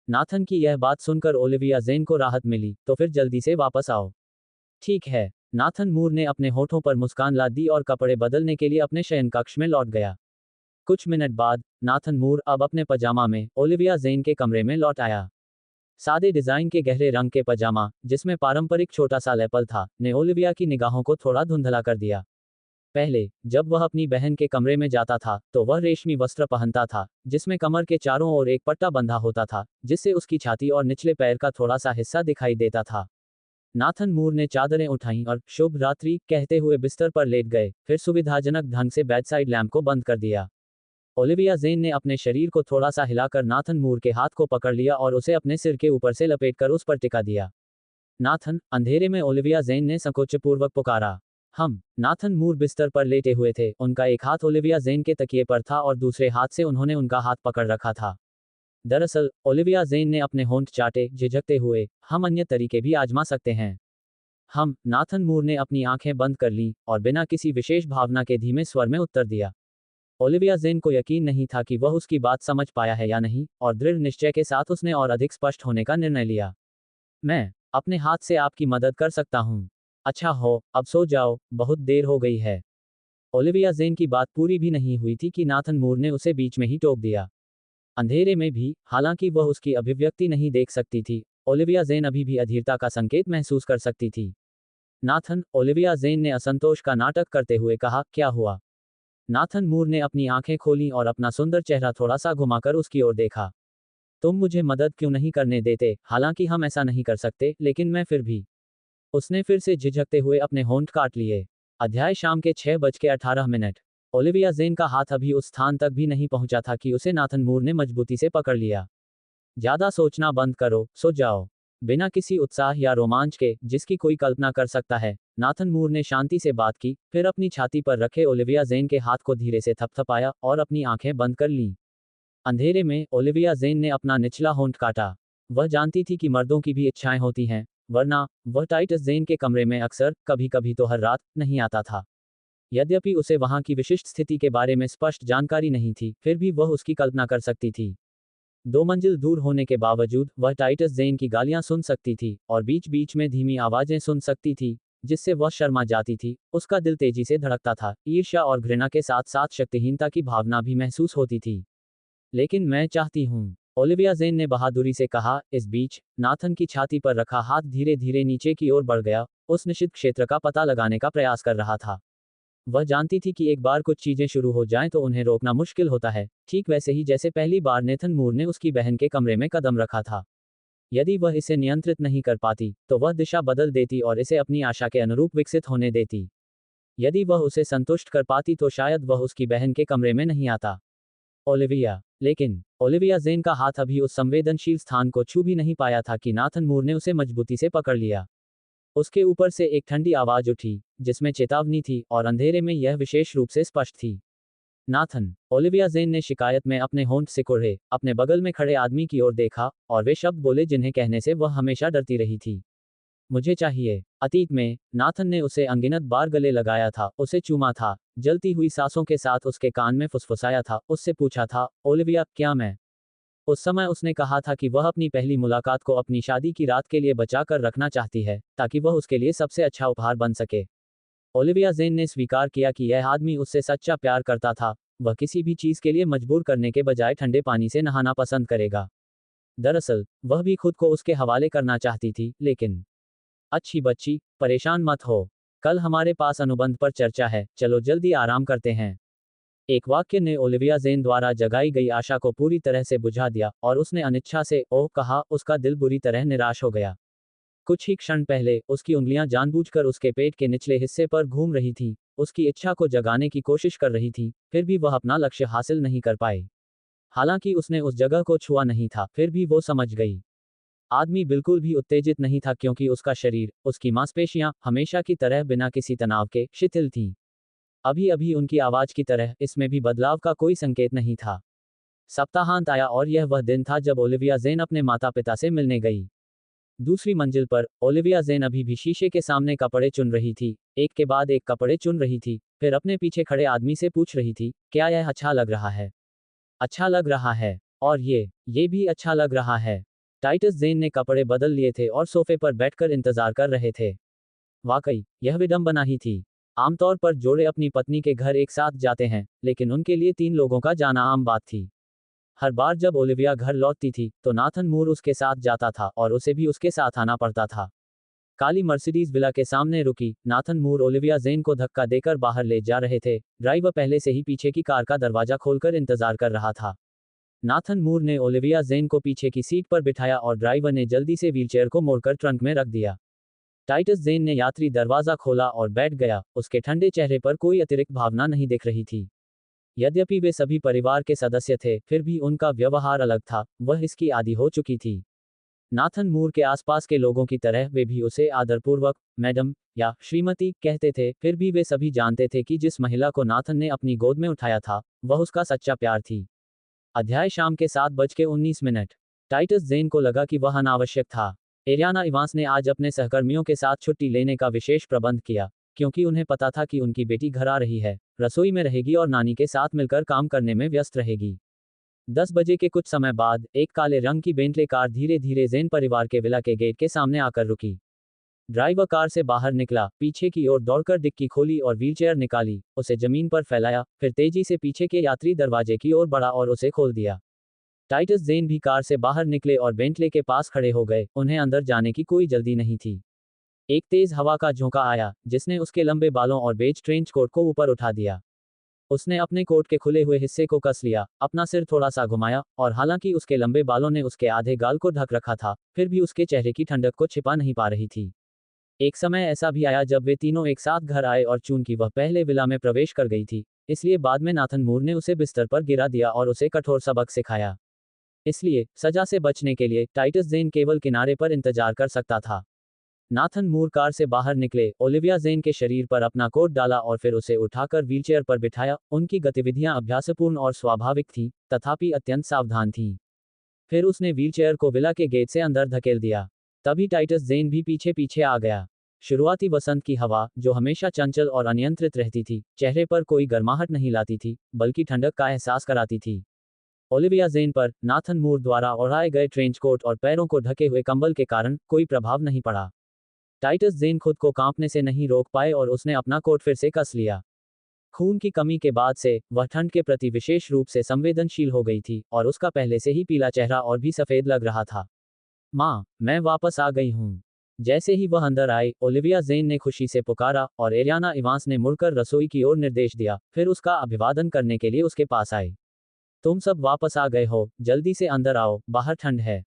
नाथन की यह बात सुनकर ओलिविया जेन को राहत मिली, तो फिर जल्दी से वापस आओ। ठीक है। नाथन मूर ने अपने होठों पर मुस्कान ला दी और कपड़े बदलने के लिए अपने शयन कक्ष में लौट गया। कुछ मिनट बाद नाथन मूर अब अपने पजामा में ओलिविया जेन के कमरे में लौट आया। सादे डिजाइन के गहरे रंग के पजामा, जिसमें पारंपरिक छोटा सा लेपल था, ने ओलिविया की निगाहों को थोड़ा धुंधला कर दिया। पहले जब वह अपनी बहन के कमरे में जाता था तो वह रेशमी वस्त्र पहनता था, जिसमें कमर के चारों ओर एक पट्टा बंधा होता था, जिससे उसकी छाती और निचले पैर का थोड़ा सा हिस्सा दिखाई देता था। नाथन मूर ने चादरें उठाईं और शुभ रात्रि कहते हुए बिस्तर पर लेट गए, फिर सुविधाजनक ढंग से बेडसाइड लैंप को बंद कर दिया। ओलिविया जेन ने अपने शरीर को थोड़ा सा हिलाकर नाथन मूर के हाथ को पकड़ लिया और उसे अपने सिर के ऊपर से लपेटकर उस पर टिका दिया। नाथन, अंधेरे में ओलिविया जेन ने संकोचपूर्वक पुकारा। नाथन मूर बिस्तर पर लेटे हुए थे, उनका एक हाथ ओलिविया जेन के तकिए पर था और दूसरे हाथ से उन्होंने उनका हाथ पकड़ रखा था। दरअसल ओलिविया जेन ने अपने होंठ चाटे, झिझकते हुए, हम अन्य तरीके भी आजमा सकते हैं। नाथन मूर ने अपनी आंखें बंद कर लीं और बिना किसी विशेष भावना के धीमे स्वर में उत्तर दिया। ओलिविया जेन को यकीन नहीं था कि वह उसकी बात समझ पाया है या नहीं, और दृढ़ निश्चय के साथ उसने और अधिक स्पष्ट होने का निर्णय लिया। मैं अपने हाथ से आपकी मदद कर सकता हूँ। अच्छा हो, अब सो जाओ, बहुत देर हो गई है। ओलिविया जेन की बात पूरी भी नहीं हुई थी कि नाथन मूर ने उसे बीच में ही टोक दिया। अंधेरे में भी, हालांकि वह उसकी अभिव्यक्ति नहीं देख सकती थी, ओलिविया जेन अभी भी अधीरता का संकेत महसूस कर सकती थी। नाथन, ओलिविया जेन ने असंतोष का नाटक करते हुए कहा, क्या हुआ? नाथन मूर ने अपनी आंखें खोलीं और अपना सुंदर चेहरा थोड़ा सा घुमाकर उसकी ओर देखा। तुम मुझे मदद क्यों नहीं करने देते? हालांकि हम ऐसा नहीं कर सकते, लेकिन मैं फिर भी। उसने फिर से झिझकते हुए अपने होंठ काट लिए। अध्याय शाम के 6:18। ओलिविया जेन का हाथ अभी उस स्थान तक भी नहीं पहुंचा था कि उसे नाथन मूर ने मजबूती से पकड़ लिया। ज्यादा सोचना बंद करो, सो जाओ। बिना किसी उत्साह या रोमांच के जिसकी कोई कल्पना कर सकता है, नाथन मूर ने शांति से बात की, फिर अपनी छाती पर रखे ओलिविया जेन के हाथ को धीरे से थपथपाया और अपनी आंखें बंद कर लीं। अंधेरे में ओलिविया जेन ने अपना निचला होंठ काटा। वह जानती थी कि मर्दों की भी इच्छाएं होती हैं, वरना वह टाइटस जेन के कमरे में अक्सर, कभी कभी तो हर रात, नहीं आता था। यद्यपि उसे वहां की विशिष्ट स्थिति के बारे में स्पष्ट जानकारी नहीं थी, फिर भी वह उसकी कल्पना कर सकती थी। 2 मंजिल दूर होने के बावजूद वह टाइटस जेन की गालियां सुन सकती थी और बीच बीच में धीमी आवाजें सुन सकती थी, जिससे वह शर्मा जाती थी। उसका दिल तेजी से धड़कता था, ईर्ष्या और घृणा के साथ साथ शक्तिहीनता की भावना भी महसूस होती थी। लेकिन मैं चाहती हूँ, ओलिविया जेन ने बहादुरी से कहा। इस बीच नाथन की छाती पर रखा हाथ धीरे धीरे नीचे की ओर बढ़ गया, उस निषिद्ध क्षेत्र का पता लगाने का प्रयास कर रहा था। वह जानती थी कि एक बार कुछ चीजें शुरू हो जाएं तो उन्हें रोकना मुश्किल होता है, ठीक वैसे ही जैसे पहली बार नेथन मूर ने उसकी बहन के कमरे में कदम रखा था। यदि वह इसे नियंत्रित नहीं कर पाती, तो वह दिशा बदल देती और इसे अपनी आशा के अनुरूप विकसित होने देती। यदि वह उसे संतुष्ट कर पाती तो शायद वह उसकी बहन के कमरे में नहीं आता। ओलिविया। लेकिन ओलिविया जेन का हाथ अभी उस संवेदनशील स्थान को छू भी नहीं पाया था कि नाथन मूर ने उसे मजबूती से पकड़ लिया। उसके ऊपर से एक ठंडी आवाज उठी, जिसमें चेतावनी थी, और अंधेरे में यह विशेष रूप से स्पष्ट थी। नाथन। ओलिविया जेन ने शिकायत में अपने होंठ सिकुड़े, अपने बगल में खड़े आदमी की ओर देखा, और वे शब्द बोले जिन्हें कहने से वह हमेशा डरती रही थी। मुझे चाहिए। अतीत में, नाथन ने उसे अनगिनत बार गले लगाया था, उसे चूमा था, जलती हुई सांसों के साथ उसके कान में फुसफुसाया था, उससे पूछा था, ओलिविया, क्या मैं? उस समय उसने कहा था कि वह अपनी पहली मुलाकात को अपनी शादी की रात के लिए बचा कर रखना चाहती है, ताकि वह उसके लिए सबसे अच्छा उपहार बन सके। ओलिविया जेन ने स्वीकार किया कि यह आदमी उससे सच्चा प्यार करता था, वह किसी भी चीज के लिए मजबूर करने के बजाय ठंडे पानी से नहाना पसंद करेगा। दरअसल, वह भी खुद को उसके हवाले करना चाहती थी, लेकिन अच्छी बच्ची, परेशान मत हो। कल हमारे पास अनुबंध पर चर्चा है, चलो जल्दी आराम करते हैं। एक वाक्य ने ओलिविया जेन द्वारा जगाई गई आशा को पूरी तरह से बुझा दिया, और उसने अनिच्छा से ओह कहा, उसका दिल बुरी तरह निराश हो गया। कुछ ही क्षण पहले, उसकी उंगलियां जानबूझकर उसके पेट के निचले हिस्से पर घूम रही थीं, उसकी इच्छा को जगाने की कोशिश कर रही थीं, फिर भी वह अपना लक्ष्य हासिल नहीं कर पाए। हालांकि उसने उस जगह को छुआ नहीं था, फिर भी वो समझ गई। आदमी बिल्कुल भी उत्तेजित नहीं था क्योंकि उसका शरीर, उसकी मांसपेशियां, हमेशा की तरह बिना किसी तनाव के, शिथिल थीं। अभी अभी उनकी आवाज की तरह, इसमें भी बदलाव का कोई संकेत नहीं था। सप्ताहांत आया और यह वह दिन था जब ओलिविया जेन अपने माता पिता से मिलने गई। दूसरी मंजिल पर, ओलिविया जेन अभी भी शीशे के सामने कपड़े चुन रही थी, एक के बाद एक कपड़े चुन रही थी, फिर अपने पीछे खड़े आदमी से पूछ रही थी, क्या यह अच्छा लग रहा है? अच्छा लग रहा है। और ये भी अच्छा लग रहा है। टाइटस जेन ने कपड़े बदल लिए थे और सोफे पर बैठकर इंतजार कर रहे थे। वाकई, यह विडंबना ही थी। आमतौर पर जोड़े अपनी पत्नी के घर एक साथ जाते हैं, लेकिन उनके लिए 3 लोगों का जाना आम बात थी। हर बार जब ओलिविया घर लौटती थी, तो नाथन मूर उसके साथ जाता था और उसे भी उसके साथ आना पड़ता था। काली मर्सिडीज विला के सामने रुकी, नाथन मूर ओलिविया जेन को धक्का देकर बाहर ले जा रहे थे, ड्राइवर पहले से ही पीछे की कार का दरवाजा खोलकर इंतजार कर रहा था। नाथन मूर ने ओलिविया जेन को पीछे की सीट पर बिठाया और ड्राइवर ने जल्दी से व्हीलचेयर को मोड़कर ट्रंक में रख दिया। टाइटस जेन ने यात्री दरवाजा खोला और बैठ गया, उसके ठंडे चेहरे पर कोई अतिरिक्त भावना नहीं दिख रही थी। यद्यपि वे सभी परिवार के सदस्य थे, फिर भी उनका व्यवहार अलग था, वह इसकी आदी हो चुकी थी। नाथन मूर के आसपास के लोगों की तरह वे भी उसे आदरपूर्वक मैडम या श्रीमती कहते थे, फिर भी वे सभी जानते थे कि जिस महिला को नाथन ने अपनी गोद में उठाया था, वह उसका सच्चा प्यार थी। अध्याय शाम के 7:19। टाइटस जेन को लगा कि वह अनावश्यक था। एरियाना इवांस ने आज अपने सहकर्मियों के साथ छुट्टी लेने का विशेष प्रबंध किया, क्योंकि उन्हें पता था कि उनकी बेटी घर आ रही है, रसोई में रहेगी और नानी के साथ मिलकर काम करने में व्यस्त रहेगी। 10 बजे के कुछ समय बाद, एक काले रंग की बेंटले कार धीरे धीरे जेन परिवार के विला के गेट के सामने आकर रुकी। ड्राइवर कार से बाहर निकला, पीछे की ओर दौड़कर डिक्की खोली और व्हीलचेयर निकाली, उसे जमीन पर फैलाया, फिर तेजी से पीछे के यात्री दरवाजे की ओर बढ़ा और उसे खोल दिया। टाइटस जेन भी कार से बाहर निकले और बेंटले के पास खड़े हो गए, उन्हें अंदर जाने की कोई जल्दी नहीं थी। एक तेज हवा का झोंका आया, जिसने उसके लंबे बालों और बेज ट्रेंच कोट को ऊपर उठा दिया। उसने अपने कोट के खुले हुए हिस्से को कस लिया, अपना सिर थोड़ा सा घुमाया, और हालांकि उसके लंबे बालों ने उसके आधे गाल को ढक रखा था, फिर भी उसके चेहरे की ठंडक को छिपा नहीं पा रही थी। एक समय ऐसा भी आया जब वे तीनों एक साथ घर आए और चूंकि वह पहले विला में प्रवेश कर गई थी, इसलिए बाद में नाथन मूर ने उसे बिस्तर पर गिरा दिया और उसे कठोर सबक सिखाया। इसलिए, सजा से बचने के लिए, टाइटस जेन केवल किनारे पर इंतजार कर सकता था। नाथन मूर कार से बाहर निकले, ओलिविया जेन के शरीर पर अपना कोट डाला और फिर उसे उठाकर व्हीलचेयर पर बिठाया। उनकी गतिविधियां अभ्यासपूर्ण और स्वाभाविक थीं, तथापि अत्यंत सावधान थीं। फिर उसने व्हीलचेयर को विला के गेट से अंदर धकेल दिया। तभी टाइटस जेन भी पीछे पीछे आ गया। शुरुआती वसंत की हवा, जो हमेशा चंचल और अनियंत्रित रहती थी, चेहरे पर कोई गर्माहट नहीं लाती थी, बल्कि ठंडक का एहसास कराती थी। ओलिविया जेन पर नाथन मूर द्वारा ओढ़ाए गए ट्रेंच कोट और पैरों को ढके हुए कंबल के कारण कोई प्रभाव नहीं पड़ा। टाइटस जेन खुद को कांपने से नहीं रोक पाए और उसने अपना कोट फिर से कस लिया। खून की कमी के बाद से, वह ठंड के प्रति विशेष रूप से संवेदनशील हो गई थी, और उसका पहले से ही पीला चेहरा और भी सफेद लग रहा था। माँ, मैं वापस आ गई हूँ। जैसे ही वह अंदर आई, ओलिविया जेन ने खुशी से पुकारा, और एरियाना इवांस ने मुड़कर रसोई की ओर निर्देश दिया, फिर उसका अभिवादन करने के लिए उसके पास आए। तुम सब वापस आ गए हो, जल्दी से अंदर आओ, बाहर ठंड है।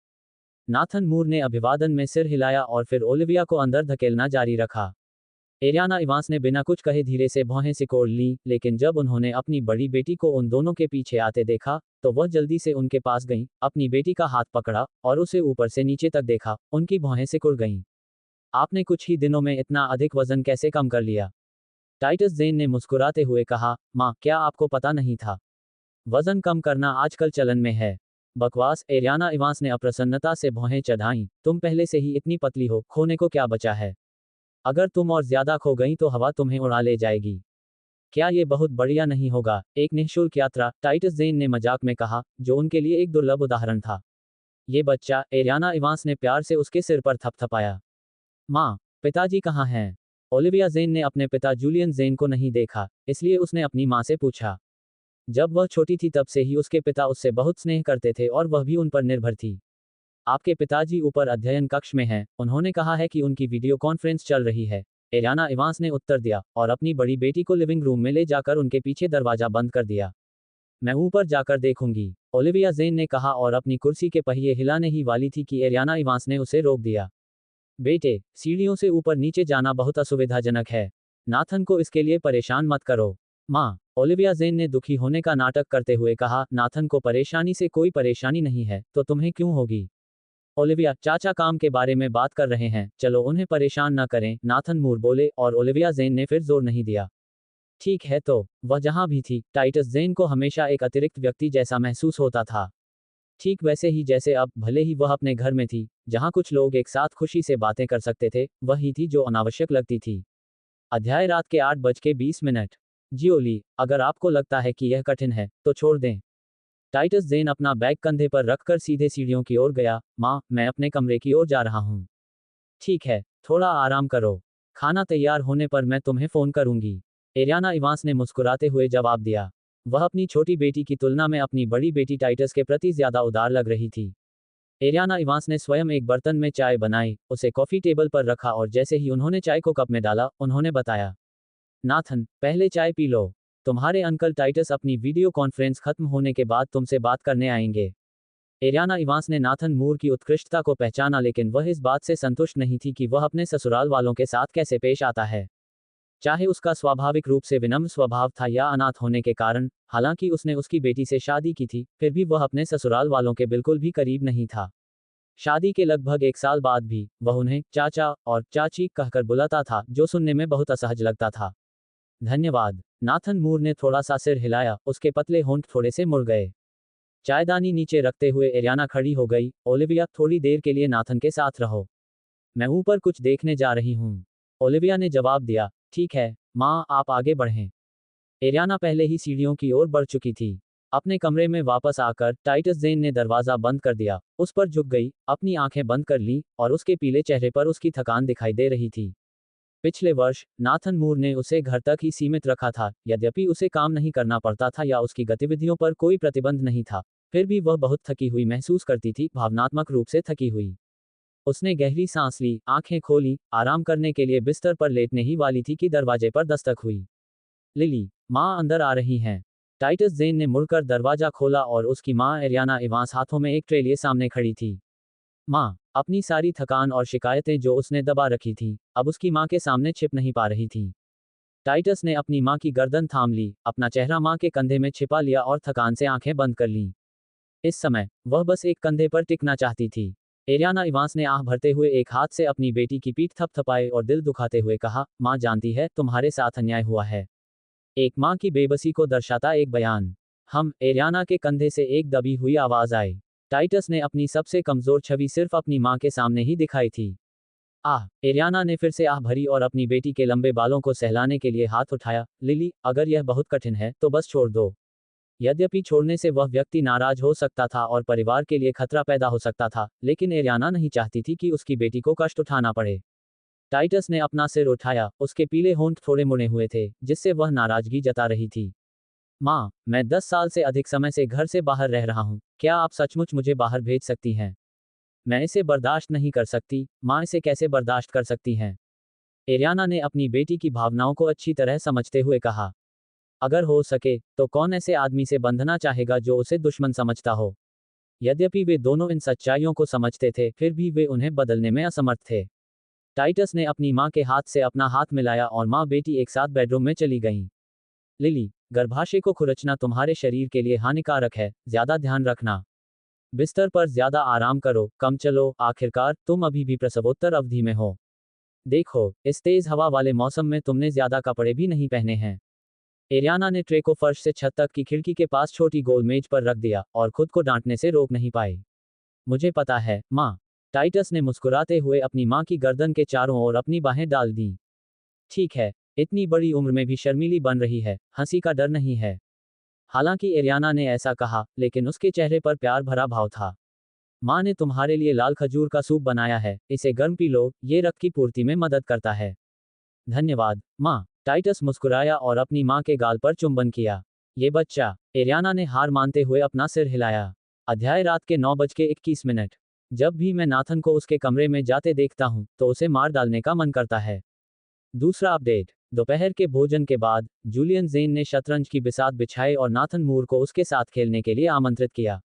नाथन मूर ने अभिवादन में सिर हिलाया और फिर ओलिविया को अंदर धकेलना जारी रखा। एरियाना इवांस ने बिना कुछ कहे धीरे से भौहें सिकोड़ लीं, लेकिन जब उन्होंने अपनी बड़ी बेटी को उन दोनों के पीछे आते देखा, तो वह जल्दी से उनके पास गईं, अपनी बेटी का हाथ पकड़ा और उसे ऊपर से नीचे तक देखा। उनकी भौहें सिकुड़ गईं। आपने कुछ ही दिनों में इतना अधिक वजन कैसे कम कर लिया? टाइटस ज़ेन ने मुस्कुराते हुए कहा, माँ, क्या आपको पता नहीं था? वजन कम करना आजकल चलन में है। बकवास। एरियाना इवांस ने अप्रसन्नता से भौहें चढ़ाईं। तुम पहले से ही इतनी पतली हो, खोने को क्या बचा है? अगर तुम और ज्यादा खो गई तो हवा तुम्हें उड़ा ले जाएगी। क्या ये बहुत बढ़िया नहीं होगा? एक निःशुल्क यात्रा, टाइटस ज़ेन ने मजाक में कहा, जो उनके लिए एक दुर्लभ उदाहरण था। ये बच्चा, एरियाना इवांस ने प्यार से उसके सिर पर थपथपाया। माँ, पिताजी कहाँ हैं? ओलिविया ज़ेन ने अपने पिता जूलियन ज़ेन को नहीं देखा, इसलिए उसने अपनी माँ से पूछा। जब वह छोटी थी तब से ही उसके पिता उससे बहुत स्नेह करते थे और वह भी उन पर निर्भर थी। आपके पिताजी ऊपर अध्ययन कक्ष में हैं, उन्होंने कहा है कि उनकी वीडियो कॉन्फ्रेंस चल रही है। एरियाना इवांस ने उत्तर दिया और अपनी बड़ी बेटी को लिविंग रूम में ले जाकर उनके पीछे दरवाजा बंद कर दिया। मैं ऊपर जाकर देखूंगी, ओलिविया ज़ेन ने कहा और अपनी कुर्सी के पहिए हिलाने ही वाली थी कि एरियाना इवांस ने उसे रोक दिया। बेटे, सीढ़ियों से ऊपर नीचे जाना बहुत असुविधाजनक है। नाथन को इसके लिए परेशान मत करो। माँ, ओलिविया ज़ेन ने दुखी होने का नाटक करते हुए कहा, नाथन को परेशानी से कोई परेशानी नहीं है, तो तुम्हें क्यों होगी? ओलिविया, चाचा काम के बारे में बात कर रहे हैं, चलो उन्हें परेशान न करें, नाथन मूर बोले और ओलिविया ज़ेन ने फिर जोर नहीं दिया। ठीक है तो, वह जहां भी थी, टाइटस ज़ेन को हमेशा एक अतिरिक्त व्यक्ति जैसा महसूस होता था। ठीक वैसे ही जैसे अब, भले ही वह अपने घर में थी, जहां कुछ लोग एक साथ खुशी से बातें कर सकते थे, वही थी जो अनावश्यक लगती थी। अध्याय रात के 8:20। जियोली, अगर आपको लगता है कि यह कठिन है, तो छोड़ दें। टाइटस ज़ेन अपना बैग कंधे पर रखकर सीधे सीढ़ियों की ओर गया। माँ, मैं अपने कमरे की ओर जा रहा हूँ। ठीक है, थोड़ा आराम करो। खाना तैयार होने पर मैं तुम्हें फ़ोन करूंगी। एरियाना इवांस ने मुस्कुराते हुए जवाब दिया। वह अपनी छोटी बेटी की तुलना में अपनी बड़ी बेटी टाइटस के प्रति ज्यादा उदार लग रही थी। एरियाना इवांस ने स्वयं एक बर्तन में चाय बनाई, उसे कॉफ़ी टेबल पर रखा और जैसे ही उन्होंने चाय को कप में डाला, उन्होंने बताया, नाथन, पहले चाय पी लो। तुम्हारे अंकल टाइटस अपनी वीडियो कॉन्फ्रेंस खत्म होने के बाद तुमसे बात करने आएंगे। एरियाना इवांस ने नाथन मूर की उत्कृष्टता को पहचाना, लेकिन वह इस बात से संतुष्ट नहीं थी कि वह अपने ससुराल वालों के साथ कैसे पेश आता है। चाहे उसका स्वाभाविक रूप से विनम्र स्वभाव था या अनाथ होने के कारण, हालांकि उसने उसकी बेटी से शादी की थी, फिर भी वह अपने ससुराल वालों के बिल्कुल भी करीब नहीं था। शादी के लगभग 1 साल बाद भी, वह उन्हें चाचा और चाची कहकर बुलाता था, जो सुनने में बहुत असहज लगता था। धन्यवाद। नाथन मूर ने थोड़ा सा सिर हिलाया, उसके पतले होंठ थोड़े से मुड़ गए। चायदानी नीचे रखते हुए एरियाना खड़ी हो गई। ओलिविया, थोड़ी देर के लिए नाथन के साथ रहो। मैं ऊपर कुछ देखने जा रही हूँ। ओलिविया ने जवाब दिया। ठीक है, माँ, आप आगे बढ़ें। एरियाना पहले ही सीढ़ियों की ओर बढ़ चुकी थी। अपने कमरे में वापस आकर, टाइटस ज़ेन ने दरवाजा बंद कर दिया, उस पर झुक गई, अपनी आंखें बंद कर लीं, और उसके पीले चेहरे पर उसकी थकान दिखाई दे रही थी। पिछले वर्ष, नाथन मूर ने उसे घर तक ही सीमित रखा था, यद्यपि उसे काम नहीं करना पड़ता था या उसकी गतिविधियों पर कोई प्रतिबंध नहीं था, फिर भी वह बहुत थकी हुई महसूस करती थी, भावनात्मक रूप से थकी हुई। उसने गहरी सांस ली, आंखें खोली, आराम करने के लिए बिस्तर पर लेटने ही वाली थी कि दरवाजे पर दस्तक हुई। लिली, माँ अंदर आ रही हैं। टाइटस ज़ेन ने मुड़कर दरवाजा खोला और उसकी माँ एरियाना इवांस हाथों में एक ट्रे लिए सामने खड़ी थी। माँ, अपनी सारी थकान और शिकायतें जो उसने दबा रखी थीं, अब उसकी माँ के सामने छिप नहीं पा रही थीं। टाइटस ने अपनी माँ की गर्दन थाम ली, अपना चेहरा माँ के कंधे में छिपा लिया और थकान से आंखें बंद कर लीं। इस समय, वह बस एक कंधे पर टिकना चाहती थी। एरियाना इवांस ने आह भरते हुए एक हाथ से अपनी बेटी की पीठ थपथपाई और दिल दुखाते हुए कहा, माँ जानती है, तुम्हारे साथ अन्याय हुआ है। एक माँ की बेबसी को दर्शाता एक बयान। एरियाना के कंधे से एक दबी हुई आवाज आई। टाइटस ने अपनी सबसे कमजोर छवि सिर्फ अपनी माँ के सामने ही दिखाई थी। आह, एरियाना ने फिर से आह भरी और अपनी बेटी के लंबे बालों को सहलाने के लिए हाथ उठाया। लिली, अगर यह बहुत कठिन है, तो बस छोड़ दो। यद्यपि छोड़ने से वह व्यक्ति नाराज हो सकता था और परिवार के लिए खतरा पैदा हो सकता था, लेकिन एरियाना नहीं चाहती थी कि उसकी बेटी को कष्ट उठाना पड़े। टाइटस ने अपना सिर उठाया, उसके पीले होंठ थोड़े मुड़े हुए थे, जिससे वह नाराजगी जता रही थी। माँ, मैं 10 साल से अधिक समय से घर से बाहर रह रहा हूँ, क्या आप सचमुच मुझे बाहर भेज सकती हैं? मैं इसे बर्दाश्त नहीं कर सकती। माँ, इसे कैसे बर्दाश्त कर सकती हैं? एरियाना ने अपनी बेटी की भावनाओं को अच्छी तरह समझते हुए कहा। अगर हो सके, तो कौन ऐसे आदमी से बंधना चाहेगा जो उसे दुश्मन समझता हो? यद्यपि वे दोनों इन सच्चाइयों को समझते थे, फिर भी वे उन्हें बदलने में असमर्थ थे। टाइटस ने अपनी माँ के हाथ से अपना हाथ मिलाया और माँ बेटी एक साथ बेडरूम में चली गईं। लिली, गर्भाशय को खुरचना तुम्हारे शरीर के लिए हानिकारक है, ज्यादा ध्यान रखना। बिस्तर पर ज्यादा आराम करो, कम चलो, आखिरकार तुम अभी भी प्रसवोत्तर अवधि में हो। देखो, इस तेज हवा वाले मौसम में तुमने ज्यादा कपड़े भी नहीं पहने हैं। एरियाना ने ट्रे को फर्श से छत तक की खिड़की के पास छोटी गोल मेज पर रख दिया और खुद को डांटने से रोक नहीं पाई। मुझे पता है, माँ। टाइटस ने मुस्कुराते हुए अपनी माँ की गर्दन के चारों ओर अपनी बाहें डाल दी। ठीक है, इतनी बड़ी उम्र में भी शर्मीली बन रही है, हंसी का डर नहीं है। हालांकि एरियाना ने ऐसा कहा, लेकिन उसके चेहरे पर प्यार भरा भाव था। माँ ने तुम्हारे लिए लाल खजूर का सूप बनाया है, इसे गर्म पी लो, ये रक्त की पूर्ति में मदद करता है। धन्यवाद, माँ। टाइटस मुस्कुराया और अपनी माँ के गाल पर चुंबन किया। ये बच्चा। एरियाना ने हार मानते हुए अपना सिर हिलाया। अध्याय रात के 9:21। जब भी मैं नाथन को उसके कमरे में जाते देखता हूँ, तो उसे मार डालने का मन करता है। दूसरा अपडेट। दोपहर के भोजन के बाद जूलियन जेन ने शतरंज की बिसात बिछाई और नाथन मूर को उसके साथ खेलने के लिए आमंत्रित किया।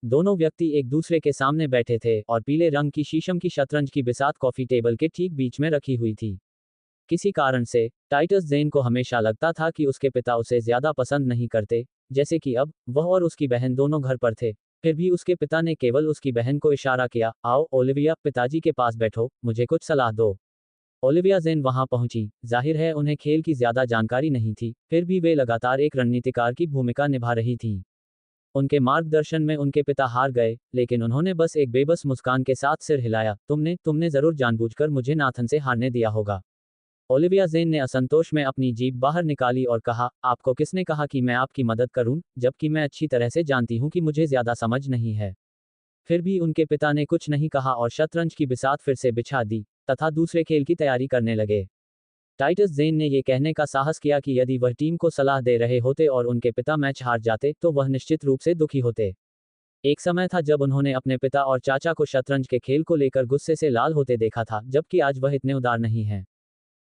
दोनों व्यक्ति एक दूसरे के सामने बैठे थे और पीले रंग की शीशम की शतरंज की बिसात कॉफी टेबल के ठीक बीच में रखी हुई थी। किसी कारण से टाइटस जेन को हमेशा लगता था कि उसके पिता उसे ज्यादा पसंद नहीं करते, जैसे कि अब वह और उसकी बहन दोनों घर पर थे। फिर भी उसके पिता ने केवल उसकी बहन को इशारा किया, आओ ओलिविया, पिताजी के पास बैठो, मुझे कुछ सलाह दो। ओलिविया जेन वहां पहुंची। जाहिर है उन्हें खेल की ज्यादा जानकारी नहीं थी, फिर भी वे लगातार एक रणनीतिकार की भूमिका निभा रही थीं। उनके मार्गदर्शन में उनके पिता हार गए, लेकिन उन्होंने बस एक बेबस मुस्कान के साथ सिर हिलाया। तुमने जरूर जानबूझकर मुझे नाथन से हारने दिया होगा। ओलिविया जेन ने असंतोष में अपनी जीभ बाहर निकाली और कहा, आपको किसने कहा कि मैं आपकी मदद करूं, जबकि मैं अच्छी तरह से जानती हूं कि मुझे ज्यादा समझ नहीं है। फिर भी उनके पिता ने कुछ नहीं कहा और शतरंज की बिसात फिर से बिछा दी तथा दूसरे खेल की तैयारी करने लगे। टाइटस जेन ने यह कहने का साहस किया कि यदि वह टीम को सलाह दे रहे होते और उनके पिता मैच हार जाते, तो वह निश्चित रूप से दुखी होते। एक समय था जब उन्होंने अपने पिता और चाचा को शतरंज के खेल को लेकर गुस्से से लाल होते देखा था, जबकि आज वह इतने उदार नहीं हैं।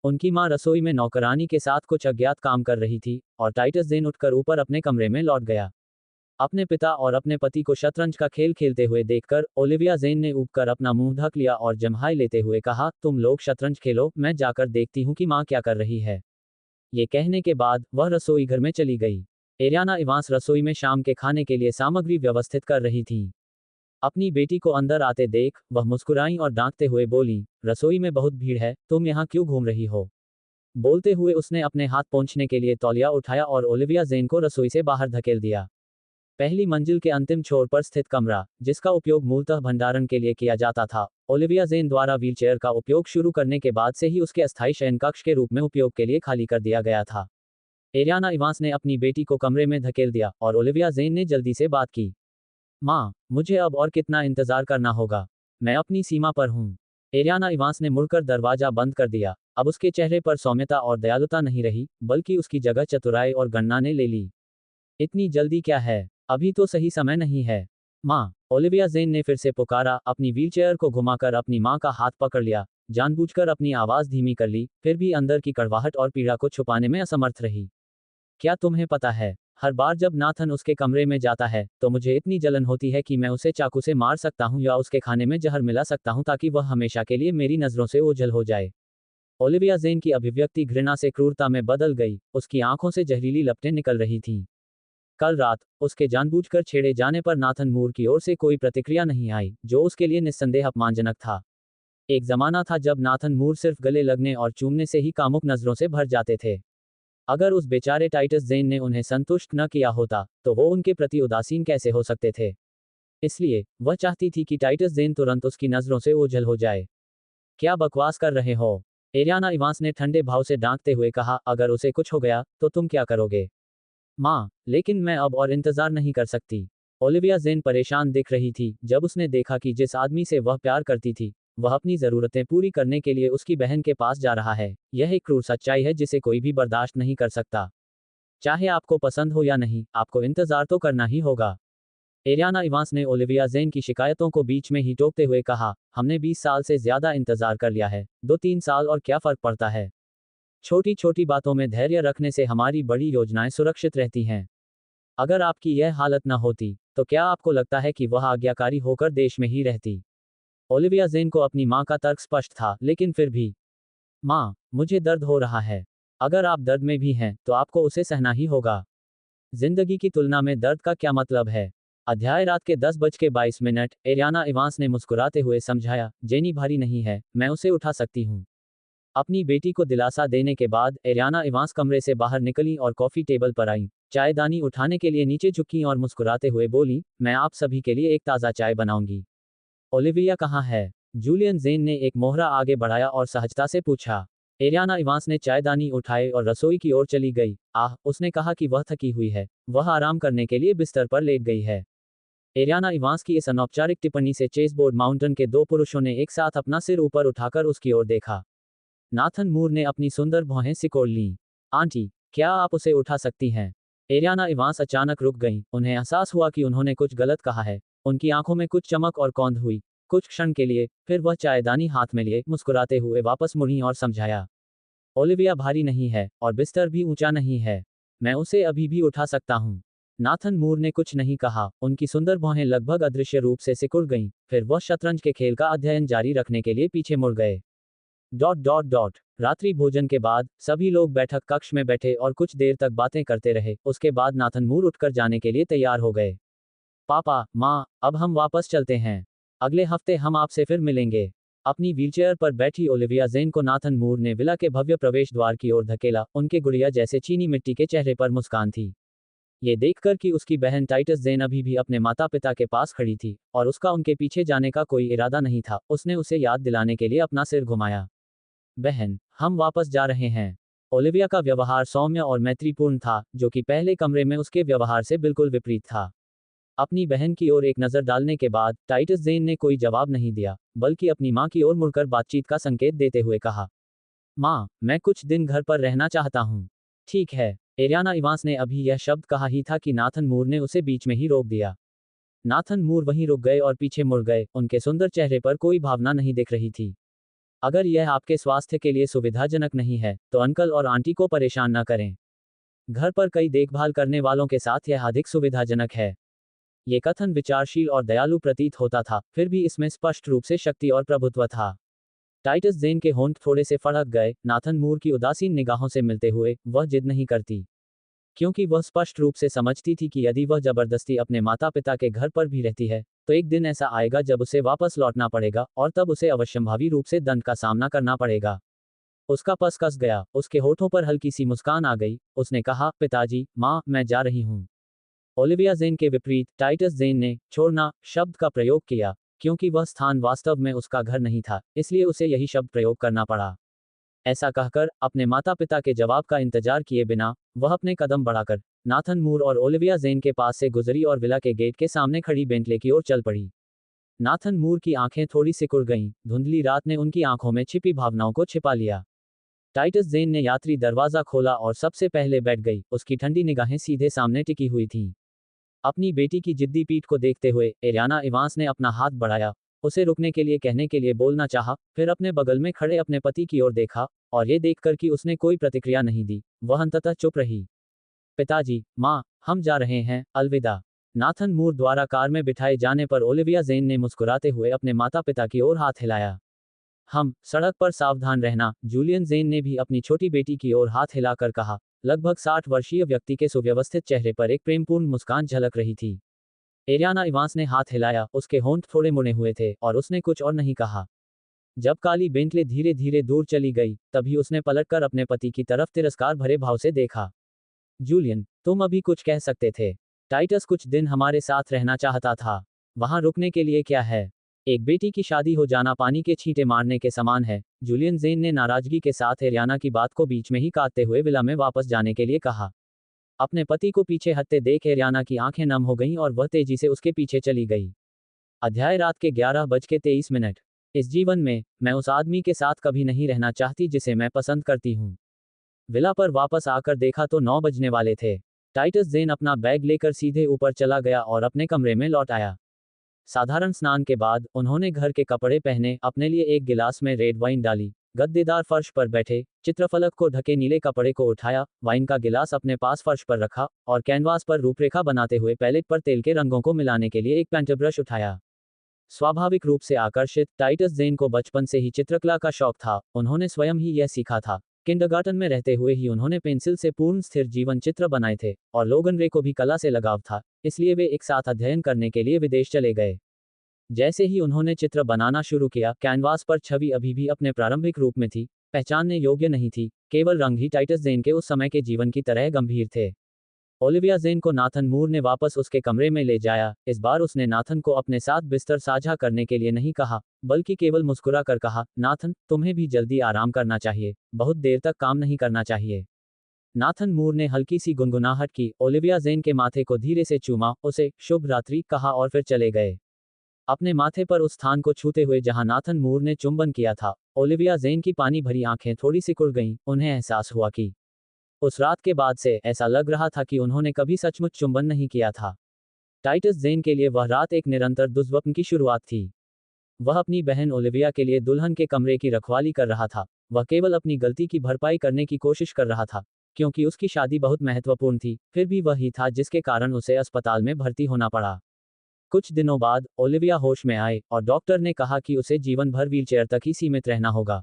उनकी मां रसोई में नौकरानी के साथ कुछ अज्ञात काम कर रही थी और टाइटस जेन उठकर ऊपर अपने कमरे में लौट गया। अपने पिता और अपने पति को शतरंज का खेल खेलते हुए देखकर ओलिविया जेन ने ऊबकर अपना मुंह ढक लिया और जम्हाई लेते हुए कहा, तुम लोग शतरंज खेलो, मैं जाकर देखती हूँ कि माँ क्या कर रही है। ये कहने के बाद वह रसोई घर में चली गई। एरियाना इवांस रसोई में शाम के खाने के लिए सामग्री व्यवस्थित कर रही थी। अपनी बेटी को अंदर आते देख वह मुस्कुराई और डांटते हुए बोली, रसोई में बहुत भीड़ है, तुम यहाँ क्यों घूम रही हो। बोलते हुए उसने अपने हाथ पोंछने के लिए तौलिया उठाया और ओलिविया जेन को रसोई से बाहर धकेल दिया। पहली मंजिल के अंतिम छोर पर स्थित कमरा, जिसका उपयोग मूलतः भंडारण के लिए किया जाता था, ओलिविया जेन द्वारा व्हीलचेयर का उपयोग शुरू करने के बाद से ही उसके अस्थायी शयन कक्ष के रूप में उपयोग के लिए खाली कर दिया गया था। एरियाना इवांस ने अपनी बेटी को कमरे में धकेल दिया और ओलिविया जेन ने जल्दी से बात की, माँ, मुझे अब और कितना इंतजार करना होगा, मैं अपनी सीमा पर हूँ। एरियाना इवांस ने मुड़कर दरवाजा बंद कर दिया। अब उसके चेहरे पर सौम्यता और दयालुता नहीं रही, बल्कि उसकी जगह चतुराई और गणना ने ले ली। इतनी जल्दी क्या है, अभी तो सही समय नहीं है। माँ, ओलिविया जेन ने फिर से पुकारा, अपनी व्हीलचेयर को घुमाकर अपनी माँ का हाथ पकड़ लिया, जानबूझकर अपनी आवाज धीमी कर ली, फिर भी अंदर की कड़वाहट और पीड़ा को छुपाने में असमर्थ रही। क्या तुम्हें पता है, हर बार जब नाथन उसके कमरे में जाता है, तो मुझे इतनी जलन होती है कि मैं उसे चाकू से मार सकता हूँ या उसके खाने में जहर मिला सकता हूँ ताकि वह हमेशा के लिए मेरी नजरों से ओझल हो जाए। ओलिविया जेन की अभिव्यक्ति घृणा से क्रूरता में बदल गई, उसकी आंखों से जहरीली लपटें निकल रही थीं। कल रात उसके जानबूझकर छेड़े जाने पर नाथन मूर की ओर से कोई प्रतिक्रिया नहीं आई, जो उसके लिए निस्संदेह अपमानजनक था। एक जमाना था जब नाथन मूर सिर्फ गले लगने और चूमने से ही कामुक नजरों से भर जाते थे। अगर उस बेचारे टाइटस जेन ने उन्हें संतुष्ट न किया होता, तो वो उनके प्रति उदासीन कैसे हो सकते थे। इसलिए वह चाहती थी कि टाइटस जेन तुरंत उसकी नजरों से ओझल हो जाए। क्या बकवास कर रहे हो, एरियाना इवांस ने ठंडे भाव से डांटते हुए कहा, अगर उसे कुछ हो गया तो तुम क्या करोगे। माँ, लेकिन मैं अब और इंतजार नहीं कर सकती। ओलिविया जेन परेशान दिख रही थी जब उसने देखा कि जिस आदमी से वह प्यार करती थी, वह अपनी जरूरतें पूरी करने के लिए उसकी बहन के पास जा रहा है। यह एक क्रूर सच्चाई है जिसे कोई भी बर्दाश्त नहीं कर सकता। चाहे आपको पसंद हो या नहीं, आपको इंतजार तो करना ही होगा। एरियाना इवांस ने ओलिविया जेन की शिकायतों को बीच में ही टोकते हुए कहा, हमने 20 साल से ज्यादा इंतजार कर लिया है, 2-3 साल और क्या फर्क पड़ता है। छोटी छोटी बातों में धैर्य रखने से हमारी बड़ी योजनाएं सुरक्षित रहती हैं। अगर आपकी यह हालत न होती तो क्या आपको लगता है कि वह आज्ञाकारी होकर देश में ही रहती? ओलिविया जेन को अपनी माँ का तर्क स्पष्ट था, लेकिन फिर भी। माँ, मुझे दर्द हो रहा है। अगर आप दर्द में भी हैं तो आपको उसे सहना ही होगा। जिंदगी की तुलना में दर्द का क्या मतलब है? अध्याय रात के 10:22। एरियाना इवांस ने मुस्कुराते हुए समझाया, जेनी भारी नहीं है, मैं उसे उठा सकती हूँ। अपनी बेटी को दिलासा देने के बाद एरियाना इवांस कमरे से बाहर निकली और कॉफी टेबल पर आई, चायदानी उठाने के लिए नीचे झुकी और मुस्कुराते हुए बोली, मैं आप सभी के लिए एक ताज़ा चाय बनाऊंगी। ओलिविया कहाँ है? जूलियन जेन ने एक मोहरा आगे बढ़ाया और सहजता से पूछा। एरियाना इवांस ने चायदानी उठाए और रसोई की ओर चली गई। उसने कहा कि वह थकी हुई है, वह आराम करने के लिए बिस्तर पर लेट गई है। एरियाना इवांस की इस अनौपचारिक टिप्पणी से चेसबोर्ड माउंटेन के दो पुरुषों ने एक साथ अपना सिर ऊपर उठाकर उसकी ओर देखा। नाथन मूर ने अपनी सुंदर भौहें सिकोड़ लीं। आंटी, क्या आप उसे उठा सकती हैं? एरियाना इवांस अचानक रुक गईं, उन्हें एहसास हुआ कि उन्होंने कुछ गलत कहा है। उनकी आंखों में कुछ चमक और कौंध हुई। कुछ क्षण के लिए, फिर वह चायदानी हाथ में लिए मुस्कुराते हुए वापस मुड़ी और समझाया। ओलिविया भारी नहीं है, और बिस्तर भी ऊंचा नहीं है। मैं उसे अभी भी उठा सकता हूँ। नाथन मूर ने कुछ नहीं कहा, उनकी सुंदर भौहें लगभग अदृश्य रूप से सिकुड़ गईं, फिर वह शतरंज के खेल का अध्ययन जारी रखने के लिए पीछे मुड़ गए। रात्रि भोजन के बाद सभी लोग बैठक कक्ष में बैठे और कुछ देर तक बातें करते रहे। उसके बाद नाथन मूर उठकर जाने के लिए तैयार हो गए। पापा, माँ, अब हम वापस चलते हैं। अगले हफ्ते हम आपसे फिर मिलेंगे। अपनी व्हीलचेयर पर बैठी ओलिविया जेन को नाथन मूर ने विला के भव्य प्रवेश द्वार की ओर धकेला। उनके गुड़िया जैसे चीनी मिट्टी के चेहरे पर मुस्कान थी। ये देखकर कि उसकी बहन टाइटस जेन अभी भी अपने माता पिता के पास खड़ी थी और उसका उनके पीछे जाने का कोई इरादा नहीं था, उसने उसे याद दिलाने के लिए अपना सिर घुमाया। बहन, हम वापस जा रहे हैं। ओलिविया का व्यवहार सौम्य और मैत्रीपूर्ण था, जो कि पहले कमरे में उसके व्यवहार से बिल्कुल विपरीत था। अपनी बहन की ओर एक नज़र डालने के बाद टाइटस जेन ने कोई जवाब नहीं दिया, बल्कि अपनी मां की ओर मुड़कर बातचीत का संकेत देते हुए कहा, मां, मैं कुछ दिन घर पर रहना चाहता हूं। ठीक है। एरियाना इवांस ने अभी यह शब्द कहा ही था कि नाथन मूर ने उसे बीच में ही रोक दिया। नाथन मूर वहीं रुक गए और पीछे मुड़ गए, उनके सुंदर चेहरे पर कोई भावना नहीं दिख रही थी। अगर यह आपके स्वास्थ्य के लिए सुविधाजनक नहीं है तो अंकल और आंटी को परेशान न करें। घर पर कई देखभाल करने वालों के साथ यह अधिक सुविधाजनक है। ये कथन विचारशील और दयालु प्रतीत होता था, फिर भी इसमें स्पष्ट रूप से शक्ति और प्रभुत्व था। टाइटस जेन के होंठ थोड़े से फड़क गए। नाथन मूर की उदासीन निगाहों से मिलते हुए, वह जिद नहीं करती, क्योंकि वह स्पष्ट रूप से समझती थी कि यदि वह जबरदस्ती अपने माता पिता के घर पर भी रहती है तो एक दिन ऐसा आएगा जब उसे वापस लौटना पड़ेगा, और तब उसे अवश्यंभावी रूप से दंड का सामना करना पड़ेगा। उसका पस कस गया, उसके होठों पर हल्की सी मुस्कान आ गई। उसने कहा, पिताजी, माँ, मैं जा रही हूँ। ओलिविया जेन के विपरीत टाइटस जेन ने छोड़ना शब्द का प्रयोग किया, क्योंकि वह स्थान वास्तव में उसका घर नहीं था, इसलिए उसे यही शब्द प्रयोग करना पड़ा। ऐसा कहकर, अपने माता पिता के जवाब का इंतजार किए बिना, वह अपने कदम बढ़ाकर नाथन मूर और ओलिविया जेन के पास से गुजरी और विला के गेट के सामने खड़ी बेंटले की ओर चल पड़ी। नाथन मूर की आंखें थोड़ी सिकुड़ गईं, धुंधली रात ने उनकी आंखों में छिपी भावनाओं को छिपा लिया। टाइटस जेन ने यात्री दरवाजा खोला और सबसे पहले बैठ गई, उसकी ठंडी निगाहें सीधे सामने टिकी हुई थीं। अपनी बेटी की जिद्दी पीठ को देखते हुए एरियाना इवांस ने अपना हाथ बढ़ाया, उसे रुकने के लिए कहने के लिए बोलना चाहा, फिर अपने बगल में खड़े अपने पति की ओर देखा, और ये देखकर कि उसने कोई प्रतिक्रिया नहीं दी, वह अंततः चुप रही। पिताजी, माँ, हम जा रहे हैं, अलविदा। नाथन मूर द्वारा कार में बिठाए जाने पर ओलिविया जेन ने मुस्कुराते हुए अपने माता पिता की ओर हाथ हिलाया। हम सड़क पर सावधान रहना। जूलियन जेन ने भी अपनी छोटी बेटी की ओर हाथ हिलाकर कहा। लगभग 60 वर्षीय व्यक्ति के सुव्यवस्थित चेहरे पर एक प्रेमपूर्ण मुस्कान झलक रही थी। एरियाना इवांस ने हाथ हिलाया, उसके होंठ थोड़े मुड़े हुए थे और उसने कुछ और नहीं कहा। जब काली बेंटले धीरे धीरे दूर चली गई, तभी उसने पलटकर अपने पति की तरफ तिरस्कार भरे भाव से देखा। जूलियन, तुम अभी कुछ कह सकते थे। टाइटस कुछ दिन हमारे साथ रहना चाहता था। वहां रुकने के लिए क्या है? एक बेटी की शादी हो जाना पानी के छींटे मारने के समान है। जूलियन जेन ने नाराजगी के साथ एरियाना की बात को बीच में ही काटते हुए विला में वापस जाने के लिए कहा। अपने पति को पीछे हटते देख एरियाना की आंखें नम हो गईं और वह तेजी से उसके पीछे चली गई। अध्याय रात के 11:23। इस जीवन में, मैं उस आदमी के साथ कभी नहीं रहना चाहती जिसे मैं पसंद करती हूँ। विला पर वापस आकर देखा तो 9 बजने वाले थे। टाइटस जेन अपना बैग लेकर सीधे ऊपर चला गया और अपने कमरे में लौट आया। साधारण स्नान के बाद उन्होंने घर के कपड़े पहने, अपने लिए एक गिलास में रेड वाइन डाली, गद्देदार फर्श पर बैठे, चित्रफलक को ढके नीले कपड़े को उठाया, वाइन का गिलास अपने पास फर्श पर रखा, और कैनवास पर रूपरेखा बनाते हुए पैलेट पर तेल के रंगों को मिलाने के लिए एक पेंट ब्रश उठाया। स्वाभाविक रूप से आकर्षित, टाइटस ज़ेन को बचपन से ही चित्रकला का शौक था। उन्होंने स्वयं ही यह सीखा था। किंडरगार्टन में रहते हुए ही उन्होंने पेंसिल से पूर्ण स्थिर जीवन चित्र बनाए थे, और लोगन रे को भी कला से लगाव था, इसलिए वे एक साथ अध्ययन करने के लिए विदेश चले गए। जैसे ही उन्होंने चित्र बनाना शुरू किया, कैनवास पर छवि अभी भी अपने प्रारंभिक रूप में थी, पहचानने योग्य नहीं थी, केवल रंग ही टाइटस ज़ेन के उस समय के जीवन की तरह गंभीर थे। ओलिविया ज़ेन को नाथन मूर ने वापस उसके कमरे में ले जाया। इस बार उसने नाथन को अपने साथ बिस्तर साझा करने के लिए नहीं कहा, बल्कि केवल मुस्कुरा कर कहा, नाथन, तुम्हें भी जल्दी आराम करना चाहिए, बहुत देर तक काम नहीं करना चाहिए। नाथन मूर ने हल्की सी गुनगुनाहट की, ओलिविया ज़ेन के माथे को धीरे से चूमा, उसे शुभ रात्रि कहा और फिर चले गए। अपने माथे पर उस स्थान को छूते हुए जहां नाथन मूर ने चुंबन किया था, ओलिविया ज़ेन की पानी भरी आंखें थोड़ी सिकुड़ गईं। उन्हें एहसास हुआ कि उस रात के बाद से ऐसा लग रहा था कि उन्होंने कभी सचमुच चुंबन नहीं किया था। टाइटस ज़ेन के लिए वह रात एक निरंतर दुष्स्वप्न की शुरुआत थी। वह अपनी बहन ओलिविया के लिए दुल्हन के कमरे की रखवाली कर रहा था। वह केवल अपनी गलती की भरपाई करने की कोशिश कर रहा था, क्योंकि उसकी शादी बहुत महत्वपूर्ण थी, फिर भी वही था जिसके कारण उसे अस्पताल में भर्ती होना पड़ा। कुछ दिनों बाद ओलिविया होश में आए और डॉक्टर ने कहा कि उसे जीवन भर व्हीलचेयर तक ही सीमित रहना होगा।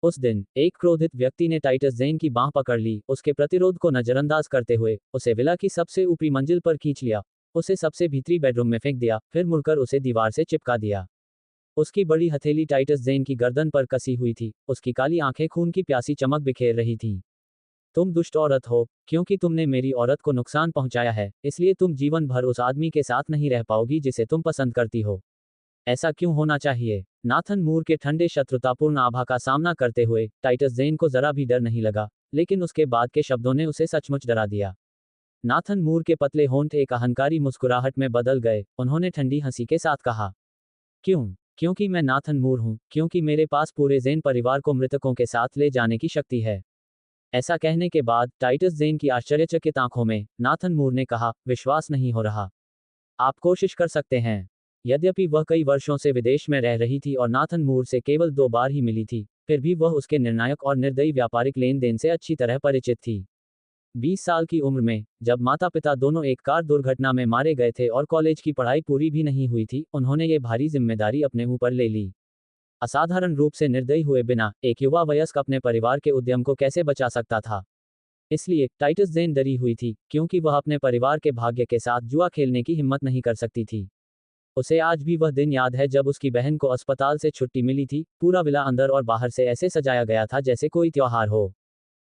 उस दिन एक क्रोधित व्यक्ति ने टाइटस ज़ेन की बांह पकड़ ली, उसके प्रतिरोध को नजरअंदाज करते हुए उसे विला की सबसे ऊपरी मंजिल पर खींच लिया, उसे सबसे भीतरी बेडरूम में फेंक दिया, फिर मुड़कर उसे दीवार से चिपका दिया। उसकी बड़ी हथेली टाइटस ज़ेन की गर्दन पर कसी हुई थी, उसकी काली आंखें खून की प्यासी चमक बिखेर रही थीं। तुम दुष्ट औरत हो, क्योंकि तुमने मेरी औरत को नुकसान पहुंचाया है, इसलिए तुम जीवन भर उस आदमी के साथ नहीं रह पाओगी जिसे तुम पसंद करती हो। ऐसा क्यों होना चाहिए? नाथन मूर के ठंडे शत्रुतापूर्ण आभा का सामना करते हुए टाइटस ज़ेन को जरा भी डर नहीं लगा, लेकिन उसके बाद के शब्दों ने उसे सचमुच डरा दिया। नाथन मूर के पतले होंठ एक अहंकारी मुस्कुराहट में बदल गए। उन्होंने ठंडी हंसी के साथ कहा, क्यों? क्योंकि मैं नाथन मूर हूं, क्योंकि मेरे पास पूरे ज़ेन परिवार को मृतकों के साथ ले जाने की शक्ति है। ऐसा कहने के बाद टाइटस ज़ेन की आश्चर्यचकित आंखों में नाथन मूर ने कहा, विश्वास नहीं हो रहा। आप कोशिश कर सकते हैं। यद्यपि वह कई वर्षों से विदेश में रह रही थी और नाथन मूर से केवल 2 बार ही मिली थी, फिर भी वह उसके निर्णायक और निर्दयी व्यापारिक लेन देन से अच्छी तरह परिचित थी। 20 साल की उम्र में, जब माता पिता दोनों एक कार दुर्घटना में मारे गए थे और कॉलेज की पढ़ाई पूरी भी नहीं हुई थी, उन्होंने ये भारी जिम्मेदारी अपने ऊपर ले ली। असाधारण रूप से निर्दयी हुए बिना एक युवा वयस्क अपने परिवार के उद्यम को कैसे बचा सकता था? इसलिए टाइटस ज़ेन डरी हुई थी, क्योंकि वह अपने परिवार के भाग्य के साथ जुआ खेलने की हिम्मत नहीं कर सकती थी। उसे आज भी वह दिन याद है जब उसकी बहन को अस्पताल से छुट्टी मिली थी। पूरा विला अंदर और बाहर से ऐसे सजाया गया था जैसे कोई त्योहार हो।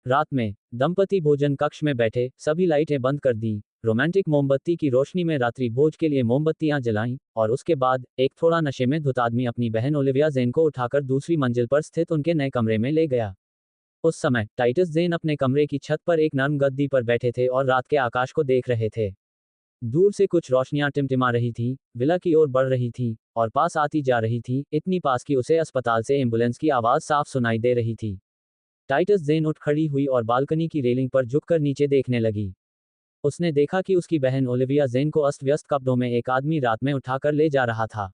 रात में दंपति भोजन कक्ष में बैठे, सभी लाइटें बंद कर दी, रोमांटिक मोमबत्ती की रोशनी में रात्रि भोज के लिए मोमबत्तियां जलाईं, और उसके बाद एक थोड़ा नशे में धुत आदमी अपनी बहन ओलिविया ज़ेन को उठाकर दूसरी मंजिल पर स्थित उनके नए कमरे में ले गया। उस समय टाइटस ज़ेन अपने कमरे की छत पर एक नर्म गद्दी पर बैठे थे और रात के आकाश को देख रहे थे। दूर से कुछ रोशनियां टिमटिमा रही थीं, विला की ओर बढ़ रही थीं, और पास आती जा रही थीं, इतनी पास कि उसे अस्पताल से एम्बुलेंस की आवाज साफ सुनाई दे रही थी। टाइटस ज़ेन उठ खड़ी हुई और बालकनी की रेलिंग पर झुककर नीचे देखने लगी। उसने देखा कि उसकी बहन ओलिविया ज़ेन को अस्त व्यस्त कपड़ों में एक आदमी रात में उठाकर ले जा रहा था।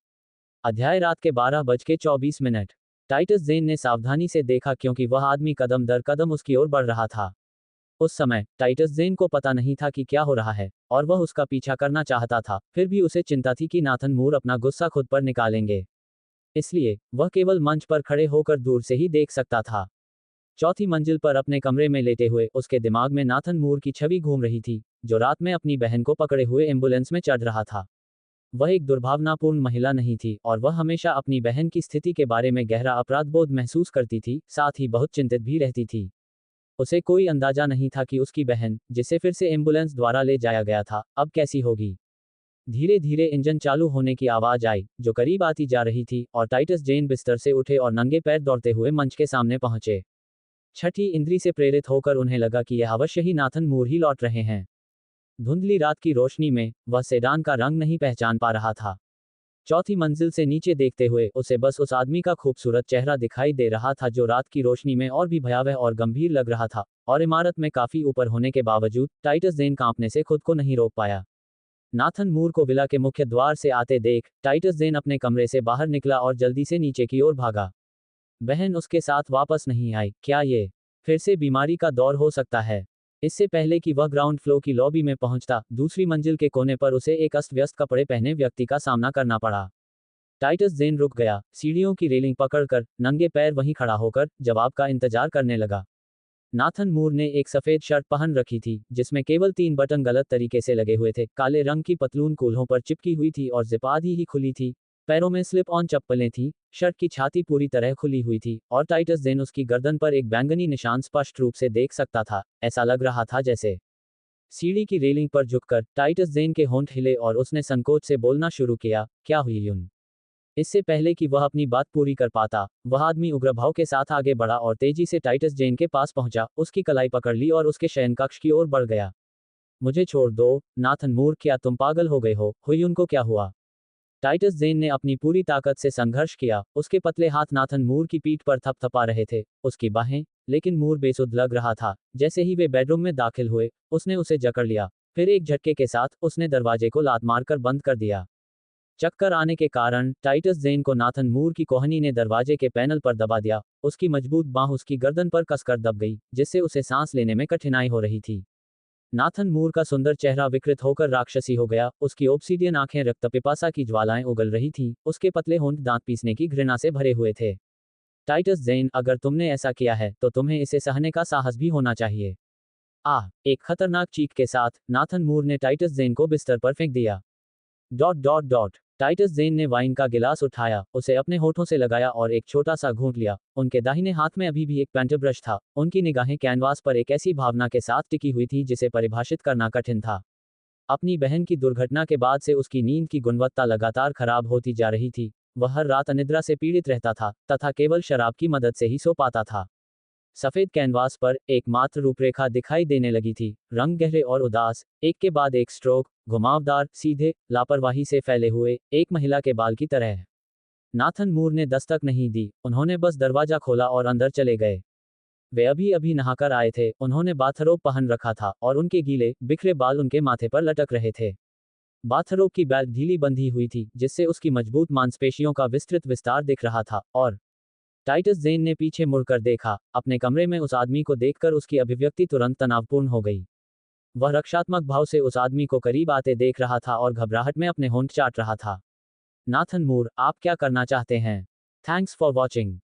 अध्याय रात के 12:24। टाइटस ज़ेन ने सावधानी से देखा क्योंकि वह आदमी कदम दर कदम उसकी ओर बढ़ रहा था। उस समय टाइटस ज़ेन को पता नहीं था कि क्या हो रहा है, और वह उसका पीछा करना चाहता था, फिर भी उसे चिंता थी कि नाथन मूर अपना गुस्सा खुद पर निकालेंगे। इसलिए वह केवल मंच पर खड़े होकर दूर से ही देख सकता था। चौथी मंजिल पर अपने कमरे में लेटे हुए उसके दिमाग में नाथन मूर की छवि घूम रही थी, जो रात में अपनी बहन को पकड़े हुए एम्बुलेंस में चढ़ रहा था। वह एक दुर्भावनापूर्ण महिला नहीं थी, और वह हमेशा अपनी बहन की स्थिति के बारे में गहरा अपराधबोध महसूस करती थी, साथ ही बहुत चिंतित भी रहती थी। उसे कोई अंदाजा नहीं था कि उसकी बहन, जिसे फिर से एम्बुलेंस द्वारा ले जाया गया था, अब कैसी होगी। धीरे धीरे इंजन चालू होने की आवाज आई, जो करीब आती जा रही थी, और टाइटस ज़ेन बिस्तर से उठे और नंगे पैर दौड़ते हुए मंच के सामने पहुंचे। छठी इंद्री से प्रेरित होकर उन्हें लगा कि यह अवश्य ही नाथन मूर ही लौट रहे हैं। धुंधली रात की रोशनी में वह सेडान का रंग नहीं पहचान पा रहा था। चौथी मंजिल से नीचे देखते हुए उसे बस उस आदमी का खूबसूरत चेहरा दिखाई दे रहा था जो रात की रोशनी में और भी भयावह और गंभीर लग रहा था, और इमारत में काफी ऊपर होने के बावजूद टाइटस ज़ेन कांपने से खुद को नहीं रोक पाया। नाथन मूर को विला के मुख्य द्वार से आते देख टाइटस ज़ेन अपने कमरे से बाहर निकला और जल्दी से नीचे की ओर भागा। बहन उसके साथ वापस नहीं आई। क्या ये फिर से बीमारी का दौर हो सकता है? इससे पहले कि वह ग्राउंड फ्लोर की लॉबी में पहुंचता, दूसरी मंजिल के कोने पर उसे एक अस्त व्यस्त कपड़े पहने व्यक्ति का सामना करना पड़ा। टाइटस जेन रुक गया, सीढ़ियों की रेलिंग पकड़कर, नंगे पैर वहीं खड़ा होकर, जवाब का इंतजार करने लगा। नाथन मूर ने एक सफेद शर्ट पहन रखी थी, जिसमें केवल 3 बटन गलत तरीके से लगे हुए थे। काले रंग की पतलून कूल्हों पर चिपकी हुई थी और जिप आधी ही खुली थी। पैरों में स्लिप ऑन चप्पलें थीं। शर्ट की छाती पूरी तरह खुली हुई थी और टाइटस जेन उसकी गर्दन पर एक बैंगनी निशान स्पष्ट रूप से देख सकता था। ऐसा लग रहा था जैसे सीढ़ी की रेलिंग पर झुककर टाइटस जेन के होंठ हिले और उसने संकोच से बोलना शुरू किया, क्या हुई यून? इससे पहले कि वह अपनी बात पूरी कर पाता, वह आदमी उग्रभाव के साथ आगे बढ़ा और तेजी से टाइटस जेन के पास पहुंचा, उसकी कलाई पकड़ ली और उसके शयन कक्ष की ओर बढ़ गया। मुझे छोड़ दो, नाथन मूर, क्या तुम पागल हो गए हो? हुयुन को क्या हुआ? टाइटस जेन ने अपनी पूरी ताकत से संघर्ष किया, उसके पतले हाथ नाथन मूर की पीठ पर थपथपा रहे थे, उसकी बाहें, लेकिन मूर बेसुध लग रहा था। जैसे ही वे बेडरूम में दाखिल हुए, उसने उसे जकड़ लिया। फिर एक झटके के साथ, उसने दरवाजे को लात मारकर बंद कर दिया। चक्कर आने के कारण टाइटस जेन को नाथन मूर की कोहनी ने दरवाजे के पैनल पर दबा दिया। उसकी मजबूत बांह उसकी गर्दन पर कसकर दब गई, जिससे उसे सांस लेने में कठिनाई हो रही थी। नाथन मूर का सुंदर चेहरा विकृत होकर राक्षसी हो गया, उसकी ओब्सिडियन आंखें रक्त पिपासा की ज्वालाएं उगल रही थीं, उसके पतले होंठ दांत पीसने की घृणा से भरे हुए थे। टाइटस जेन, अगर तुमने ऐसा किया है तो तुम्हें इसे सहने का साहस भी होना चाहिए। आह! एक खतरनाक चीख के साथ नाथन मूर ने टाइटस जेन को बिस्तर पर फेंक दिया। डॉट डॉट डॉट टाइटस जेन ने वाइन का गिलास उठाया, उसे अपने होठों से लगाया और एक छोटा सा घूंट लिया। उनके दाहिने हाथ में अभी भी एक पेंट ब्रश था। उनकी निगाहें कैनवास पर एक ऐसी भावना के साथ टिकी हुई थी जिसे परिभाषित करना कठिन था। अपनी बहन की दुर्घटना के बाद से उसकी नींद की गुणवत्ता लगातार खराब होती जा रही थी। वह हर रात अनिद्रा से पीड़ित रहता था तथा केवल शराब की मदद से ही सो पाता था। सफेद कैनवास पर एकमात्र रूपरेखा दिखाई देने लगी थी, रंग गहरे और उदास, एक के बाद एक स्ट्रोक, घुमावदार, सीधे, लापरवाही से फैले हुए, एक महिला के बाल की तरह। नाथन मूर ने दस्तक नहीं दी, उन्होंने बस दरवाजा खोला और अंदर चले गए। वे अभी अभी नहाकर आए थे, उन्होंने बाथरोब पहन रखा था और उनके गीले, बिखरे बाल उनके माथे पर लटक रहे थे। बाथरोब की बेल्ट ढीली बंधी हुई थी, जिससे उसकी मजबूत मांसपेशियों का विस्तृत विस्तार दिख रहा था, और टाइटस जेन ने पीछे मुड़कर देखा, अपने कमरे में उस आदमी को देखकर उसकी अभिव्यक्ति तुरंत तनावपूर्ण हो गई। वह रक्षात्मक भाव से उस आदमी को करीब आते देख रहा था और घबराहट में अपने होंठ चाट रहा था। नाथन मूर, आप क्या करना चाहते हैं? Thanks for watching.